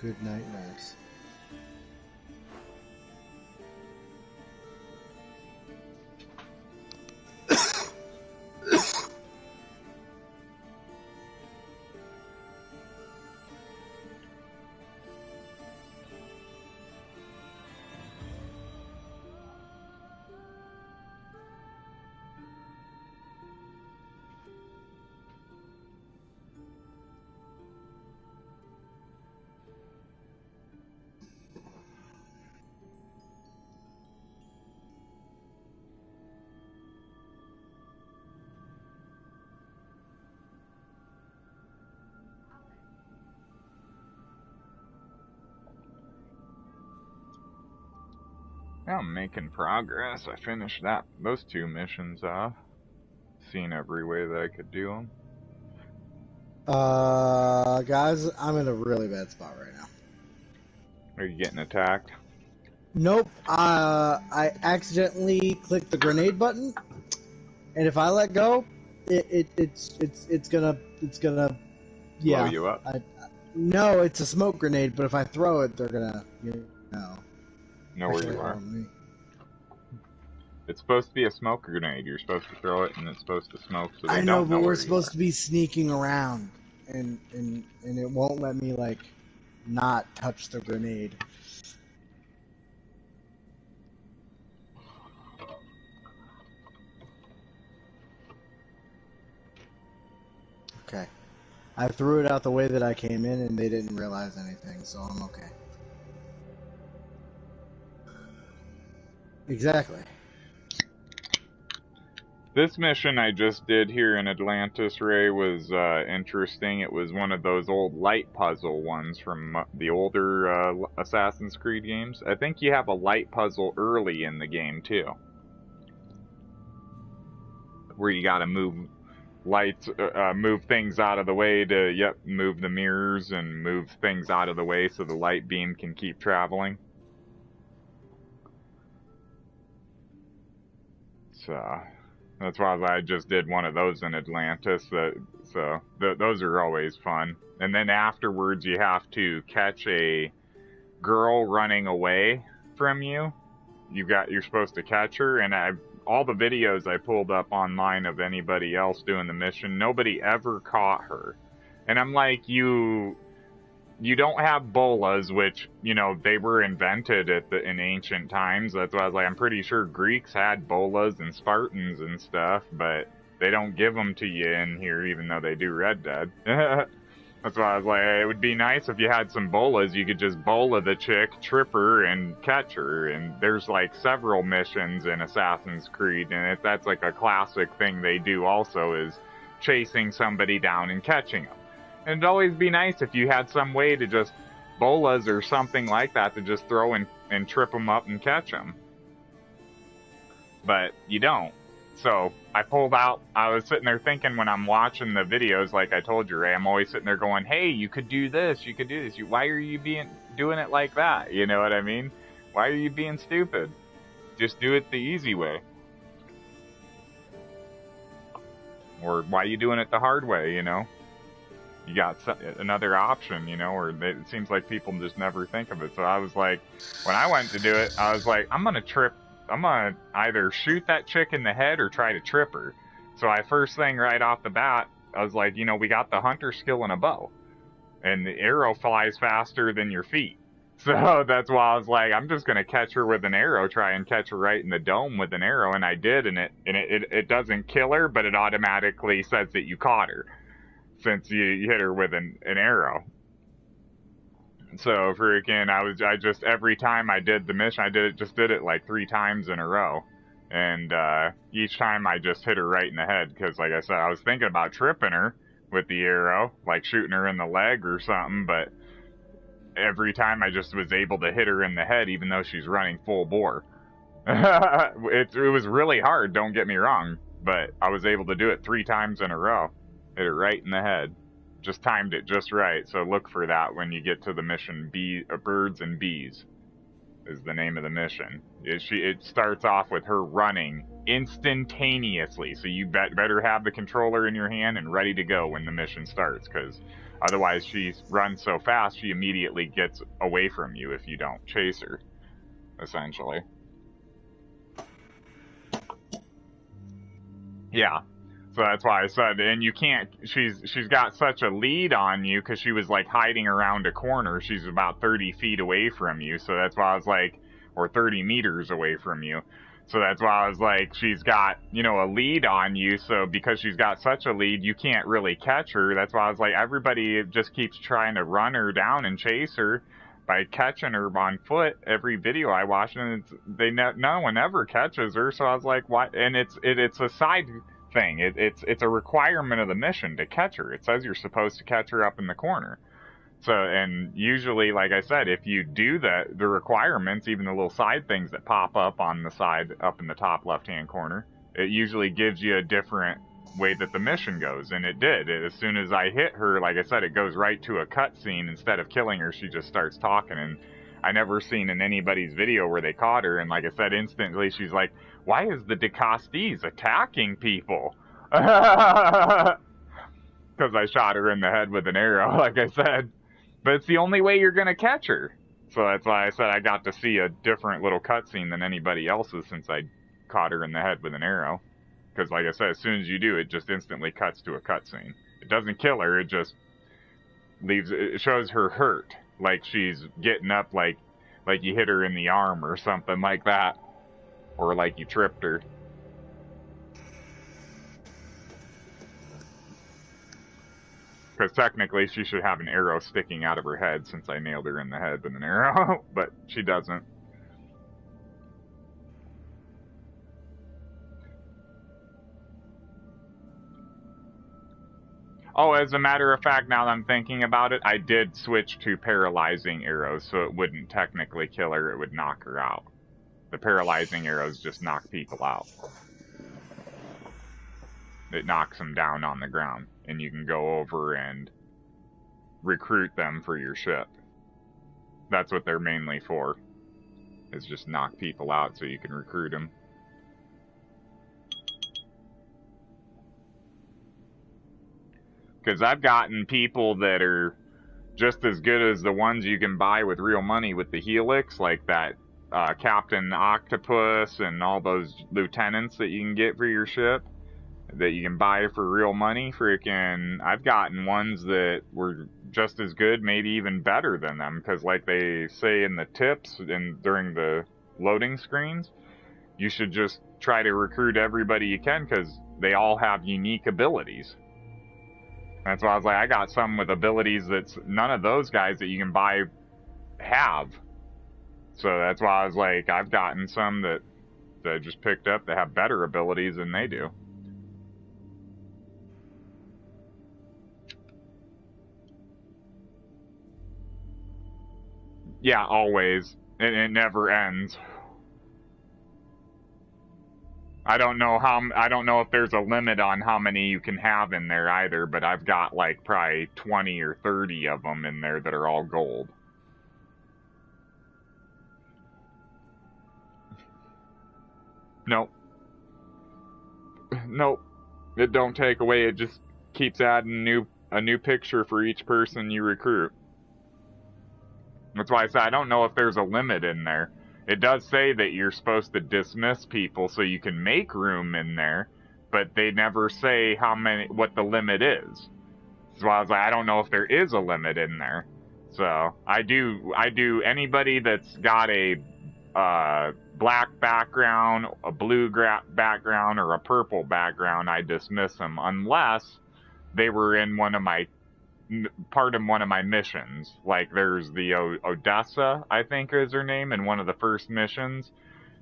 Good night, nurse. I'm making progress. I finished those two missions off. seen every way that I could do them. Guys, I'm in a really bad spot right now. Are you getting attacked? Nope. I accidentally clicked the grenade button, and if I let go, it's gonna blow you up. No, it's a smoke grenade, but if I throw it, they're gonna know where you are. It's supposed to be a smoke grenade. You're supposed to throw it, and it's supposed to smoke. So they I know, don't but know we're supposed to be sneaking around, and it won't let me like not touch the grenade. Okay. I threw it out the way that I came in, and they didn't realize anything, so I'm okay. Exactly. This mission I just did here in Atlantis, Ray, was interesting. It was one of those old light puzzle ones from the older Assassin's Creed games. I think you have a light puzzle early in the game, too. Where you gotta move lights, move things out of the way to, move the mirrors and move things out of the way so the light beam can keep traveling. So that's why I just did one of those in Atlantis. Those are always fun. And then afterwards, you have to catch a girl running away from you. You're supposed to catch her, and all the videos I pulled up online of anybody else doing the mission, nobody ever caught her. And I'm like, you don't have bolas, which, they were invented in ancient times. That's why I was like, I'm pretty sure Greeks had bolas and Spartans and stuff, but they don't give them to you in here, even though they do Red Dead. That's why I was like, hey, it would be nice if you had some bolas. You could just bola the chick, trip her, and catch her. And there's like several missions in Assassin's Creed, and that's like a classic thing they do also, is chasing somebody down and catching them. And it'd always be nice if you had some way to just bolas or something like that to just throw and trip them up and catch them. But you don't. So I pulled out, I was sitting there thinking when I'm watching the videos, like I told you, Ray, I'm always sitting there going, hey, you could do this, you could do this. Why are you doing it like that? You know what I mean? Why are you being stupid? Just do it the easy way. Or why are you doing it the hard way, You got another option, or it seems like people just never think of it. So I was like, when I went to do it, I was like, I'm going to either shoot that chick in the head or try to trip her. So first thing right off the bat, I was like, we got the hunter skill in a bow. And the arrow flies faster than your feet. So that's why I was like, I'm just going to catch her with an arrow, try and catch her right in the dome with an arrow. And I did, and it doesn't kill her, but it automatically says that you caught her, since you hit her with an arrow. So freaking, I just, every time I did the mission, I did it like 3 times in a row. And each time I just hit her right in the head, because like I said, I was thinking about tripping her with the arrow, like shooting her in the leg or something, but every time I just was able to hit her in the head, even though she's running full bore. It was really hard, don't get me wrong, but I was able to do it 3 times in a row. Hit her right in the head. Just timed it just right, so look for that when you get to the mission. Birds and Bees is the name of the mission. It starts off with her running instantaneously, so you better have the controller in your hand and ready to go when the mission starts, because otherwise she runs so fast she immediately gets away from you if you don't chase her, essentially. Yeah. So that's why I said, and you can't, she's got such a lead on you because she was like hiding around a corner. She's about 30 feet away from you. So that's why I was like, or 30 meters away from you. So that's why I was like, she's got, a lead on you. So because she's got such a lead, you can't really catch her. That's why I was like, everybody just keeps trying to run her down and chase her by catching her on foot. Every video I watch, and no one ever catches her. So I was like, what? And it's a side thing. It's a requirement of the mission to catch her. It says you're supposed to catch her up in the corner. So, and usually, like I said, if you do the requirements, even the little side things that pop up on the side, up in the top left-hand corner, it usually gives you a different way that the mission goes, and it did. As soon as I hit her, like I said, it goes right to a cutscene. Instead of killing her, she just starts talking, and I never seen in anybody's video where they caught her, and like I said, instantly she's like, why is the DeCostes attacking people? Because I shot her in the head with an arrow, like I said. But it's the only way you're going to catch her. So that's why I said I got to see a different little cutscene than anybody else's since I caught her in the head with an arrow. Because like I said, as soon as you do, it just instantly cuts to a cutscene. It doesn't kill her, it just leaves, it shows her hurt. Like she's getting up, like you hit her in the arm or something like that. Or like you tripped her. Because technically she should have an arrow sticking out of her head since I nailed her in the head with an arrow, but she doesn't. Oh, as a matter of fact, now that I'm thinking about it, I did switch to paralyzing arrows, so it wouldn't technically kill her, it would knock her out. The paralyzing arrows just knock people out. It knocks them down on the ground, and you can go over and recruit them for your ship. That's what they're mainly for, is just knock people out so you can recruit them. Because I've gotten people that are just as good as the ones you can buy with real money with the Helix, like that Captain Octopus and all those lieutenants that you can get for your ship that you can buy for real money. Freaking, I've gotten ones that were just as good, maybe even better than them, because like they say in the tips and during the loading screens, you should just try to recruit everybody you can because they all have unique abilities. That's why I was like, I got some with abilities that none of those guys that you can buy have. So that's why I was like, I've gotten some that I just picked up that have better abilities than they do. Yeah, always. It never ends. I don't know if there's a limit on how many you can have in there either, but I've got like probably 20 or 30 of them in there that are all gold. Nope. Nope. It don't take away, it just keeps adding a new picture for each person you recruit. That's why I say I don't know if there's a limit in there. It does say that you're supposed to dismiss people so you can make room in there, but they never say what the limit is. So I was like, I don't know if there is a limit in there. So I do anybody that's got a black background, a blue background, or a purple background, I dismiss them unless they were in part of one of my missions. Like there's the Odyssey, I think is her name, in one of the first missions.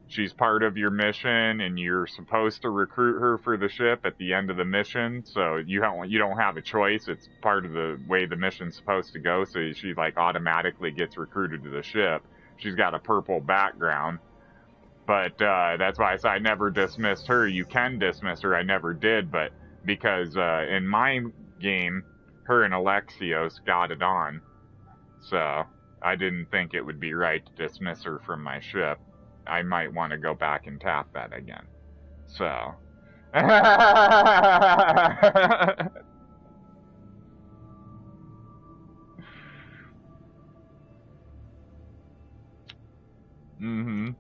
She's part of your mission, and you're supposed to recruit her for the ship at the end of the mission. So you don't have a choice. It's part of the way the mission's supposed to go. So she like automatically gets recruited to the ship. She's got a purple background. But that's why I said I never dismissed her. You can dismiss her. I never did, but because in my game, her and Alexios got it on. So I didn't think it would be right to dismiss her from my ship. I might want to go back and tap that again. So. Mm-hmm.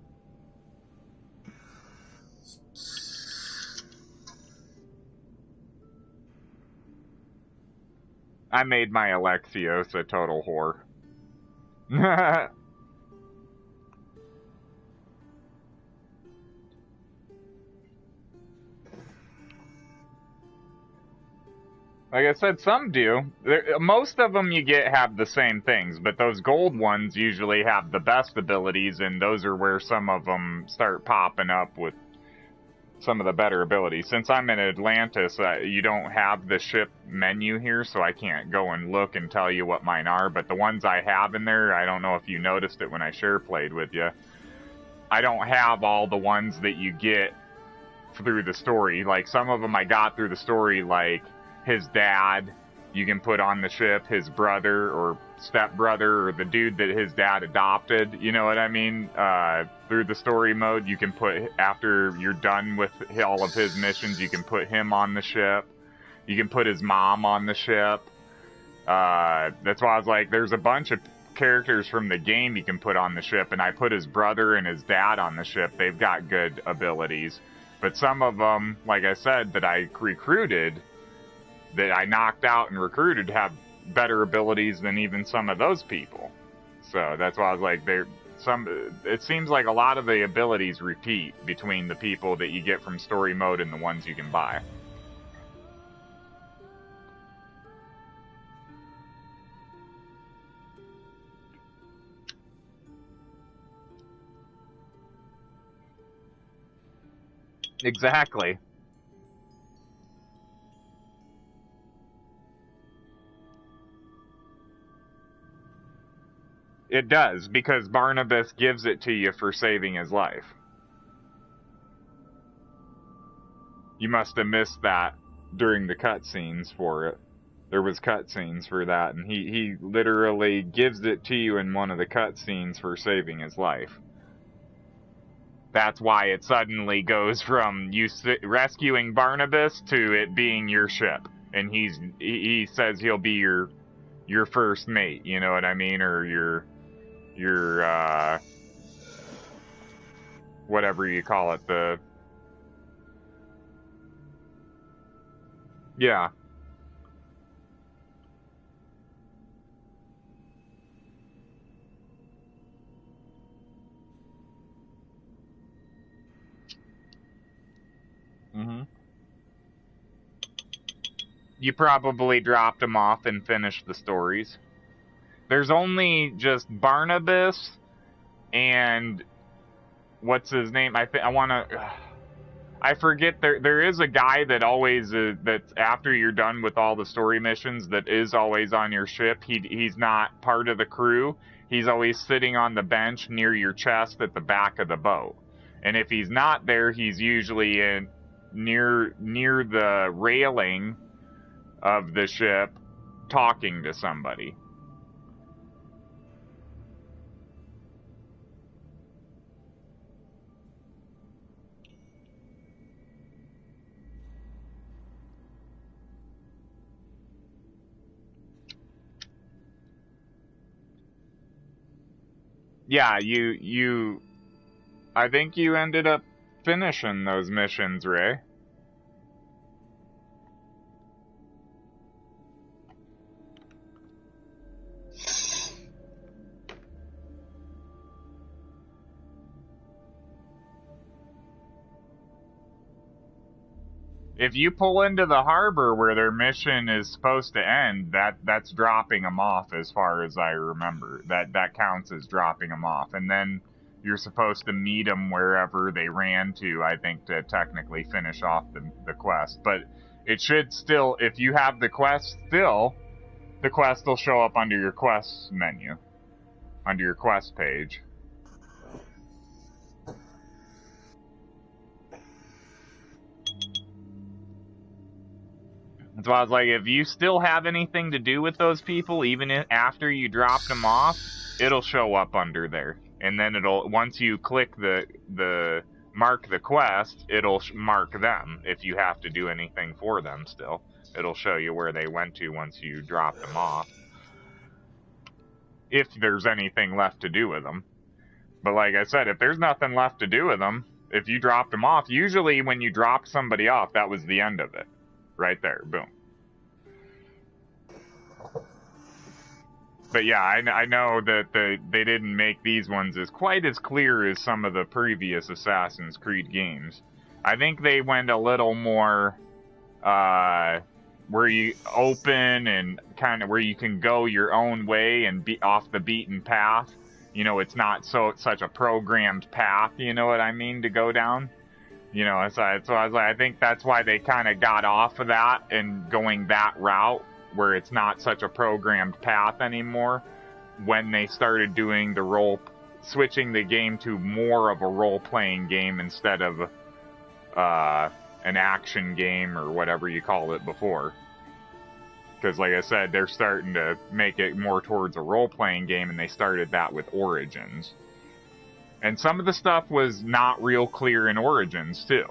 I made my Alexios a total whore. Like I said, some do. Most of them you get have the same things, but those gold ones usually have the best abilities, and those are where some of them start popping up with some of the better abilities. Since I'm in Atlantis, you don't have the ship menu here, so I can't go and look and tell you what mine are, but the ones I have in there, I don't know if you noticed it when I share played with you, I don't have all the ones that you get through the story. Like, some of them I got through the story, like his dad, you can put on the ship, his brother or stepbrother, or the dude that his dad adopted, you know what I mean? Through the story mode, you can put, after you're done with all of his missions, you can put him on the ship. You can put his mom on the ship. That's why I was like, there's a bunch of characters from the game you can put on the ship, and I put his brother and his dad on the ship. They've got good abilities. But some of them, like I said, that I recruited, that I knocked out and recruited, have better abilities than even some of those people. So that's why I was like, it seems like a lot of the abilities repeat between the people that you get from story mode and the ones you can buy. Exactly. It does, because Barnabas gives it to you for saving his life. You must have missed that during the cutscenes for it. There was cutscenes for that, and he literally gives it to you in one of the cutscenes for saving his life. That's why it suddenly goes from you rescuing Barnabas to it being your ship. And he says he'll be your first mate, you know what I mean? Or your whatever you call it, yeah. Mm-hmm. You probably dropped them off and finished the stories. There's only just Barnabas and what's his name? I forget. There is a guy that always that's after you're done with all the story missions that is always on your ship. He's not part of the crew. He's always sitting on the bench near your chest at the back of the boat. And if he's not there, he's usually near the railing of the ship talking to somebody. Yeah, I think you ended up finishing those missions, Ray. If you pull into the harbor where their mission is supposed to end, that's dropping them off as far as I remember. That counts as dropping them off. And then you're supposed to meet them wherever they ran to, I think, to technically finish off the quest. But it should still, if you have the quest still, the quest will show up under your quests menu, under your quest page. So I was like, if you still have anything to do with those people, even after you dropped them off, it'll show up under there. And then once you click the mark the quest, it'll mark them if you have to do anything for them still. It'll show you where they went to once you drop them off. If there's anything left to do with them. But like I said, if there's nothing left to do with them, if you dropped them off, usually when you dropped somebody off, that was the end of it. Right there, boom. But yeah, I know that they didn't make these ones as quite as clear as some of the previous Assassin's Creed games. I think they went a little more where you open and kind of where you can go your own way and be off the beaten path. You know, it's not such a programmed path, you know what I mean, to go down. You know, so I was like, I think that's why they kind of got off of that and going that route, where it's not such a programmed path anymore, when they started doing switching the game to more of a role-playing game instead of an action game or whatever you call it before. Because, like I said, they're starting to make it more towards a role-playing game, and they started that with Origins. And some of the stuff was not real clear in Origins, too.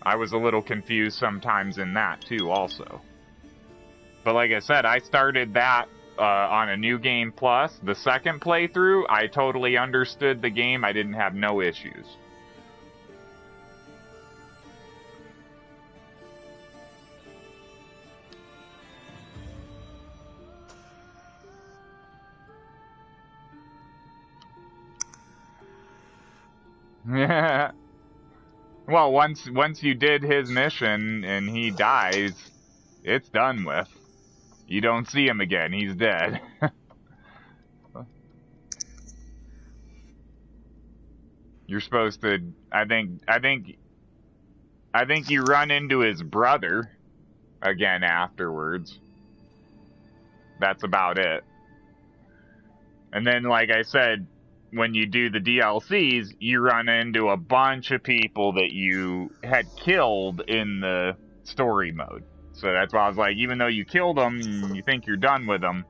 I was a little confused sometimes in that, too, also. But like I said, I started that on a New Game Plus. The second playthrough, I totally understood the game. I didn't have no issues. Yeah. Well, once you did his mission and he dies, it's done with. You don't see him again. He's dead. You're supposed to. I think you run into his brother again afterwards. That's about it. And then, like I said, when you do the DLCs, you run into a bunch of people that you had killed in the story mode. So that's why I was like, even though you killed them and you think you're done with them,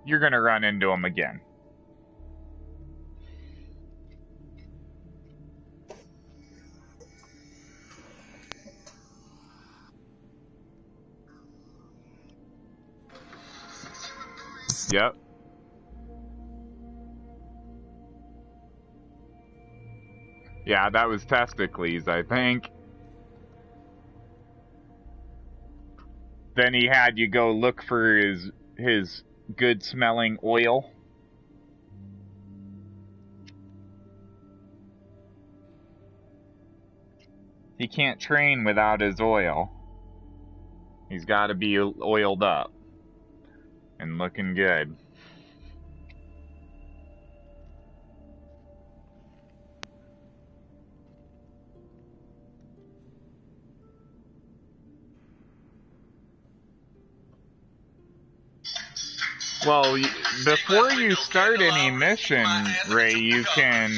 you're going to run into them again. Yep. Yeah, that was Testicles, I think. Then he had you go look for his good-smelling oil. He can't train without his oil. He's got to be oiled up and looking good. Well, before you start any mission, Ray, you can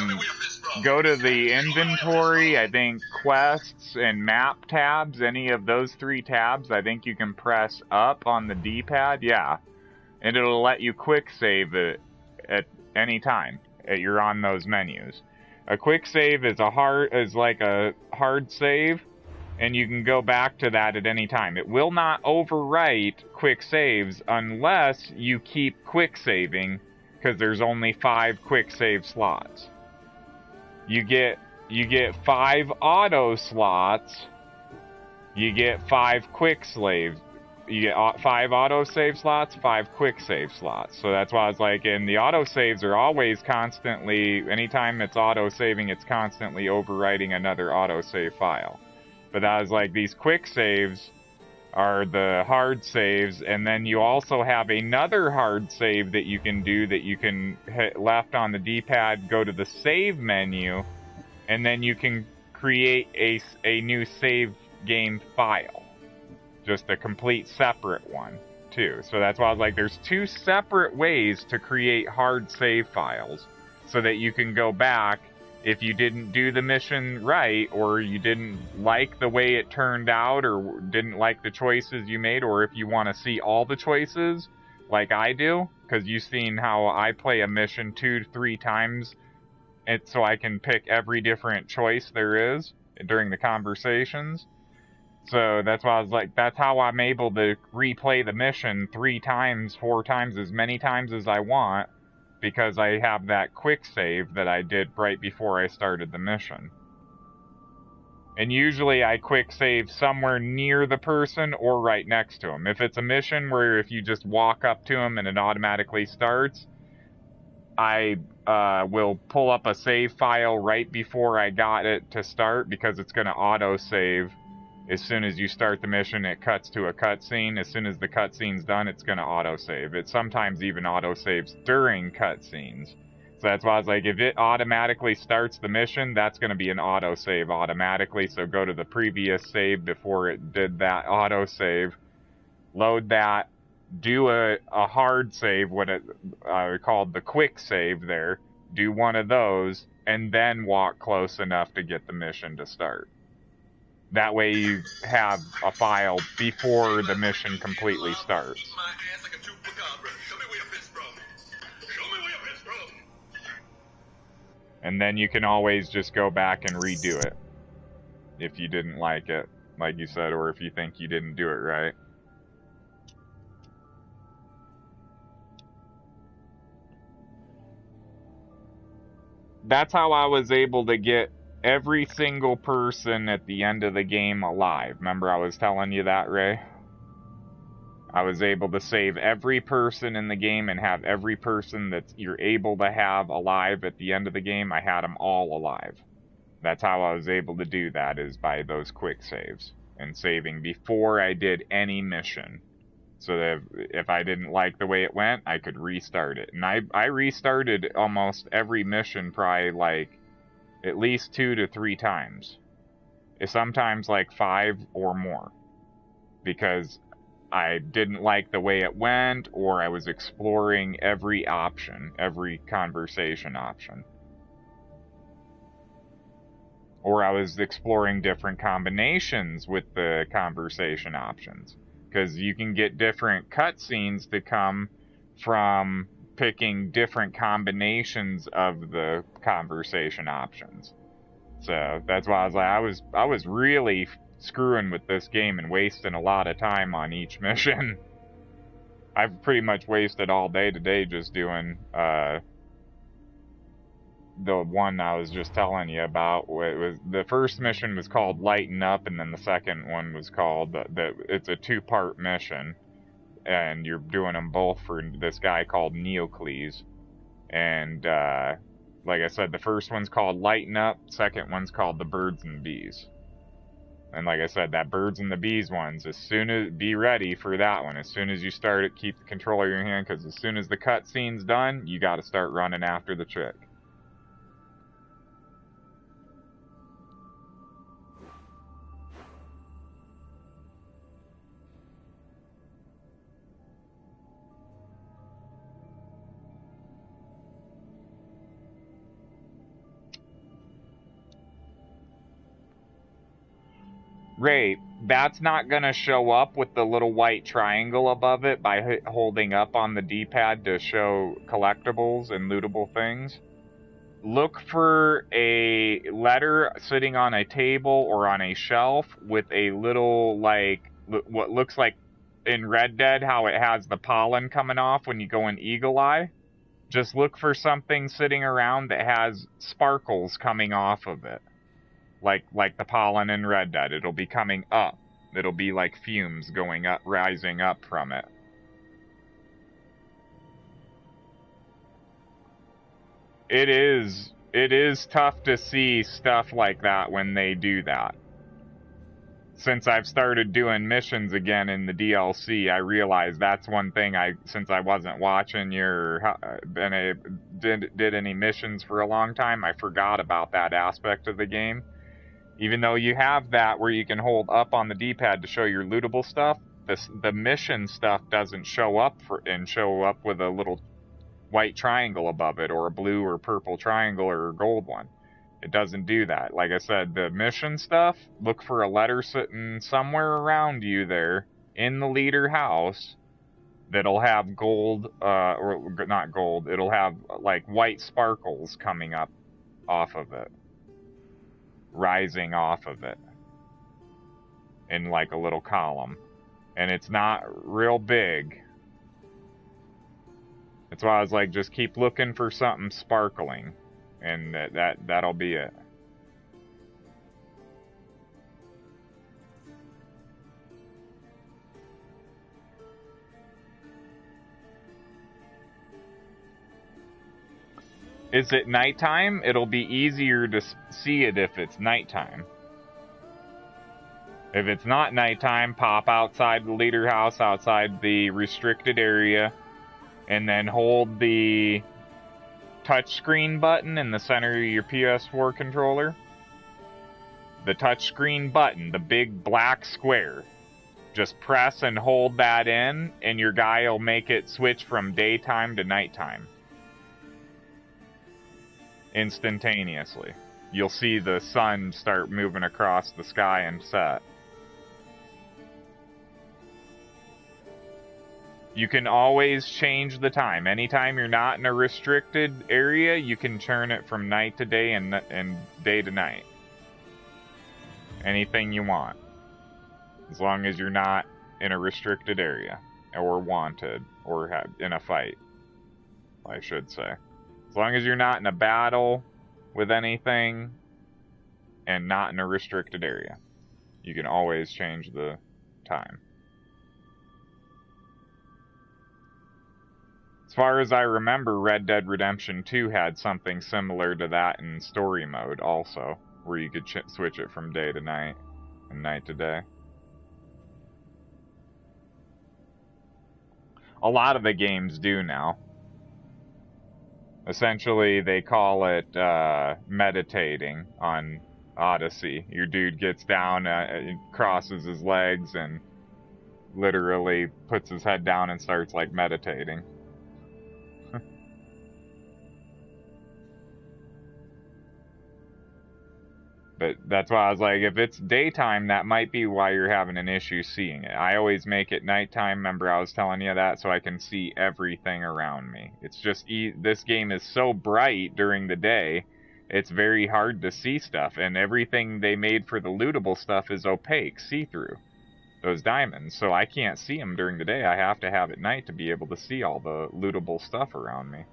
go to the inventory, I think quests and map tabs, any of those 3 tabs, I think you can press up on the D-pad, yeah. And it'll let you quick save it at any time you're on those menus. A quick save is like a hard save, and you can go back to that at any time. It will not overwrite quick saves unless you keep quick saving, because there's only 5 quick save slots. You get 5 auto slots. You get 5 quick saves. You get 5 auto save slots, 5 quick save slots. So that's why I was like, and the auto saves are always constantly, anytime it's auto saving, it's constantly overwriting another auto save file. But I was like, these quick saves are the hard saves, and then you also have another hard save that you can do that you can hit left on the D-pad, go to the save menu, and then you can create a new save game file. Just a complete separate one, too. So that's why I was like, there's 2 separate ways to create hard save files so that you can go back if you didn't do the mission right, or you didn't like the way it turned out, or didn't like the choices you made, or if you want to see all the choices, like I do, because you've seen how I play a mission 2 to 3 times, and so I can pick every different choice there is during the conversations. So that's why I was like, that's how I'm able to replay the mission 3 times, 4 times, as many times as I want, because I have that quick save that I did right before I started the mission. And usually I quick save somewhere near the person or right next to him. If it's a mission where if you just walk up to him and it automatically starts, I will pull up a save file right before I got it to start, because it's going to auto-save. As soon as you start the mission, it cuts to a cutscene. As soon as the cutscene's done, it's going to autosave. It sometimes even autosaves during cutscenes. So that's why I was like, if it automatically starts the mission, that's going to be an autosave automatically. So go to the previous save before it did that autosave. Load that. Do a hard save, what it called the quick save there. do one of those, and then walk close enough to get the mission to start. That way you have a file before the mission completely starts. And then you can always just go back and redo it if you didn't like it, like you said, or if you think you didn't do it right. That's how I was able to get every single person at the end of the game alive. Remember I was telling you that, Ray? I was able to save every person in the game and have every person that you're able to have alive at the end of the game. I had them all alive. That's how I was able to do that, is by those quick saves and saving before I did any mission. So that if I didn't like the way it went, I could restart it. And I restarted almost every mission probably like at least 2 to 3 times. Sometimes like 5 or more. Because I didn't like the way it went, or I was exploring every option, every conversation option. Or I was exploring different combinations with the conversation options. Because you can get different cutscenes to come from picking different combinations of the conversation options. So that's why I was like, I was really screwing with this game and wasting a lot of time on each mission. I've pretty much wasted all day today just doing the one I was just telling you about. It was, the first mission was called Lighten Up, and then the second one was called, it's a 2-part mission, and you're doing them both for this guy called Neocles. And like I said, the first one's called Lighten Up, second one's called The Birds and the Bees. And like I said, that Birds and the Bees one's, be ready for that one. As soon as you start it, keep the controller in your hand, because as soon as the cutscene's done, you gotta start running after the chick. Ray, that's not going to show up with the little white triangle above it by holding up on the D-pad to show collectibles and lootable things. Look for a letter sitting on a table or on a shelf with a little, like, what looks like in Red Dead, how it has the pollen coming off when you go in Eagle Eye. Just look for something sitting around that has sparkles coming off of it. Like the pollen in Red Dead. It'll be coming up. It'll be like fumes going up, rising up from it. It is tough to see stuff like that when they do that. Since I've started doing missions again in the DLC, I realized that's one thing since I wasn't watching did any missions for a long time, I forgot about that aspect of the game. Even though you have that where you can hold up on the D-pad to show your lootable stuff, the mission stuff doesn't show up with a little white triangle above it, or a blue or purple triangle or a gold one. It doesn't do that. Like I said, the mission stuff, look for a letter sitting somewhere around you there in the leader house that'll have gold, or not gold, it'll have like white sparkles coming up off of it. Rising off of it in like a little column, and it's not real big. That's why I was like, just keep looking for something sparkling, and that'll be it. Is it nighttime? It'll be easier to see it if it's nighttime. If it's not nighttime, pop outside the leader house, outside the restricted area, and then hold the touchscreen button in the center of your PS4 controller. The touchscreen button, the big black square. Just press and hold that in, and your guy will make it switch from daytime to nighttime. instantaneously. You'll see the sun start moving across the sky and set. You can always change the time. Anytime you're not in a restricted area, you can turn it from night to day and day to night. Anything you want. As long as you're not in a restricted area. Or wanted. Or in a fight, I should say. As long as you're not in a battle with anything and not in a restricted area, you can always change the time. As far as I remember, Red Dead Redemption 2 had something similar to that in story mode also, where you could switch it from day to night and night to day. A lot of the games do now. Essentially, they call it meditating on Odyssey. Your dude gets down, crosses his legs, and literally puts his head down and starts, like, meditating. But that's why I was like, if it's daytime, that might be why you're having an issue seeing it. I always make it nighttime. Remember, I was telling you that, so I can see everything around me. It's just, this game is so bright during the day, it's very hard to see stuff. And everything they made for the lootable stuff is opaque, see-through. Those diamonds. So I can't see them during the day. I have to have it at night to be able to see all the lootable stuff around me.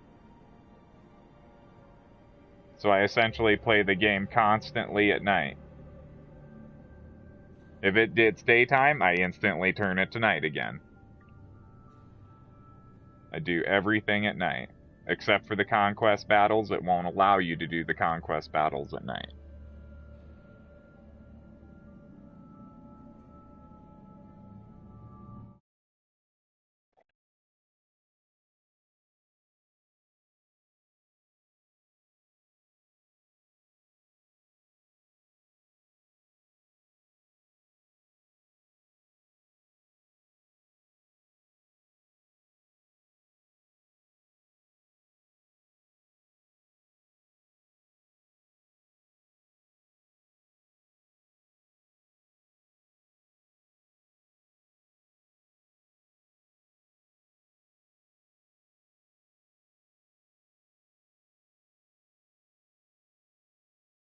So I essentially play the game constantly at night. If it's daytime, I instantly turn it to night again. I do everything at night. Except for the conquest battles, it won't allow you to do the conquest battles at night.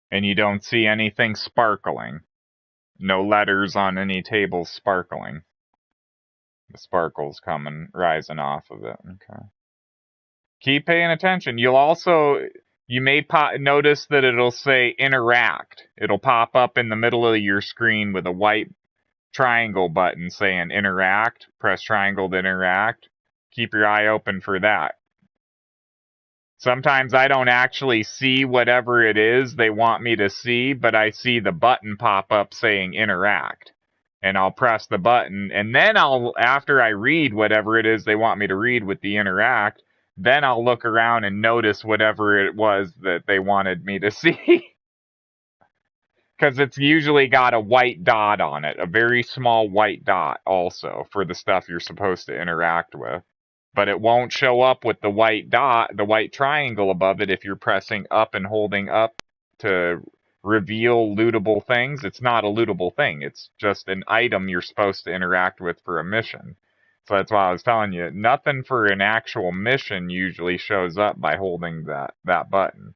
And you don't see anything sparkling. No letters on any tables sparkling. The sparkles coming, rising off of it. Okay. Keep paying attention. You may notice that it'll say interact. It'll pop up in the middle of your screen with a white triangle button saying interact. Press triangle to interact. Keep your eye open for that. Sometimes I don't actually see whatever it is they want me to see, but I see the button pop up saying interact. And I'll press the button, and then after I read whatever it is they want me to read with the interact, then I'll look around and notice whatever it was that they wanted me to see. Because it's usually got a white dot on it, a very small white dot also, for the stuff you're supposed to interact with. But it won't show up with the white dot, the white triangle above it if you're pressing up and holding up to reveal lootable things. It's not a lootable thing. It's just an item you're supposed to interact with for a mission. So that's why I was telling you, nothing for an actual mission usually shows up by holding that button.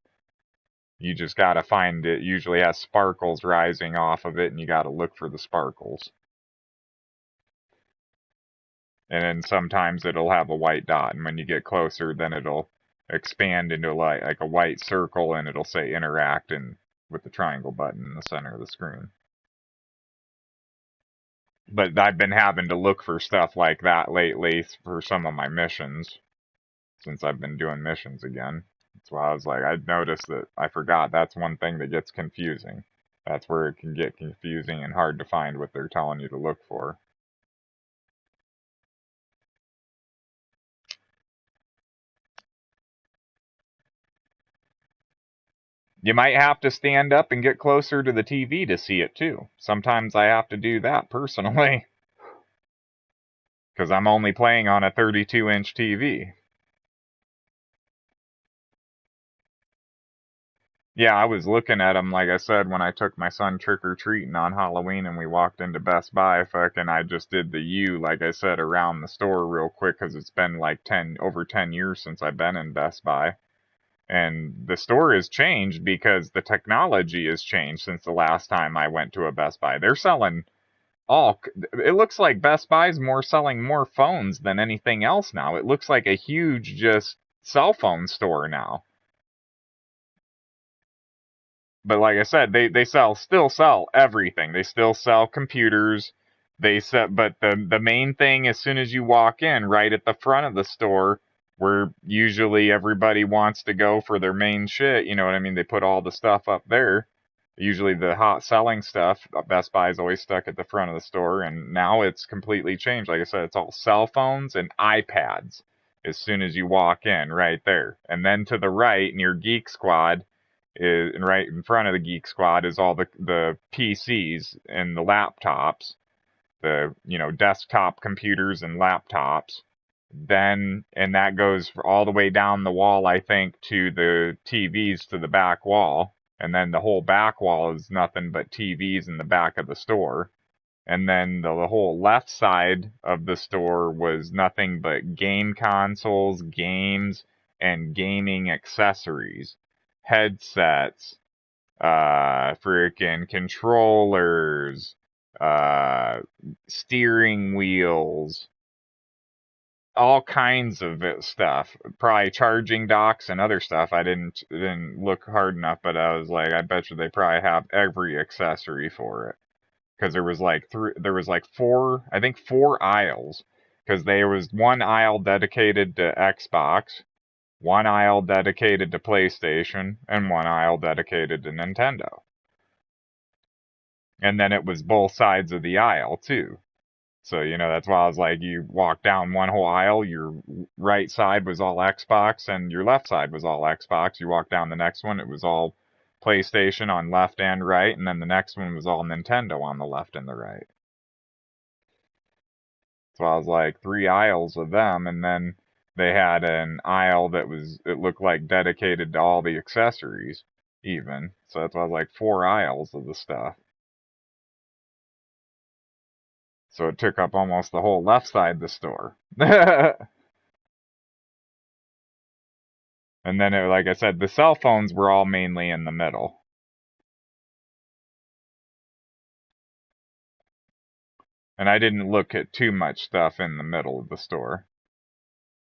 You just gotta find it. Usually has sparkles rising off of it, and you gotta look for the sparkles. And then sometimes it'll have a white dot, and when you get closer, then it'll expand into like a white circle, and it'll say interact and with the triangle button in the center of the screen. But I've been having to look for stuff like that lately for some of my missions, since I've been doing missions again. That's why I was like, I noticed that I forgot that's one thing that gets confusing. That's where it can get confusing and hard to find what they're telling you to look for. You might have to stand up and get closer to the TV to see it too. Sometimes I have to do that personally. Because I'm only playing on a 32-inch TV. Yeah, I was looking at them, like I said, when I took my son trick-or-treating on Halloween and we walked into Best Buy, fucking I just did the U, like I said, around the store real quick because it's been like over 10 years since I've been in Best Buy. And the store has changed because the technology has changed since the last time I went to a Best Buy. They're selling it looks like Best Buy's selling more phones than anything else now. It looks like a huge just cell phone store now. But like I said, they still sell everything. They still sell computers. But the main thing, as soon as you walk in, right at the front of the store, where usually everybody wants to go for their main shit, you know what I mean? They put all the stuff up there. Usually the hot selling stuff, Best Buy is always stuck at the front of the store, and now it's completely changed. Like I said, it's all cell phones and iPads as soon as you walk in, right there. And then to the right, near Geek Squad, and right in front of the Geek Squad is all the PCs and the laptops, the desktop computers and laptops. Then and that goes all the way down the wall, I think, to the TVs to the back wall. And then the whole back wall is nothing but TVs in the back of the store. And then the whole left side of the store was nothing but game consoles, games, and gaming accessories, headsets, freaking controllers, steering wheels, all kinds of stuff. Probably charging docks and other stuff. I didn't look hard enough, but I was like, I bet you they probably have every accessory for it. Because there was like four, I think 4 aisles. Because there was one aisle dedicated to Xbox, one aisle dedicated to PlayStation, and one aisle dedicated to Nintendo. And then it was both sides of the aisle too. So, that's why I was like, you walk down one whole aisle, your right side was all Xbox and your left side was all Xbox. You walk down the next one, it was all PlayStation on left and right, and then the next one was all Nintendo on the left and the right. So I was like, 3 aisles of them, and then they had an aisle it looked like dedicated to all the accessories, even. So that's why I was like, 4 aisles of the stuff. So it took up almost the whole left side of the store. And then, like I said, the cell phones were all mainly in the middle. And I didn't look at too much stuff in the middle of the store.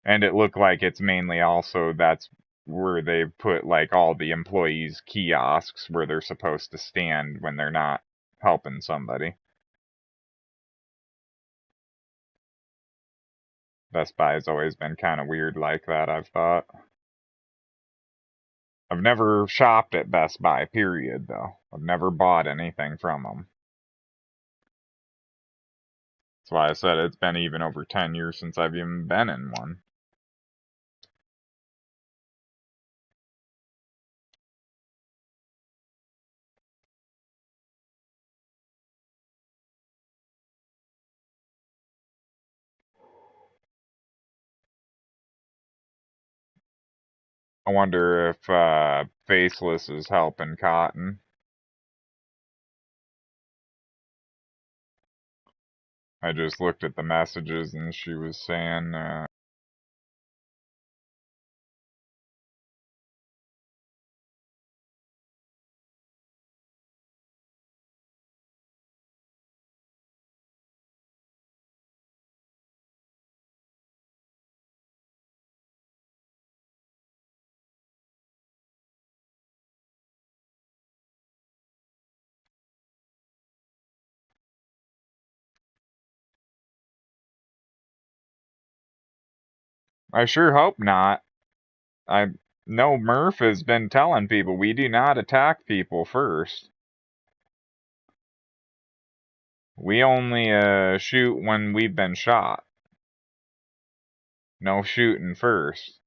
And it looked like it's mainly also that's where they put like all the employees' kiosks where they're supposed to stand when they're not helping somebody. Best Buy has always been kind of weird like that, I've thought. I've never shopped at Best Buy, period, though. I've never bought anything from them. That's why I said it's been even over 10 years since I've even been in one. I wonder if Faceless is helping Cotton. I just looked at the messages and she was saying, I sure hope not. I know Murph has been telling people we do not attack people first. We only shoot when we've been shot. No shooting first.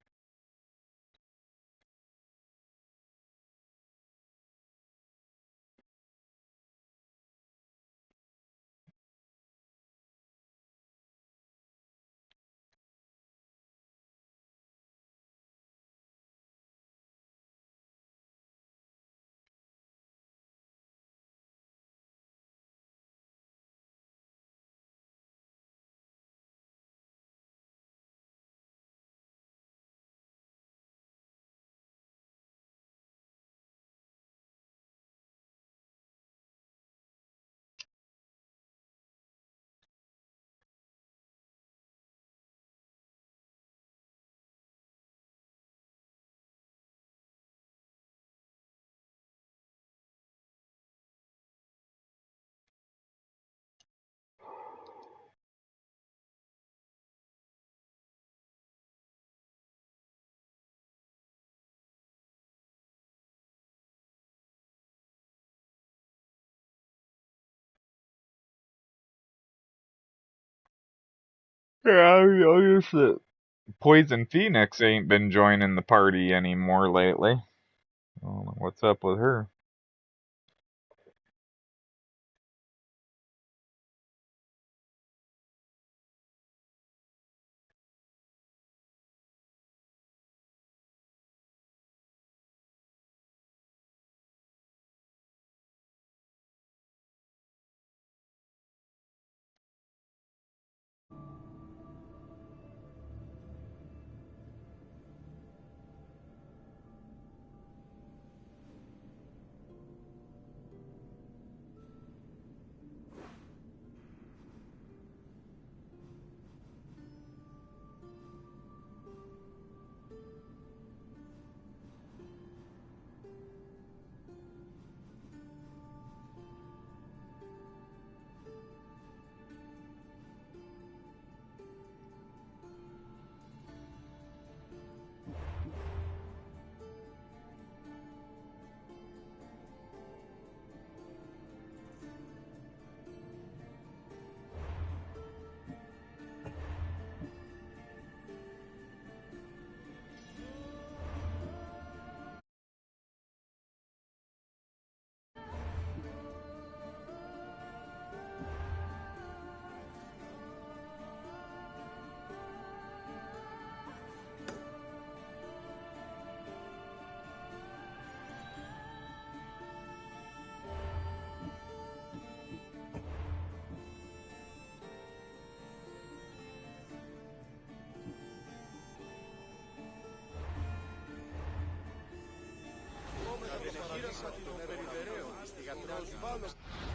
Yeah, I noticed that Poison Phoenix ain't been joining the party anymore lately. I don't know what's up with her. Την εχείρασα την Περιβεραίων, στη γατριά του